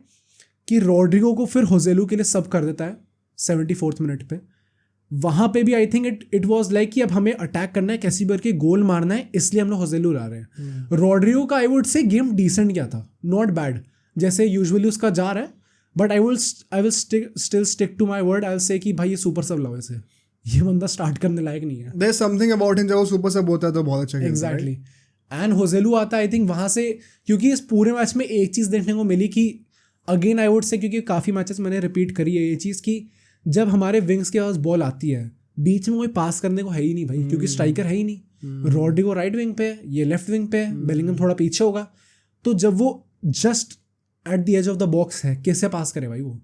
कि रॉड्रिगो को फिर होजेलू के लिए सब कर देता है 74th मिनट पे। वहाँ पे भी I think it was like कि अब हमें अटैक करना है, कैसी बार के गोल मारना है, इसलिए हम लोग होजेलू ला रहे हैं। रॉड्रिगो का I would say game decent गया था, नॉट बैड, जैसे यूजुअली उसका जा रहा है, but I will still stick to my word. I will say कि भाई ये सुपर सब लव है, ये बंदा स्टार्ट करने लायक नहीं है।
There's something about him, जब वो सुपर सब होता है तो बहुत अच्छा खेलता है।
एग्जैक्टली। एंड होजेलू आता है आई थिंक वहाँ से, क्योंकि इस पूरे मैच में एक चीज़ देखने को मिली कि अगेन आई वुड से, क्योंकि काफ़ी मैचेस मैंने रिपीट करी है ये चीज़ कि जब हमारे विंग्स के पास बॉल आती है बीच में कोई पास करने को है ही नहीं भाई, क्योंकि स्ट्राइकर है ही नहीं। रॉड्रिगो राइट विंग पे है, ये लेफ्ट विंग पे है, बेलिंगम थोड़ा पीछे होगा, तो जब वो just at the edge of the box है कैसे पास करे भाई वो।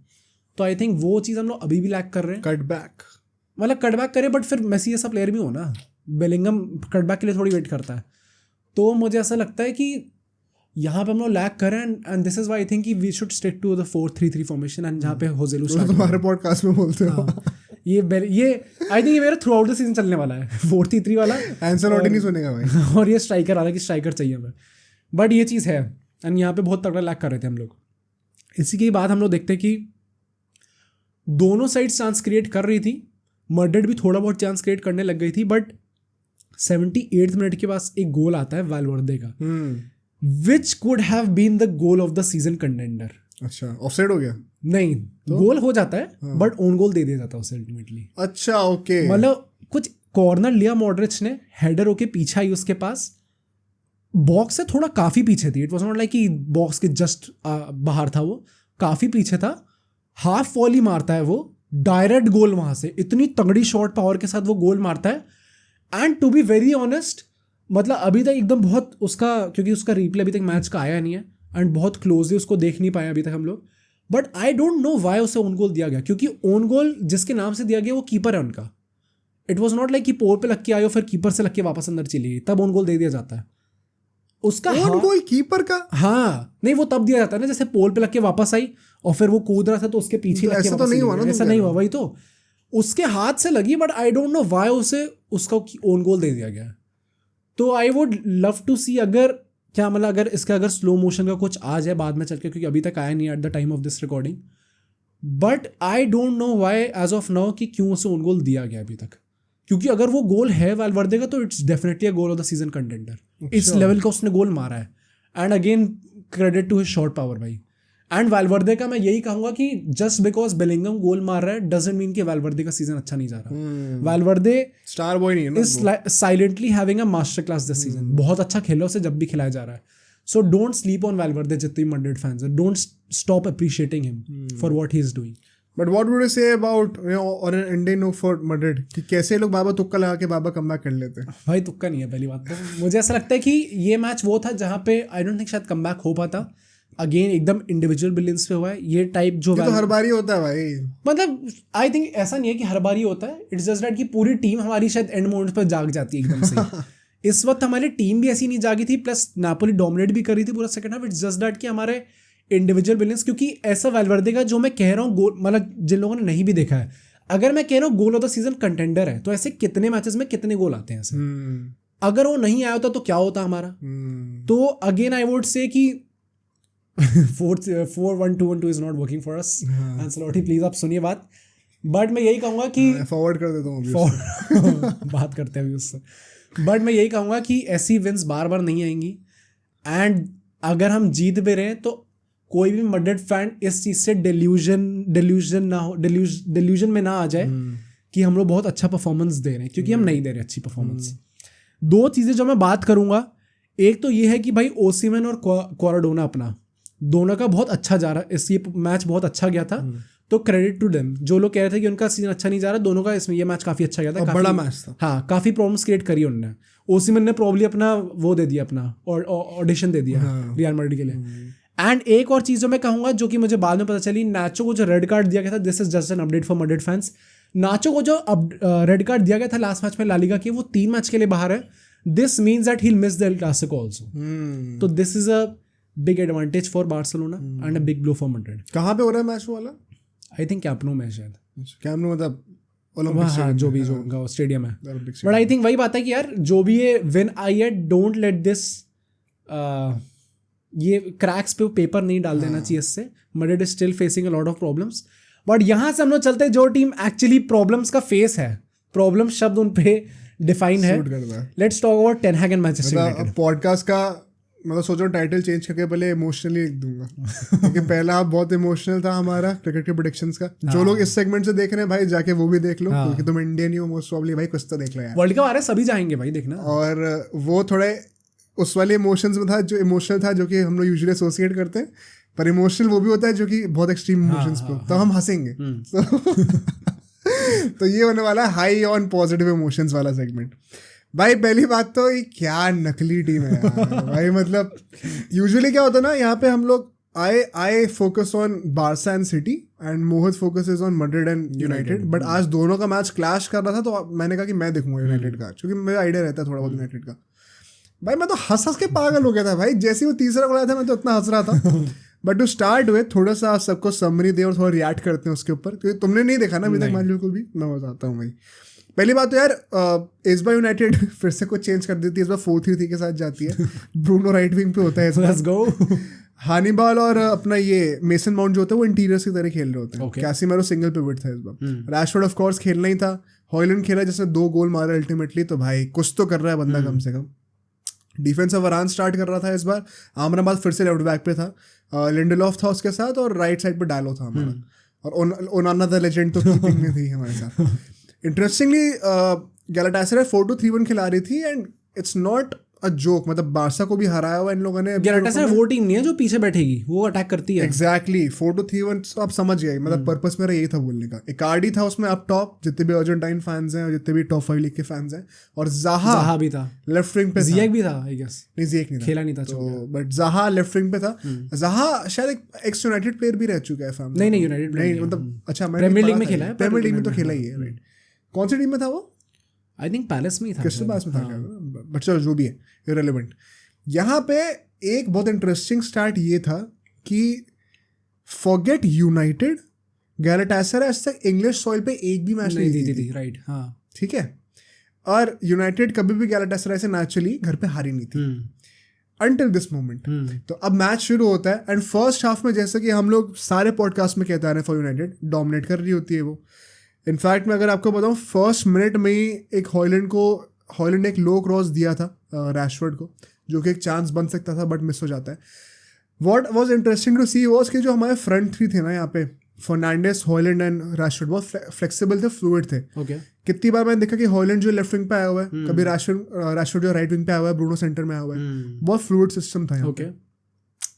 तो आई थिंक वो चीज़ हम लोग अभी भी लैक कर रहे हैं।
कटबैक,
मतलब कटबैक करे, बट फिर मेसी ऐसा प्लेयर भी हो ना, बेलिंगम कटबैक के लिए थोड़ी वेट करता है। तो मुझे ऐसा लगता है कि यहाँ पे हम लोग लैक कर रहे हैं, and this is why I think we should stick to the 4-3-3 formation, and जहाँ पे होजेलू
तुम्हारे पॉडकास्ट में बोलते हो।
ये आई थिंक ये मेरा थ्रू आउट द सीजन चलने वाला है 4-3-3 वाला।
एंसेलोटी नहीं सुनेगा भाई।
और ये स्ट्राइकर वाला कि स्ट्राइकर चाहिए हमें, बट ये चीज़ है, एंड यहाँ पे बहुत तगड़ा लैक कर रहे थे हम लोग। इसी के बाद हम लोग देखते हैं कि दोनों साइड चांस क्रिएट कर रही थी, मैड्रिड भी थोड़ा बहुत चांस क्रिएट करने लग गई थी, बट 78th मिनट के पास एक गोल आता है वाल्वर्दे का, which could have been the goal of the season contender.
अच्छा, ऑफसाइड हो गया?
नहीं, गोल हो जाता है बट ओन गोल दे दिया जाता है उसे अल्टीमेटली।
अच्छा, ओके।
मतलब कुछ कॉर्नर लिया मॉडरिच ने, हेडर होके पीछे आई उसके पास, बॉक्स से थोड़ा काफ़ी पीछे थी, इट वॉज नॉट लाइक कि बॉक्स के जस्ट बाहर था, वो काफ़ी पीछे था, हाफ वॉली मारता है वो, डायरेक्ट गोल वहाँ से, इतनी तगड़ी शॉट पावर के साथ वो गोल मारता है। And to be very honest, मतलब अभी तक एकदम बहुत उसका, क्योंकि उसका रिप्ले अभी तक मैच का आया नहीं है एंड बहुत क्लोजली उसको देख नहीं पाए अभी तक हम लोग, but I don't know Y उसे ओन गोल दिया गया, क्योंकि ओन गोल जिसके नाम से दिया गया वो कीपर है उनका। इट वॉज नॉट लाइक कि पोल पे लग के आयो फिर कीपर से लग के वापस अंदर चली गई, तब ओन गोल दे दिया जाता है उसका।
ओन गोल कीपर का?
हाँ, नहीं वो तब दिया जाता है ना, जैसे पोल पे लग के वापस आई और फिर वो कूद रहा था तो उसके पीछे लग के
ऐसा तो नहीं हुआ ना?
ऐसा नहीं हुआ, वही तो उसके हाथ से लगी, but I don't know Y उसे उसका ओन गोल दे दिया गया। तो आई वुड लव टू सी अगर क्या, मतलब अगर इसका अगर स्लो मोशन का कुछ आ जाए बाद में चल के, क्योंकि अभी तक आया नहीं at the time of this recording, but I don't know why as of now कि क्यों उसे ओन गोल दिया गया अभी तक, क्योंकि अगर वो गोल है वाल्वर्दे का तो it's definitely a goal of the season contender. इस लेवल का उसने गोल मारा है, and again credit to his shot power भाई। एंड वाल्वर्दे का मैं यही कहूंगा कि जस्ट बिकॉज बेलिंगम गोल मार रहा है डजंट मीन कि वाल्वर्दे का सीजन अच्छा नहीं जा रहा। वाल्वर्दे
स्टार बॉय नहीं है ना,
is silently having a master class this season, बहुत अच्छा खेला उसे जब भी खिलाया जा रहा है। So don't sleep on Valverde, जितने भी मैड्रिड फैंस हैं, don't stop appreciating him for what he is doing.
But what would you say about और an ending note for Madrid कि कैसे लोग बाबा तुक्का लगा के बाबा कमबैक कर लेते हैं?
भाई तुक्का नहीं है पहली बात तो। मुझे ऐसा लगता है कि ये मैच वो था जहाँ पे आई डोंट थिंक शायद कमबैक हो पाता। अगेन एकदम इंडिविजुअल ब्रिलियंस पे हुआ है ये टाइप, जो
तो हर बार ही होता है भाई।
मतलब आई थिंक ऐसा नहीं है कि हर बार ही होता है, इट्स जस्ट दैट कि पूरी टीम हमारी शायद एंड मोमेंट पर जाग जाती है एकदम से। इस वक्त हमारी टीम भी ऐसी नहीं जागी थी, प्लस नापोली डोमिनेट भी कर रही थी पूरा second half. It's just that कि हमारे इंडिविजुअल ब्रिलियंस, क्योंकि ऐसा वाल्वर्दे का जो मैं कह रहा हूँ गोल, मतलब जिन लोगों ने नहीं भी देखा है, अगर मैं कह रहा हूँ गोल ऑफ द सीजन कंटेंडर है, तो ऐसे कितने मैचेस में कितने गोल आते हैं ऐसे। अगर वो नहीं आया होता तो क्या होता हमारा। तो अगेन आई वुड से कि 4-1-2-1-2 is not working for us. Ancelotti please आप सुनिए बात, बट मैं यही कहूंगा कि
फॉरवर्ड कर देता हूँ
बात करते हैं अभी उससे, बट मैं यही कहूंगा कि ऐसी विंस बार बार नहीं आएंगी। एंड अगर हम जीत भी रहे हैं तो कोई भी मैड्रिड फैन इस चीज़ से डिल्यूजन में ना आ जाए कि हम लोग बहुत अच्छा परफॉर्मेंस दे रहे हैं, क्योंकि हम नहीं दे रहे अच्छी परफॉर्मेंस। दो चीज़ें जो मैं बात करूंगा, एक तो ये है कि भाई ओसिमन और क्वाराडोना अपना दोनों का बहुत अच्छा जा रहा है, ये मैच बहुत अच्छा गया था, तो क्रेडिट टू देम। जो लोग कह रहे थे कि उनका सीजन अच्छा नहीं जा रहा, दोनों का इसमें ये मैच काफ़ी अच्छा गया था,
बड़ा मैच था।
हाँ, काफ़ी प्रॉब्लम्स क्रिएट करी उन्होंने। ओसिमन ने प्रॉब्ली अपना वो दे दिया, अपना ऑडिशन दे दिया रियल मैड्रिड के लिए। एंड एक और चीज़ जो मैं कहूँगा, जो कि मुझे बाद में पता चली, नाचो को जो रेड कार्ड दिया गया था, this is just an update for Madrid fans, Nacho को जो रेड कार्ड दिया गया था लास्ट मैच में ला लीगा की, वो 3 मैच के लिए बाहर है। This means that he will miss the El Clasico also. तो this is a big advantage for Barcelona and a big blow for Madrid.
कहाँ पे हो रहा है मैच वाला?
आई थिंक कैंप nou में शायद।
कैंप nou मतलब
हाँ, जो भी जो स्टेडियम है। बट आई थिंक वही बात है कि यार जो भी ये विन आई है, डोंट लेट दिस, ये क्रैक्स पे पेपर नहीं डाल देना चाहिए इससे। Madrid is still facing a lot of problems, but यहाँ से हम लोग चलते हैं जो टीम एक्चुअली प्रॉब्लम्स का फेस है, प्रॉब्लम शब्द उन पे डिफाइन है। Let's talk about Ten Hag and Manchester United.
Podcast का मतलब सोचो टाइटल चेंज करके पहले इमोशनली लिख दूंगा क्योंकि पहला बहुत इमोशनल था हमारा क्रिकेट के प्रेडिक्शंस का। जो लोग इस सेगमेंट से देख रहे हैं भाई जाके वो भी देख लो क्योंकि तुम इंडियन ही हो मोस्ट प्रॉब्ली भाई, कुछ तो देख लो यार।
वर्ल्ड कप आ रहा है सभी जाएंगे भाई देखना।
और वो थोड़े उस वाले इमोशंस में था जो इमोशनल था जो कि हम लोग यूजुअली एसोसिएट करते हैं, पर इमोशनल वो भी होता है जो कि बहुत एक्सट्रीम इमोशंस पे तो हम हंसेंगे। तो ये होने वाला है हाई ऑन पॉजिटिव इमोशंस वाला सेगमेंट। भाई पहली बात तो ये क्या नकली टीम है यार भाई, मतलब यूजुअली क्या होता है ना यहाँ पे हम लोग I focus on Barca and city and Mohit focus is on Madrid and United, but आज दोनों का मैच क्लैश कर रहा था तो मैंने कहा कि मैं देखूंगा यूनाइटेड का क्योंकि मेरा आइडिया रहता है थोड़ा बहुत यूनाइटेड का। भाई मैं तो हंस के पागल हो गया था भाई, जैसे वो तीसरा गोल आया था मैं तो इतना हंस रहा था। बट टू स्टार्ट विथ थोड़ा सा आप सबको समरी दे और थोड़ा रिएक्ट करते हैं उसके ऊपर क्योंकि तुमने नहीं देखा ना अभी तक मैच बिल्कुल भी। मैं बताता हूँ भाई। पहली बात तो यार इस बार यूनाइटेड फिर से कुछ चेंज कर देती है, इस बार 4-3-3 के साथ जाती है। ब्रूनो राइट विंग पे होता है, लेट्स गो। हानिबाल और अपना ये मेसन माउंट जो होता है वो इंटीरियर्स की तरह खेल रहे होते हैं। कैसिमेरो सिंगल पिवट था इस बार। रैशफोर्ड ऑफ कोर्स खेलना ही था, हॉयलैंड खेला जिसने 2 गोल मारे अल्टीमेटली, तो भाई कुछ तो कर रहा है बंदा कम से कम। डिफेंस ऑफ वरान स्टार्ट कर रहा था इस बार। आमराबाद फिर से लेफ्ट बैक पे था, लिंडलॉफ था उसके साथ और राइट साइड पे डालो था हमारा, और ओनाना द लेजेंड तो कीपिंग में थी हमारे साथ। इंटरेस्टिंगली गैलाटासराय 4-2-3-1 खिला रही थी and it's not a joke, मतलब बार्सा को भी हराया हुआ इन लोगों ने।
गैलाटासराय वो टीम नहीं है जो पीछे बैठेगी, वो अटैक करती है।
एग्जैक्टली 4-2-3-1 तो आप समझ गए, मतलब पर्पस मेरा यही था बोलने का। इकार्डी था उसमें अप टॉप, जितने भी अर्जेंटाइन फैंस हैं और जितने भी टॉप 5 लीग के फैंस हैं, और ज़ाहा
भी था
लेफ्ट विंग पे,
ज़ियेक भी था आई गेस।
नहीं ज़ियेक नहीं था,
खेला नहीं था
तो बट ज़ाहा लेफ्ट विंग पे था। ज़ाहा शायद एक एक्स यूनाइटेड प्लेयर भी रह चुका है फैम।
नहीं यूनाइटेड
नहीं, मतलब अच्छा
प्रीमियर लीग में खेला है,
प्रीमियर लीग में तो खेला ही है राइट। कौन सी टीम में था वो?
आई थिंक पैलेस में ही था,
क्रिस्टल पैलेस में था, बट चलो जो भी है इररिलेवेंट। यहाँ पे एक बहुत इंटरेस्टिंग स्टार्ट ये था कि फॉरगेट यूनाइटेड, गैलाटासराय आज तक इंग्लिश सॉइल पे एक भी मैच नहीं जीती थी,
राइट? हाँ
ठीक है। और यूनाइटेड कभी भी गैलाटासराय से नेचुरली घर पे हारी नहीं थी अंटिल दिस मोमेंट। तो अब मैच शुरू होता है एंड फर्स्ट हाफ में जैसे कि हम लोग सारे पॉडकास्ट में कहते आ रहे हैं, फॉर यूनाइटेड डोमिनेट कर रही होती है वो। इनफैक्ट मैं अगर आपको बताऊं फर्स्ट मिनट में ही एक हॉयलैंड ने एक लो क्रॉस दिया था रैशफोर्ड को, जो कि एक चांस बन सकता था बट मिस हो जाता है। What was interesting to see was कि जो हमारे फ्रंट 3 थे ना यहाँ पे, फर्नांडिस, हॉयलैंड एंड रैशफोर्ड, बहुत फ्लेक्सिबल थे, फ्लूइड थे। कितनी बार मैंने देखा कि हॉयलैंड जो लेफ्ट विंग पे आया हुआ है, कभी रैशफोर्ड जो राइट विंग पे आया हुआ है, ब्रूनो सेंटर में आया हुआ है, बहुत फ्लूइड सिस्टम था यहाँ पे।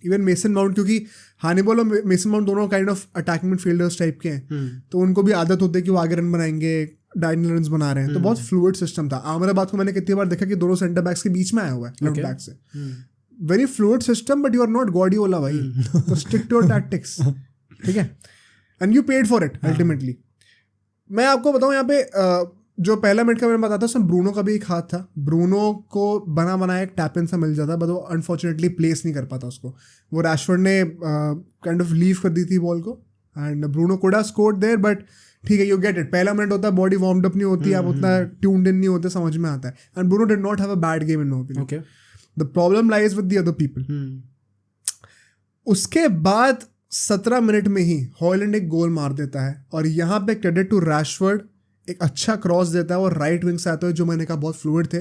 इवन मेसन माउंट, क्योंकि हानिबॉल और मेसन माउंट दोनों kind of attacking midfielders type के हैं, तो उनको भी आदत होती है कि वो आगे रन बनाएंगे, डायगोनल रन्स बना रहे हैं, तो बहुत फ्लूइड सिस्टम था। आमराबाद को मैंने कितनी बार देखा कि दोनों सेंटर बैक्स के बीच में आया हुआ है लेफ्ट बैक से। Very fluid system, but you are not Guardiola भाई, तो स्टिक टू योर टैक्टिक्स, ठीक है, and you paid for it ultimately. मैं आपको बताऊं यहाँ पे जो पहला मिनट का मैंने बताया था उसमें ब्रूनो का भी एक हाथ था। ब्रूनो को बना बनाया एक टैप इन सा मिल जाता, बट वो अनफॉर्चुनेटली प्लेस नहीं कर पाता उसको। वो रैशफोर्ड ने काइंड ऑफ लीव कर दी थी बॉल को and Bruno could have scored there, but ठीक है, यू गेट इट। पहला मिनट होता है, बॉडी वार्म्ड अप नहीं होती, आप उतना ट्यून्ड इन नहीं होते, समझ में आता है। And Bruno did not have a bad game in my opinion. The problem lies with the other people. उसके बाद 17 मिनट में ही हॉयलैंड एक गोल मार देता है, और यहाँ पे क्रेडिट टू रैशफोर्ड, एक अच्छा क्रॉस देता है और राइट विंग से आते हुए, जो मैंने कहा बहुत फ्लूइड थे,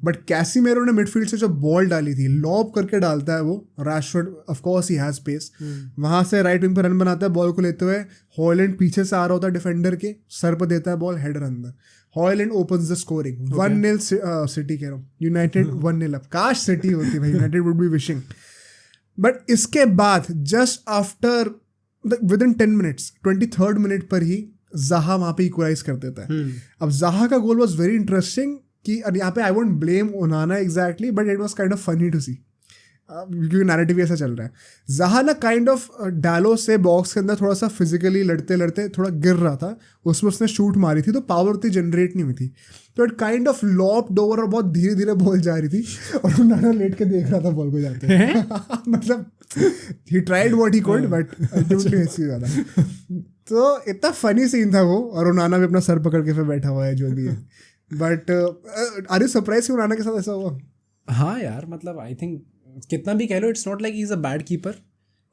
बट कैसीमेरो ने मिडफील्ड से जो बॉल डाली थी, लॉब करके डालता है वो Rashford, of course he has space, वहां से राइट विंग पे रन बनाता है बॉल को लेते हुए। हॉयलैंड पीछे से आ रहा होता है, डिफेंडर के सर पर देता है बॉल, हेडर अंदर। Højlund opens the scoring 1-0 city कह रहा हूँ, यूनाइटेड 1-0 अप। काश सिटी होती भाई, United would be wishing. But इसके बाद just after with in 10 minutes 23rd minute पर ही ज़ाहा वहाँ पे इक्वलाइज कर देता है। अब ज़ाहा का गोल वाज वेरी इंटरेस्टिंग कि यहाँ पे I won't blame Onana exactly, but it was kind of funny to see, क्योंकि नैरेटिव ऐसा चल रहा है। ज़ाहा ना काइंड ऑफ डालो से बॉक्स के अंदर थोड़ा सा फिजिकली लड़ते लड़ते थोड़ा गिर रहा था, उसमें उसने शूट मारी थी, तो पावर उतनी जनरेट नहीं हुई थी, तो इट काइंड ऑफ लॉप्ड ओवर और बहुत धीरे धीरे बॉल जा रही थी, और ओनाना लेट के देख रहा था बॉल को जाते। मतलब he tried what he could, but ultimately ऐसी ज़्यादा। तो इतना फनी सीन था वो, और ओनाना भी अपना सर पकड़ के फिर बैठा हुआ है, जो भी है। बट आर यू सरप्राइज कि ओनाना के साथ ऐसा हुआ?
हाँ यार, मतलब आई थिंक कितना भी कह लो, it's not like he is a bad keeper,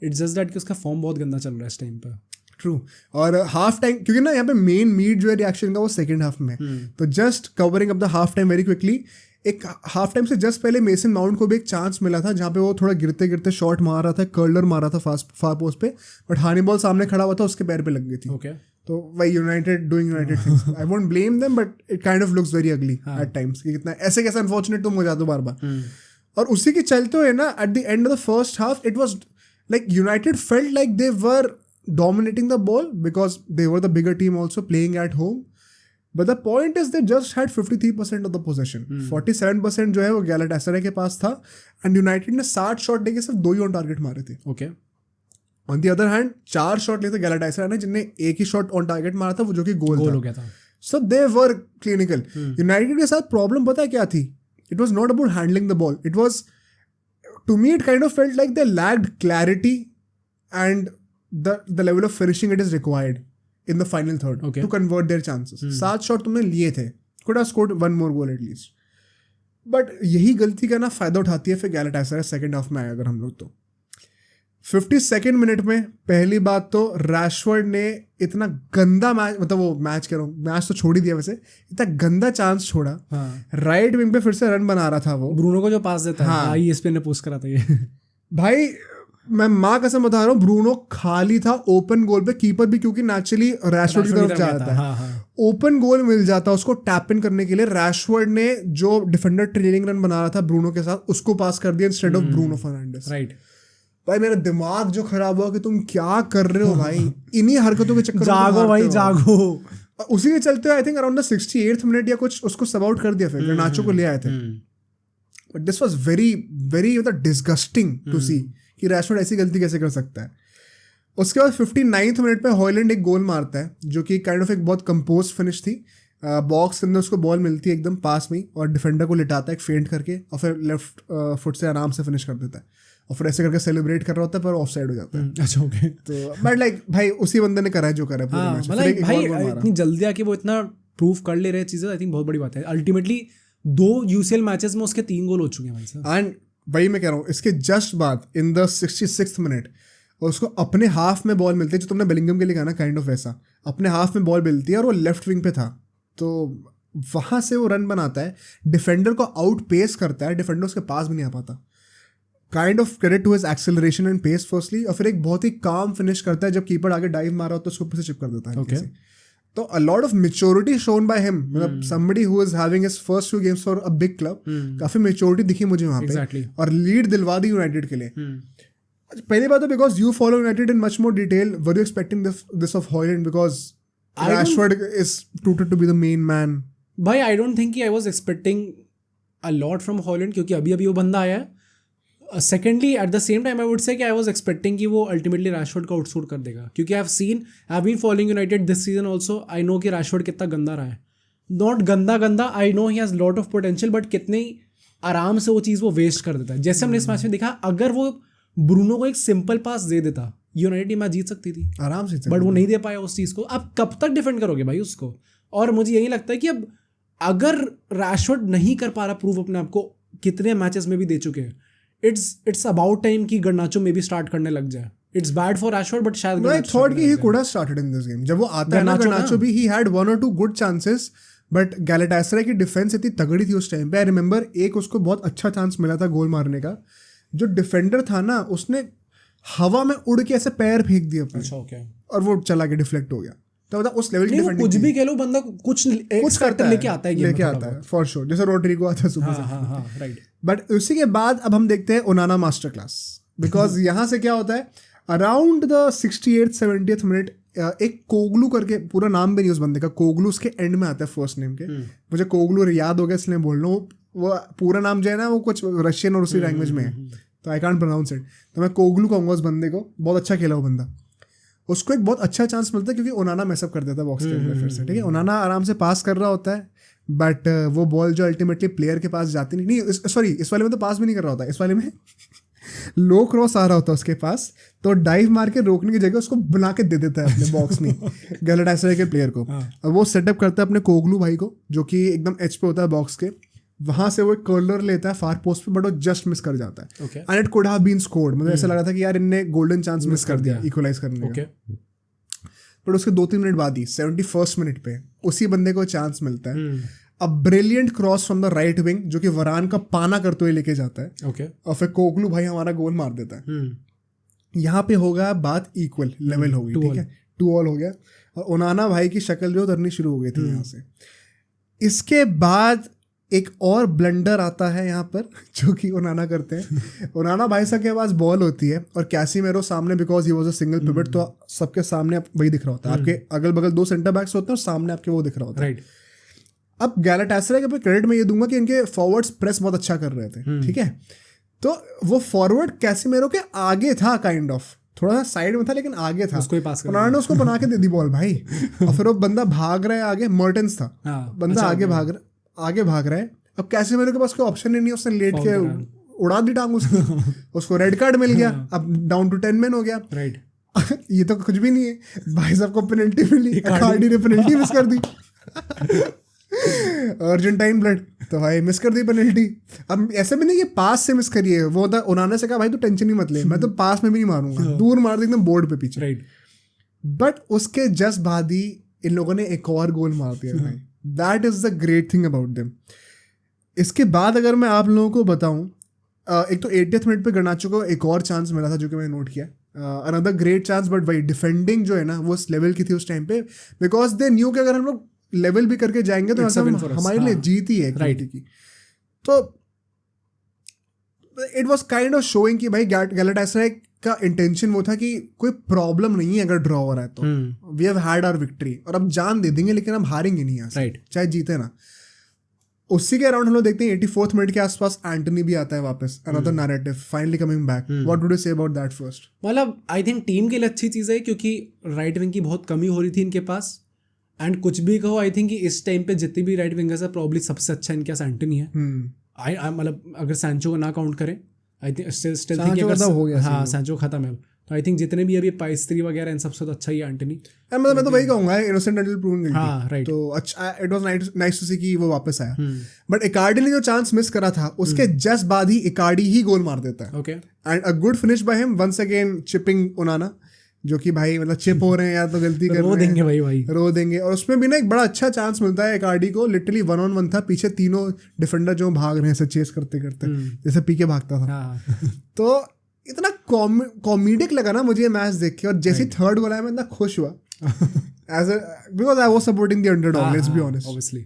it's just that कि उसका फॉर्म बहुत गंदा चल रहा है इस टाइम पर।
ट्रू। और हाफ टाइम, क्योंकि ना यहाँ पे मेन मीट जो है रिएक्शन का वो सेकंड हाफ में, तो just covering up the half time very quickly, एक हाफ टाइम से जस्ट पहले मेसन माउंट को भी एक चांस मिला था जहाँ पे वो थोड़ा गिरते गिरते शॉट मार रहा था, कर्लर मार रहा था फार पोस्ट पे, बट हानीबॉल सामने खड़ा हुआ था, उसके पैर पे लग गई थी। तो भाई United doing United things, I won't blame them, but it kind of looks very ugly at times कि कितना ऐसे कैसे अनफॉर्चुनेट तुम हो जाते हो बार बार। और उसी के चलते हुए ना at the end of the first half it was like United felt like they were dominating the ball because they were the bigger team also playing at home. But the point is they just had 53% of the possession. 47% जो है वो गैलाटासराय के पास था, and United ने 60 शॉट लेके सिर्फ 2 ही ऑन टारगेट मारे थे।
Okay.
On the other hand 4 shot लिए थे गैलाटासराय ने, जिनने एक ही शॉट ऑन टारगेट मारा था, वो जो कि गोल
हो गया था।
So they were clinical. United के साथ प्रॉब्लम पता है क्या थी? It was not about handling the ball. It was, to me it kind of felt like they lacked clarity and the level of finishing it is required in the final third to convert their chances. 7 shot तुमने लिए थे, could have scored 1 more goal at least. But यही गलती का ना फायदा उठाती है फिर गैलाटासराय सेकंड हाफ में आए अगर हम लोग तो 52nd मिनट में पहली बात तो रैशफोर्ड ने इतना गंदा मैच, मतलब वो मैच कह रहा हूँ, मैच तो छोड़ ही दिया वैसे, इतना गंदा चांस छोड़ा। राइट विंग पे फिर से रन बना रहा था वो,
ब्रूनो को जो पास देता है, ESPN ने पोस्ट करा था ये।
भाई मैं माँ कसम बता रहा हूँ, ब्रूनो खाली था ओपन गोल पे, कीपर भी क्योंकि नेचुरली रैशफोर्ड की तरफ जाता है, ओपन गोल मिल जाता उसको टैप इन करने के लिए। रैशफोर्ड ने जो डिफेंडर ट्रेलिंग रन बना रहा था ब्रूनो के साथ, उसको पास कर दिया instead of Bruno Fernandes.
Right
भाई मेरा दिमाग जो खराब हुआ कि तुम क्या कर रहे हो भाई, इन्हीं हरकतों के चक्कर में
जागो भाई जागो।
उसी के चलते I think around the 68th minute या कुछ उसको सब आउट कर दिया, फिर गर्नाचो को ले आए थे। But this was very very disgusting to see कि रैशफोर्ड ऐसी गलती कैसे कर सकता है। उसके बाद 59th मिनट पे हॉयलैंड एक गोल मारता है जो कि काइंड ऑफ एक बहुत कंपोज फिनिश थी। बॉक्स के अंदर उसको बॉल मिलती है एकदम पास में और डिफेंडर को लिटाता है एक फेंट करके और फिर लेफ्ट फुट से आराम से फिनिश कर देता है और फिर ऐसे करके सेलिब्रेट कर रहा होता है पर ऑफ साइड हो जाता है।
अच्छा ओके।
तो बट लाइक भाई उसी बंदे ने करा है जो करा है पूरे मैच में।
भाई इतनी जल्दी आके वो इतना प्रूव कर ले रहे चीज़ें, आई थिंक बहुत बड़ी बात है। अल्टीमेटली 2 UCL मैचेस में उसके 3 गोल हो चुके हैं भाई साहब।
एंड भाई मैं कह रहा हूँ इसके जस्ट बाद इन द 66th मिनट और उसको अपने हाफ में बॉल मिलती है, जो तुमने बेलिंगम के लिए कहा ना काइंड ऑफ वैसा, अपने हाफ में बॉल मिलती है और वो लेफ्ट विंग पे था, तो वहाँ से वो रन बनाता है, डिफेंडर को आउट पेस करता है, डिफेंडर उसके पास भी नहीं आ पाता। Kind of credit to his acceleration and pace firstly, और फिर एक बहुत ही काम फिनिश करता है जब कीपर आगे डाइव मारा होता है उसको ऊपर से चिप कर देता है। तो a lot of maturity shown by him, मतलब somebody who is having his first few games for a big club, काफी maturity दिखी मुझे वहाँ पे और लीड दिलवा दी यूनाइटेड के लिए। पहली बात तो because you follow United in much more detail, were you expecting this of Højlund because Rashford is touted to be the main man?
भाई I don't think I was expecting a lot from Højlund क्योंकि अभी वो बंदा आया है। Secondly at the same time I would say कि आई वॉज एक्सपेक्टिंग कि वो अल्टीमेटली रैशफोर्ड का आउटशूट कर देगा, क्योंकि I have been following United this season also. I know कि रैशफोर्ड कितना गंदा रहा है, नॉट गंदा, I know he has lot of potential, but कितनी आराम से वो चीज़ वो वेस्ट कर देता है। जैसे हमने इस मैच में देखा, अगर वो ब्रूनो को एक सिंपल पास दे देता यूनाइटेड मैच जीत सकती थी
आराम से,
बट वो नहीं दे पाया उस चीज़ को। अब कब तक डिफेंड करोगे भाई उसको? और मुझे यही लगता है कि अब अगर रैशफोर्ड नहीं कर पा रहा प्रूव अपने आप को, कितने मैचेस में भी दे चुके हैं, it's about time कि गर्नाचो में भी स्टार्ट करने लग जाए। It's bad for Rashford, but शायद
I thought कि he could have started in this game. जब वो आता है ना गर्नाचो भी, he had 1 or 2 good chances, but Galatasaray की डिफेंस इतनी तगड़ी थी उस टाइम पे। I remember एक उसको बहुत अच्छा चांस मिला था गोल मारने का, जो डिफेंडर था ना उसने हवा में उड़ के ऐसे पैर फेंक दिए अपने।
अच्छा ओके।
और वो चला के डिफ्लेक्ट हो गया। तो मतलब उस लेवल की डिफेंडिंग,
कुछ भी कह लो, बंदा कुछ करता लेके आता है
फॉर श्योर, जैसे रोड्रिगो आता है सुबह से।
हाँ राइट।
बट उसी के बाद अब हम देखते हैं ओनाना मास्टर क्लास, बिकॉज यहाँ से क्या होता है, अराउंड द 68th-70th मिनट एक कोगलू करके, पूरा नाम भी नहीं उस बंदे का, कोगलू उसके एंड में आता है फर्स्ट नेम के। मुझे कोगलू याद हो गया इसलिए बोल रहा हूँ, वो पूरा नाम जो है ना वो कुछ रशियन और उसी लैंग्वेज में है, तो आई कांट प्रोनाउंस इट, तो मैं कोगलू कहूँगा उस बंदे को। बहुत अच्छा खेला वो बंदा, उसको एक बहुत अच्छा चांस मिलता है क्योंकि ओनाना मैसअप कर देता है बॉक्स के अंदर फिर से, ठीक है। ओनाना आराम से पास कर रहा होता है, बट वो बॉल जो अल्टीमेटली प्लेयर के पास जाती नहीं, सॉरी इस वाले में तो पास भी नहीं कर रहा होता, इस वाले में लो क्रॉस आ रहा होता है उसके पास, तो डाइव मार के रोकने की जगह उसको बना के दे देता है अपने बॉक्स में गैलाटासराय के प्लेयर को। और वो सेटअप करता है अपने कोगलू भाई को, जो कि एकदम एच पे होता है बॉक्स के, वहां से वो एक कर्लर लेता है फार पोस्ट पे, बट वो जस्ट मिस कर जाता है। And it could have been scored, मुझे ऐसा लगा था कि यार इनने गोल्डन चांस मिस कर दिया इक्वलाइज करने का। बट उसके 2-3 मिनट बाद ही 71st मिनट पे उसी बंदे को चांस मिलता है। A brilliant cross from the right wing जो कि वरान का पाना करते हुए लेके जाता है
ओके
और फिर कोगलू भाई हमारा गोल मार देता है। यहाँ पे होगा बात इक्वल लेवल होगी, ठीक है, 2-2 हो गया और ओनाना भाई की शक्ल जो उतरनी शुरू हो गई थी यहाँ से। इसके बाद एक और ब्लंडर आता है यहाँ पर जो कि ओनाना करते हैं। ओनाना भाई साहब के पास बॉल होती है और कैसीमेरो सामने, because he was a single pivot, तो सबके सामने वही दिख रहा होता है, आपके अगल बगल 2 सेंटर बैक्स होते हैं और सामने आपके वो दिख रहा होता है, राइट। अब गैलाटासराय के क्रेडिट में ये दूंगा कि इनके फॉरवर्ड्स प्रेस बहुत अच्छा कर रहे थे, ठीक है, तो वो फॉरवर्ड कैसीमेरो के आगे था, काइंड ऑफ थोड़ा सा साइड में था लेकिन आगे था,
उसको ही पास
उन्होंने ने उसको बना के दे दी बॉल भाई। और फिर वो बंदा भाग रहा है आगे, मर्टेंस था, बंदा आगे भाग रहा है। अब कैसीमेरो के पास कोई ऑप्शन ही नहीं, उसने लेट के उड़ा दी टांग उसकी, उसको रेड कार्ड मिल गया, अब डाउन टू 10 मैन हो गया, राइट। ये तो कुछ भी नहीं है भाई साहब को पेनल्टी मिली, इकार्डी ने पेनल्टी मिस कर दी, अर्जेंटाइन ब्लड, तो भाई मिस कर दी पेनल्टी। अब ऐसे भी नहीं कि पास से मिस करिए, वो था उन्होंने से कहा भाई तू टेंशन नहीं मत ले, मैं तो पास में भी नहीं मारूंगा, दूर मार दी एकदम बोर्ड पे पीछे, राइट। बट उसके जस्ट बाद ही इन लोगों ने एक और गोल मार दिया भाई, that is the great thing about them. इसके बाद अगर मैं आप लोगों को बताऊं, एक तो 80th मिनट पे गर्नाचो को एक और चांस मिला था जो कि मैंने नोट किया, अनदर ग्रेट चांस, बट भाई डिफेंडिंग जो है ना वो उस लेवल की थी उस टाइम पे, बिकॉज दे न्यू कि अगर हम लोग लेवल भी करके जाएंगे तो हमारे लिए जीत ही है, राइट की। तो it was kind of showing कि भाई गैलाटासराय का इंटेंशन वो था कि कोई प्रॉब्लम नहीं है अगर ड्रॉ हो रहा है तो we have had our victory, और अब जान दे देंगे लेकिन हम हारेंगे नहीं यहाँ से, राइट, चाहे जीते ना। उसी के अराउंड हम लोग देखते हैं 84th मिनट के आसपास एंटनी भी आता है वापस, another narrative finally coming back. What would you say about that first?
मतलब आई थिंक टीम के लिए अच्छी चीज़ है क्योंकि राइट विंग की बहुत कमी हो रही थी इनके पास, एंड कुछ भी कहो आई थिंक कि इस टाइम पे जितनी भी राइट विंगर्स है प्रॉब्ली सबसे अच्छा इनके पास एंटनी है। मतलब अगर सैंचो को ना काउंट करें, आई थिंक स्टिल हाँ सैंचो खत्म है, तो आई थिंक जितने भी अभी पाइस्त्री वगैरह इन सबसे तो अच्छा ही एंटनी।
मतलब मैं तो वही कहूंगा इनोसेंट अंटिल प्रूवन गिल्टी,
हाँ राइट,
तो अच्छा it was nice to see कि वो वापस आया। बट इकार्डी ने जो चांस मिस करा था उसके जस्ट बाद ही इकार्डी ही गोल मार देता है, okay, and a good finish by him, once again chipping Onana, जो कि भाई मतलब चिप हो रहे हैं या तो गलती कर
रो देंगे भाई
रो देंगे। और उसमें भी ना एक बड़ा अच्छा चांस मिलता है इकार्डी को, लिटरली 1-on-1 था, पीछे तीनों डिफेंडर जो भाग रहे हैं ऐसे चेस करते करते, जैसे पीके भागता था। तो इतना कॉमेडिक लगा ना मुझे ये मैच देख के, और जैसे थर्ड गोल आया मैं इतना खुश हुआ as because I was supporting the underdog, let's be honest, obviously.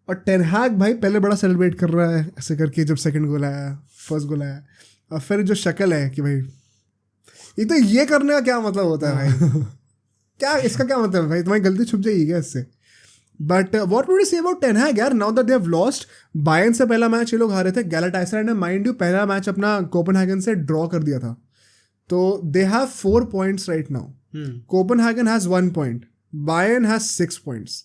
और टेन हैग भाई पहले बड़ा सेलिब्रेट कर रहा है ऐसे करके जब सेकंड गोल आया, फर्स्ट गोल आया, और फिर जो शक्ल है कि भाई ये तो ये करने का क्या मतलब होता है भाई, क्या इसका क्या मतलब है भाई, तुम्हारी गलती छुप जाएगी क्या इससे? But what would you say about Ten Hag यार, now that they have lost, Bayern से पहला मैच ये लोग हारे थे, गैलाटासराय ने माइंड यू पहला मैच अपना कोपेनहेगन से ड्रॉ कर दिया था, तो they have 4 points right now, Copenhagen has 1 point, Bayern has 6 points,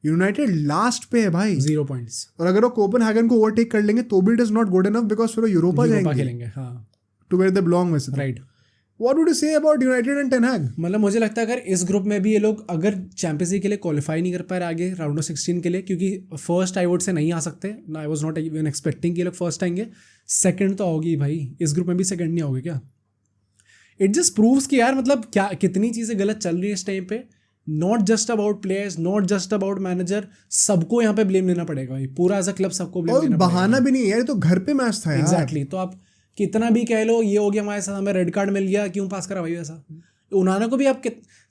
United last पे है भाई 0 points, और अगर वो कोपेनहेगन को ओवरटेक कर लेंगे तो भी it is not good enough, because फिर वो यूरोपा जाएंगे टू वेयर दे बिलोंग वैसे, right. What would you say about United and Ten Hag?
मतलब मुझे लगता है अगर इस ग्रुप में भी ये लोग अगर चैंपियंस लीग के लिए क्वालिफाई नहीं कर पाए आगे राउंड ऑफ 16 के लिए, क्योंकि फर्स्ट आई वुड से नहीं आ सकते ना, I was not even expecting कि ये लोग फर्स्ट आएंगे, सेकंड तो आओगी भाई, इस ग्रुप में भी सेकंड नहीं आओगे क्या? इट जस्ट प्रूव्स कि यार मतलब क्या कितनी चीज़ें गलत चल रही है इस टाइम पे, not just about players, not just about manager, सबको यहाँ पे ब्लेम लेना पड़ेगा भाई, पूरा एज अ क्लब सबको ब्लेम लेना पड़ेगा।
बहाना भी नहीं है यार, तो घर पे मैच था यार,
एग्जैक्टली, तो आप कितना भी कह लो ये हो गया हमारे साथ, हमें रेड कार्ड मिल गया, क्यों पास करा भाई वैसा? उन्होंने को भी आप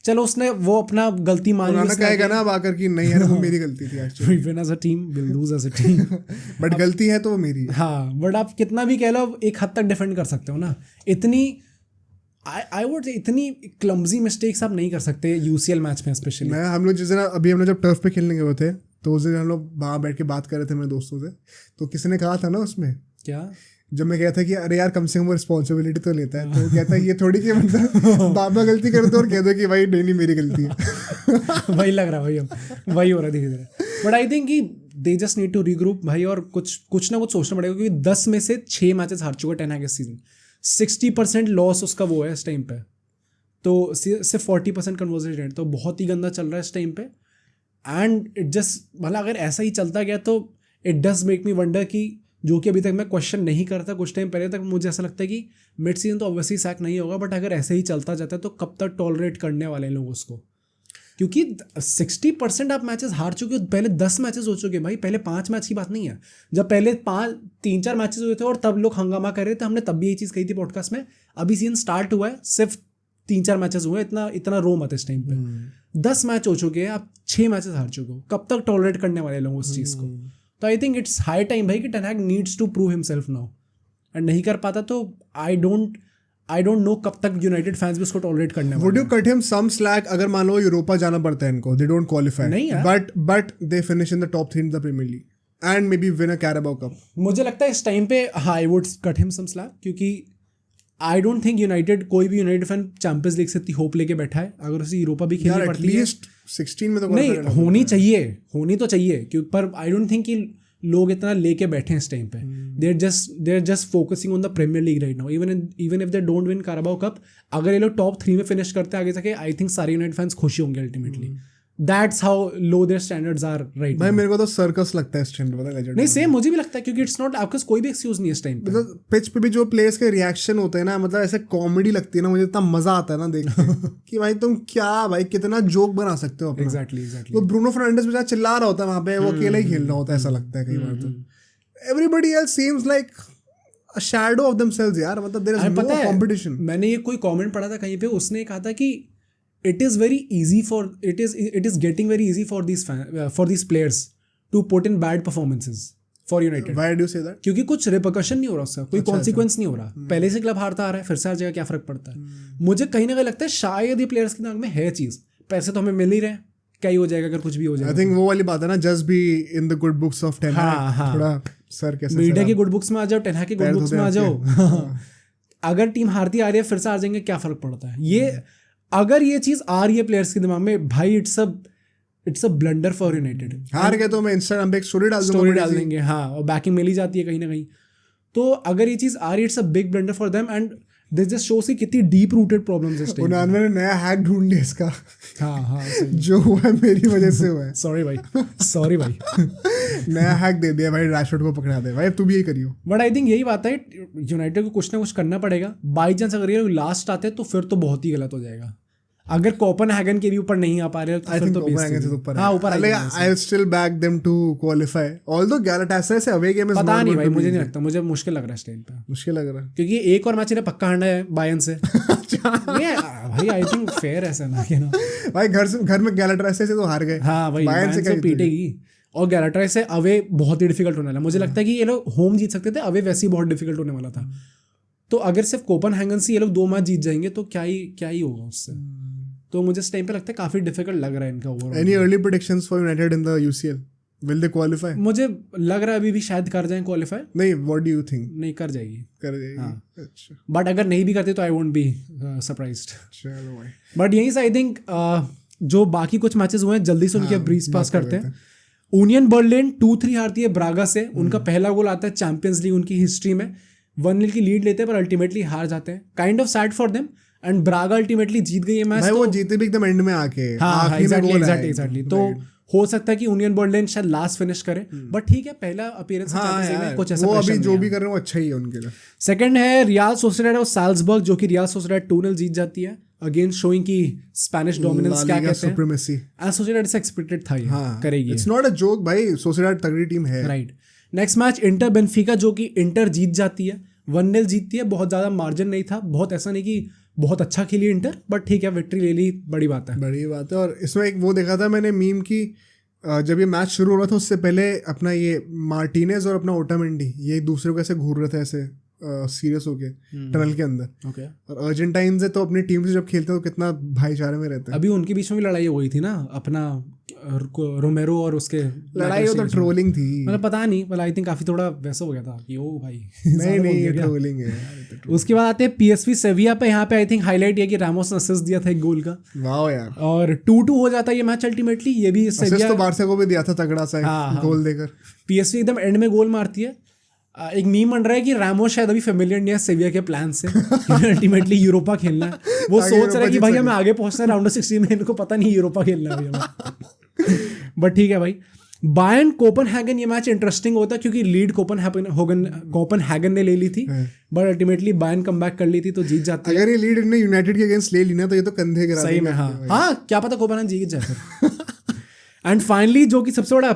चलो उसने वो अपना गलती मान ली,
उन्होंने कहेगा ना अब आकर कि नहीं यार वो मेरी गलती थी actually,
win as a team will lose as a team,
but गलती है तो वो मेरी है।
हाँ, बट आप कितना भी कह लो एक हद तक डिफेंड कर सकते हो ना, इतनी आई वुड से इतनी क्लम्जी मिस्टेक्स आप नहीं कर सकते यूसीएल मैच में स्पेशली।
हम लोग जिस दिन अभी हम लोग जब टर्फ पे खेलने गए थे तो उस दिन हम लोग वहाँ बैठ के बात कर रहे थे मेरे दोस्तों से, तो किसी ने कहा था ना उसमें क्या, जब मैं कहता कि अरे यार कम से कम वो रिस्पॉन्सिबिलिटी तो लेता है, तो कहता है ये थोड़ी कि मतलब बाबा गलती कर दो और कह दो कि भाई नहीं मेरी गलती है।
वही लग रहा है भाई, अब वही हो रहा है धीरे धीरे, बट आई थिंक कि they just need to regroup भाई, और कुछ ना कुछ सोचना पड़ेगा, क्योंकि 10 में से 6 मैचेस हार चुका टेन हैग इस सीजन, 60% लॉस उसका वो है इस टाइम पे, तो सिर्फ 40% कन्वर्जन रेट, तो बहुत ही गंदा चल रहा है इस टाइम पे, एंड इट जस्ट मतलब अगर ऐसा ही चलता गया तो it does make me wonder कि जो कि अभी तक मैं क्वेश्चन नहीं करता, कुछ टाइम पहले तक मुझे ऐसा लगता है कि मिड सीजन तो ऑब्वियसली सैक नहीं होगा, बट अगर ऐसे ही चलता जाता है तो कब तक टॉलरेट करने वाले लोग उसको? क्योंकि 60% आप मैचेस हार चुके हो, पहले 10 मैचेस हो चुके भाई, पहले 5 मैच की बात नहीं है। जब पहले 3-4 मैचेस हुए थे और तब लोग हंगामा कर रहे थे, हमने तब भी यही चीज़ कही थी पॉडकास्ट में, अभी सीजन स्टार्ट हुआ है, सिर्फ 3-4 मैचेस हुए, इतना रो मत इस टाइम पे। 10 मैच हो चुके हैं, आप 6 मैचेस हार चुके हो, कब तक टॉलरेट करने वाले लोग उस चीज़ को? तो I think it's high time भाई कि Ten Hag needs to prove himself now, and नहीं कर पाता तो आई डोंट नो कब तक यूनाइटेड फैंस भी उसको टॉलरेट करने वाले।
Would you cut him some slack अगर मान लो यूरोपा जाना पड़ता है इनको, दे डोंट क्वालिफाई,
नहीं यार,
but they finish in the top 3 in the Premier League and maybe win a Carabao Cup?
मुझे लगता है इस टाइम पे हाँ, I would cut him some slack, क्योंकि आई डोंट थिंक यूनाइटेड, कोई भी यूनाइटेड फैन चैंपियंस लीग से इतनी होप लेके बैठा है। अगर उसे यूरोपा भी खेलनी पड़ती है,
एटलीस्ट 16 में तो
नहीं होनी तो चाहिए क्योंकि, पर आई डोंट थिंक कि लोग इतना लेके बैठे हैं इस टाइम पे। They are just focusing on the Premier League right now, even if they don't win Carabao Cup, अगर ये लोग टॉप 3 में फिनिश करते हैं आगे जाके, आई थिंक सारे यूनाइटेड फैंस खुशी होंगे ultimately. That's how low their standards are right
भाई। मेरे को तो सर्कस लगता है इस टाइम पे, पता है?
नहीं सेम मुझे भी लगता है, क्योंकि इट्स नॉट, आपके कोई भी एक्सक्यूज नहीं है इस टाइम पे।
मतलब पिच पे भी जो प्लेयर्स के रिएक्शन होते हैं ना, मतलब ऐसे कॉमेडी लगती है ना, मुझे इतना मजा आता है ना देख के कि भाई तुम क्या भाई कितना जोक बना सकते हो अपना।
एग्जैक्टली
तो ब्रूनो फर्नांडिस बेचारा चिल्ला रहा होता है वहाँ पे, वो अकेला ही खेल रहा होता है, ऐसा लगता है कई बार। तो everybody else seems like a shadow of themselves यार, मतलब देयर इज नो कंपटीशन।
मैंने ये कोई कमेंट पढ़ा था कहीं पे, उसने कहा था कि it is getting very easy for these players to put in bad performances for United.
Why do you say that?
क्योंकि कुछ रिपरकशन नहीं हो रहा उसका, कोई कॉन्सिक्वेंस नहीं हो रहा। पहले से क्लब हारता आ रहा है, फिर से हर जगह क्या फर्क पड़ता है? मुझे कहीं ना कहीं लगता है शायद ये प्लेयर्स के दिमाग में है चीज, पैसे तो हमें मिल ही रहे हैं, क्या ही हो जाएगा अगर कुछ भी हो जाएगा।
I think वो वाली बात है ना, just be in the good books of Ten Hag। थोड़ा सर कैसे
मीडिया की गुड बुक्स में आ जाओ, टेन हैग की गुड बुक्स में आ जाओ। अगर टीम हारती आ रही है, फिर से हार जाएंगे, क्या फर्क पड़ता है? ये अगर ये चीज आ रही है प्लेयर्स के दिमाग में, भाई it's a blunder for United.
हार गए तो मैं इंस्टाग्राम पे एक स्टोरी डाल
देंगे, हाँ, और बैकिंग मिल ही जाती है कहीं ना कहीं। तो अगर ये चीज आ रही है, it's a big blunder for them, and this just shows कि कितनी डीप रूटेड प्रॉब्लम्स है इस टाइम।
99 ने नया हैक ढूंढ लिया इसका।
हाँ
जो हुआ है मेरी वजह से हुआ है।
सॉरी भाई
नया हैक दे दिया भाई, रैशफोर्ड को पकड़ा दे भाई, अब तू भी यही करियो।
बट आई थिंक यही बात है, यूनाइटेड को कुछ ना कुछ करना पड़ेगा। बाई चांस अगर ये लास्ट आते तो फिर तो बहुत ही गलत हो जाएगा। अगर कोपेनहेगन के भी ऊपर नहीं आ पा रहे तो फिर तो
ऊपर I still back them to qualify, although Galatasaray से अवे गेम इज
पता नहीं भाई, मुझे नहीं लगता, मुझे मुश्किल लग रहा है इस टाइम पे।
मुश्किल लग रहा है
क्योंकि एक और मैच इन्हें पक्का हारना है बायर्न से। ये भाई आई थिंक फेयर ऐसा ना कि ना
भाई घर में गैलाटासराय से तो हार गए।
हाँ भाई, बायर्न से पीटेगी, और गैलाटासराय से अवे बहुत ही डिफिकल्ट होने वाला। मुझे लगता है कि ये लोग होम जीत सकते थे, अवे वैसे ही बहुत डिफिकल्ट होने वाला था। तो अगर सिर्फ कोपेनहेगन से ये लोग 2 मैच जीत जाएंगे तो क्या ही होगा उससे। तो मुझे इस टाइम पे लगता है काफी डिफिकल्ट लग रहा है इनका overall.
Any early predictions for United in the UCL? Will they qualify?
मुझे लग रहा है अभी भी शायद कर जाएं क्वालीफाई।
नहीं, व्हाट डू यू थिंक?
नहीं, कर जाएगी।
हाँ। अच्छा,
बट अगर नहीं भी करते तो आई वोंट बी सरप्राइज्ड।
चलो भाई,
बट यहीं से आई थिंक जो बाकी कुछ मैचेस हुए हैं जल्दी से उनके ब्रीज पास करते हैं। यूनियन बर्लिन 2-3 हारती है ब्रागा से, उनका पहला गोल आता है चैंपियंस लीग उनकी हिस्ट्री में। 1-0 की लीड लेते हैं पर अल्टीमेटली हार जाते हैं। Kind of sad for them, and Braga ultimately जीत गई है मैच।
भाई वो जीते भी एकदम एंड में आके।
हाँ, एग्जैक्टली। तो हो सकता है कि यूनियन बर्लिन शायद लास्ट फिनिश करे, बट ठीक है, पहला अपीयरेंस है, कुछ ऐसा
वो अभी जो भी कर रहे हैं वो अच्छा ही है उनके लिए।
सेकंड है रियल सोसिएडाड और साल्जबर्ग, जो कि रियल सोसिएडाड 2-0 जीत जाती है, अगेन शोइंग की स्पेनिश डोमिनेंस क्या कहते हैं। सोसिएडाड से एक्सपेक्टेड था ये करेगी।
इट्स नॉट अ जोक भाई, सोसिएडाड तगड़ी टीम है।
Right. Next match inter Benfica, जो कि इंटर जीत जाती है, 1-0 जीतती है। बहुत ज़्यादा मार्जिन नहीं था, बहुत ऐसा नहीं कि बहुत अच्छा खेली इंटर, बट ठीक है, विक्ट्री ले ली, बड़ी बात है। और
इसमें एक वो देखा था मैंने मीम की, जब ये मैच शुरू हो रहा था उससे पहले अपना ये मार्टिनेज और अपना ओटामेंडी ये दूसरे को ऐसे घूर रहे थे ऐसे सीरियस होके टनल के अंदर।
ओके।
और अर्जेंटाइन से तो अपनी टीम से जब खेलते हैं तो कितना भाईचारे में रहते हैं।
अभी उनके बीच में भी लड़ाई हो गई थी ना, अपना रोमेरो और उसके
लड़ाई हो तो ट्रोलिंग थी,
मतलब पता नहीं, पर आई थिंक काफी थोड़ा वैसा हो गया था कि ओ भाई
नहीं ट्रोलिंग है।
उसके बाद आते हैं पीएसवी सेविया पे। यहाँ पे आई थिंक हाईलाइट ये कि रामोस ने असिस्ट दिया था एक गोल का।
वाह यार।
और 2-2 हो जाता है ये मैच अल्टीमेटली। ये भी
सेविया तो बारसा को भी दिया था तगड़ा सा गोल देकर।
पीएसवी एकदम एंड में गोल मारती है। एक मीम बन रहा है कि रामोस शायद अभी फेमिलियर नहीं है सेविया के प्लान से, अल्टीमेटली यूरोपा खेलना है। वो सोच रहा है कि भाई हमें आगे पहुंचना है राउंड ऑफ 16 में, इनको पता नहीं यूरोपा खेलना है। बट ठीक है भाई। बायर्न कोपेनहेगन ये मैच इंटरेस्टिंग होता क्योंकि लीड कोपेनहेगन ने ले ली थी, बट अल्टीमेटली बायर्न कमबैक कर ली थी तो जीत जाती है।
अगर ये लीड इन्हें यूनाइटेड के अगेंस्ट ले ली ना तो ये तो कंधे गिरा
सही में। हाँ क्या पता कोपेनहेगन जीत जाए। एंड फाइनली जो कि सबसे बड़ा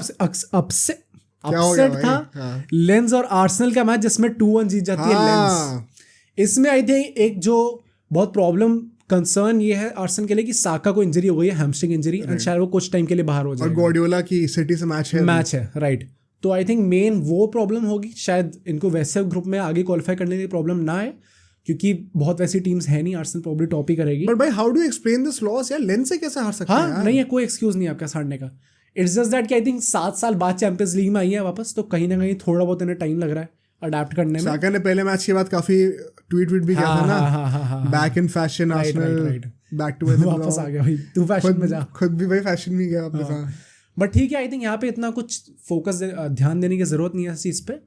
अपसेट था लेंस और आर्सेनल का मैच जिसमें 2-1 जीत जाती है लेंस। इसमें आई थिंक एक जो बहुत प्रॉब्लम कंसर्न ये है आर्सेनल के लिए कि साका को इंजरी हो गई है, हैमस्ट्रिंग इंजरी, एंड शायद वो कुछ टाइम के लिए बाहर हो जाएगा।
और गॉर्डियोला की सिटी से मैच है
राइट। तो आई थिंक मेन वो प्रॉब्लम होगी, शायद इनको वैसे ग्रुप में आगे क्वालिफाई करने की प्रॉब्लम ना आए क्योंकि बहुत वैसी टीम्स है नहीं, आर्सेनल प्रॉब्ली टॉप ही करेगी।
बट भाई how do explain this loss यार, लेंस से कैसे हार सकते हैं?
हाँ नहीं है, कोई एक्सक्यूज नहीं है आपका हारने का। इट्स जस्ट दैट कि आई थिंक 7 साल बाद चैंपियंस लीग में आई है वापस, तो कहीं ना कहीं थोड़ा बहुत इन्हें टाइम लग रहा है अडेप्ट करने में।
साका ने पहले मैच के बाद काफी ट्वीट भी किया था ना, back in fashion Arsenal, back to
वापस आ गया भाई, तू फैशन में जा।
खुद भी भाई फैशन में गया वापस। हाँ
बट ठीक है, आई थिंक यहाँ पे इतना कुछ फोकस ध्यान देने की जरूरत नहीं है इस चीज पे।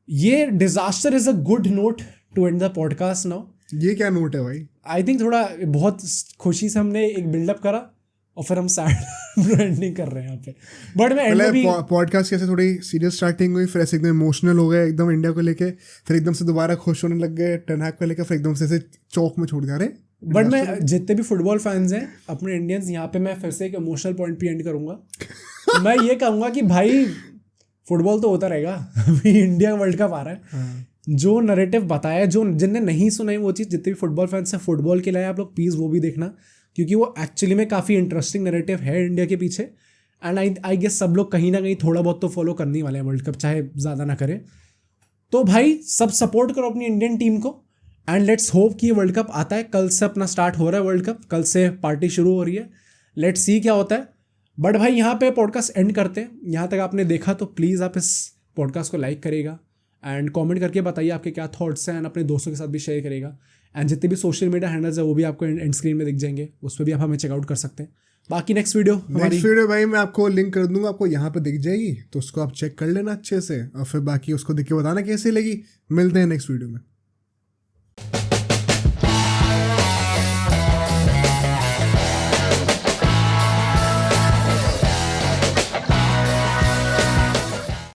ये disaster is a good note to end the podcast now.
ये क्या नोट है भाई?
आई थिंक थोड़ा बहुत खुशी से हमने एक बिल्डअप करा और फिर हम सैड एंडिंग कर रहे हैं यहाँ पे। बट मैं एंड भी
पॉडकास्ट कैसे थोड़ी सीरियस स्टार्टिंग हुई, फिर ऐसे एकदम इमोशनल हो गए एकदम इंडिया को लेके, फिर एकदम से दोबारा खुश होने लग गए टेन हैग को लेके, फिर एकदम से ऐसे चौक में छोड़ जा रहे।
बट मैं जितने भी फुटबॉल फैंस हैं अपने इंडियंस, यहाँ पे मैं फिर से एक इमोशनल पॉइंट पे एंड करूंगा। मैं ये कहूँगा कि भाई फुटबॉल तो होता रहेगा, अभी इंडिया वर्ल्ड कप आ रहा है। जो नरेटिव बताया, जो जिनने नहीं सुना है वो चीज़, जितने भी फुटबॉल फैंस हैं फुटबॉल के लिए आप लोग प्लीज़ वो भी देखना, क्योंकि वो एक्चुअली में काफ़ी इंटरेस्टिंग नरेटिव है इंडिया के पीछे। एंड आई गेस सब लोग कहीं ना कहीं थोड़ा बहुत तो फॉलो करने वाले हैं वर्ल्ड कप, चाहे ज़्यादा ना करें। तो भाई सब सपोर्ट करो अपनी इंडियन टीम को, एंड लेट्स होप कि ये वर्ल्ड कप आता है। कल से अपना स्टार्ट हो रहा है वर्ल्ड कप, कल से पार्टी शुरू हो रही है, लेट्स सी क्या होता है। बट भाई यहाँ पे पॉडकास्ट एंड करते हैं। यहाँ तक आपने देखा तो प्लीज़ आप इस पॉडकास्ट को लाइक करेगा एंड कमेंट करके बताइए आपके क्या थॉट्स हैं, एंड अपने दोस्तों के साथ भी शेयर करेगा। एंड जितने भी सोशल मीडिया हैंडल्स है वो भी आपको एंड स्क्रीन में दिख जाएंगे, उस पर भी आप हमें चेकआउट कर सकते हैं। बाकी नेक्स्ट वीडियो
भाई मैं आपको लिंक कर दूंगा, आपको यहाँ पे दिख जाएगी, तो उसको आप चेक कर लेना अच्छे से, और फिर बाकी उसको देख के बताना कैसी लगी। मिलते हैं नेक्स्ट वीडियो में।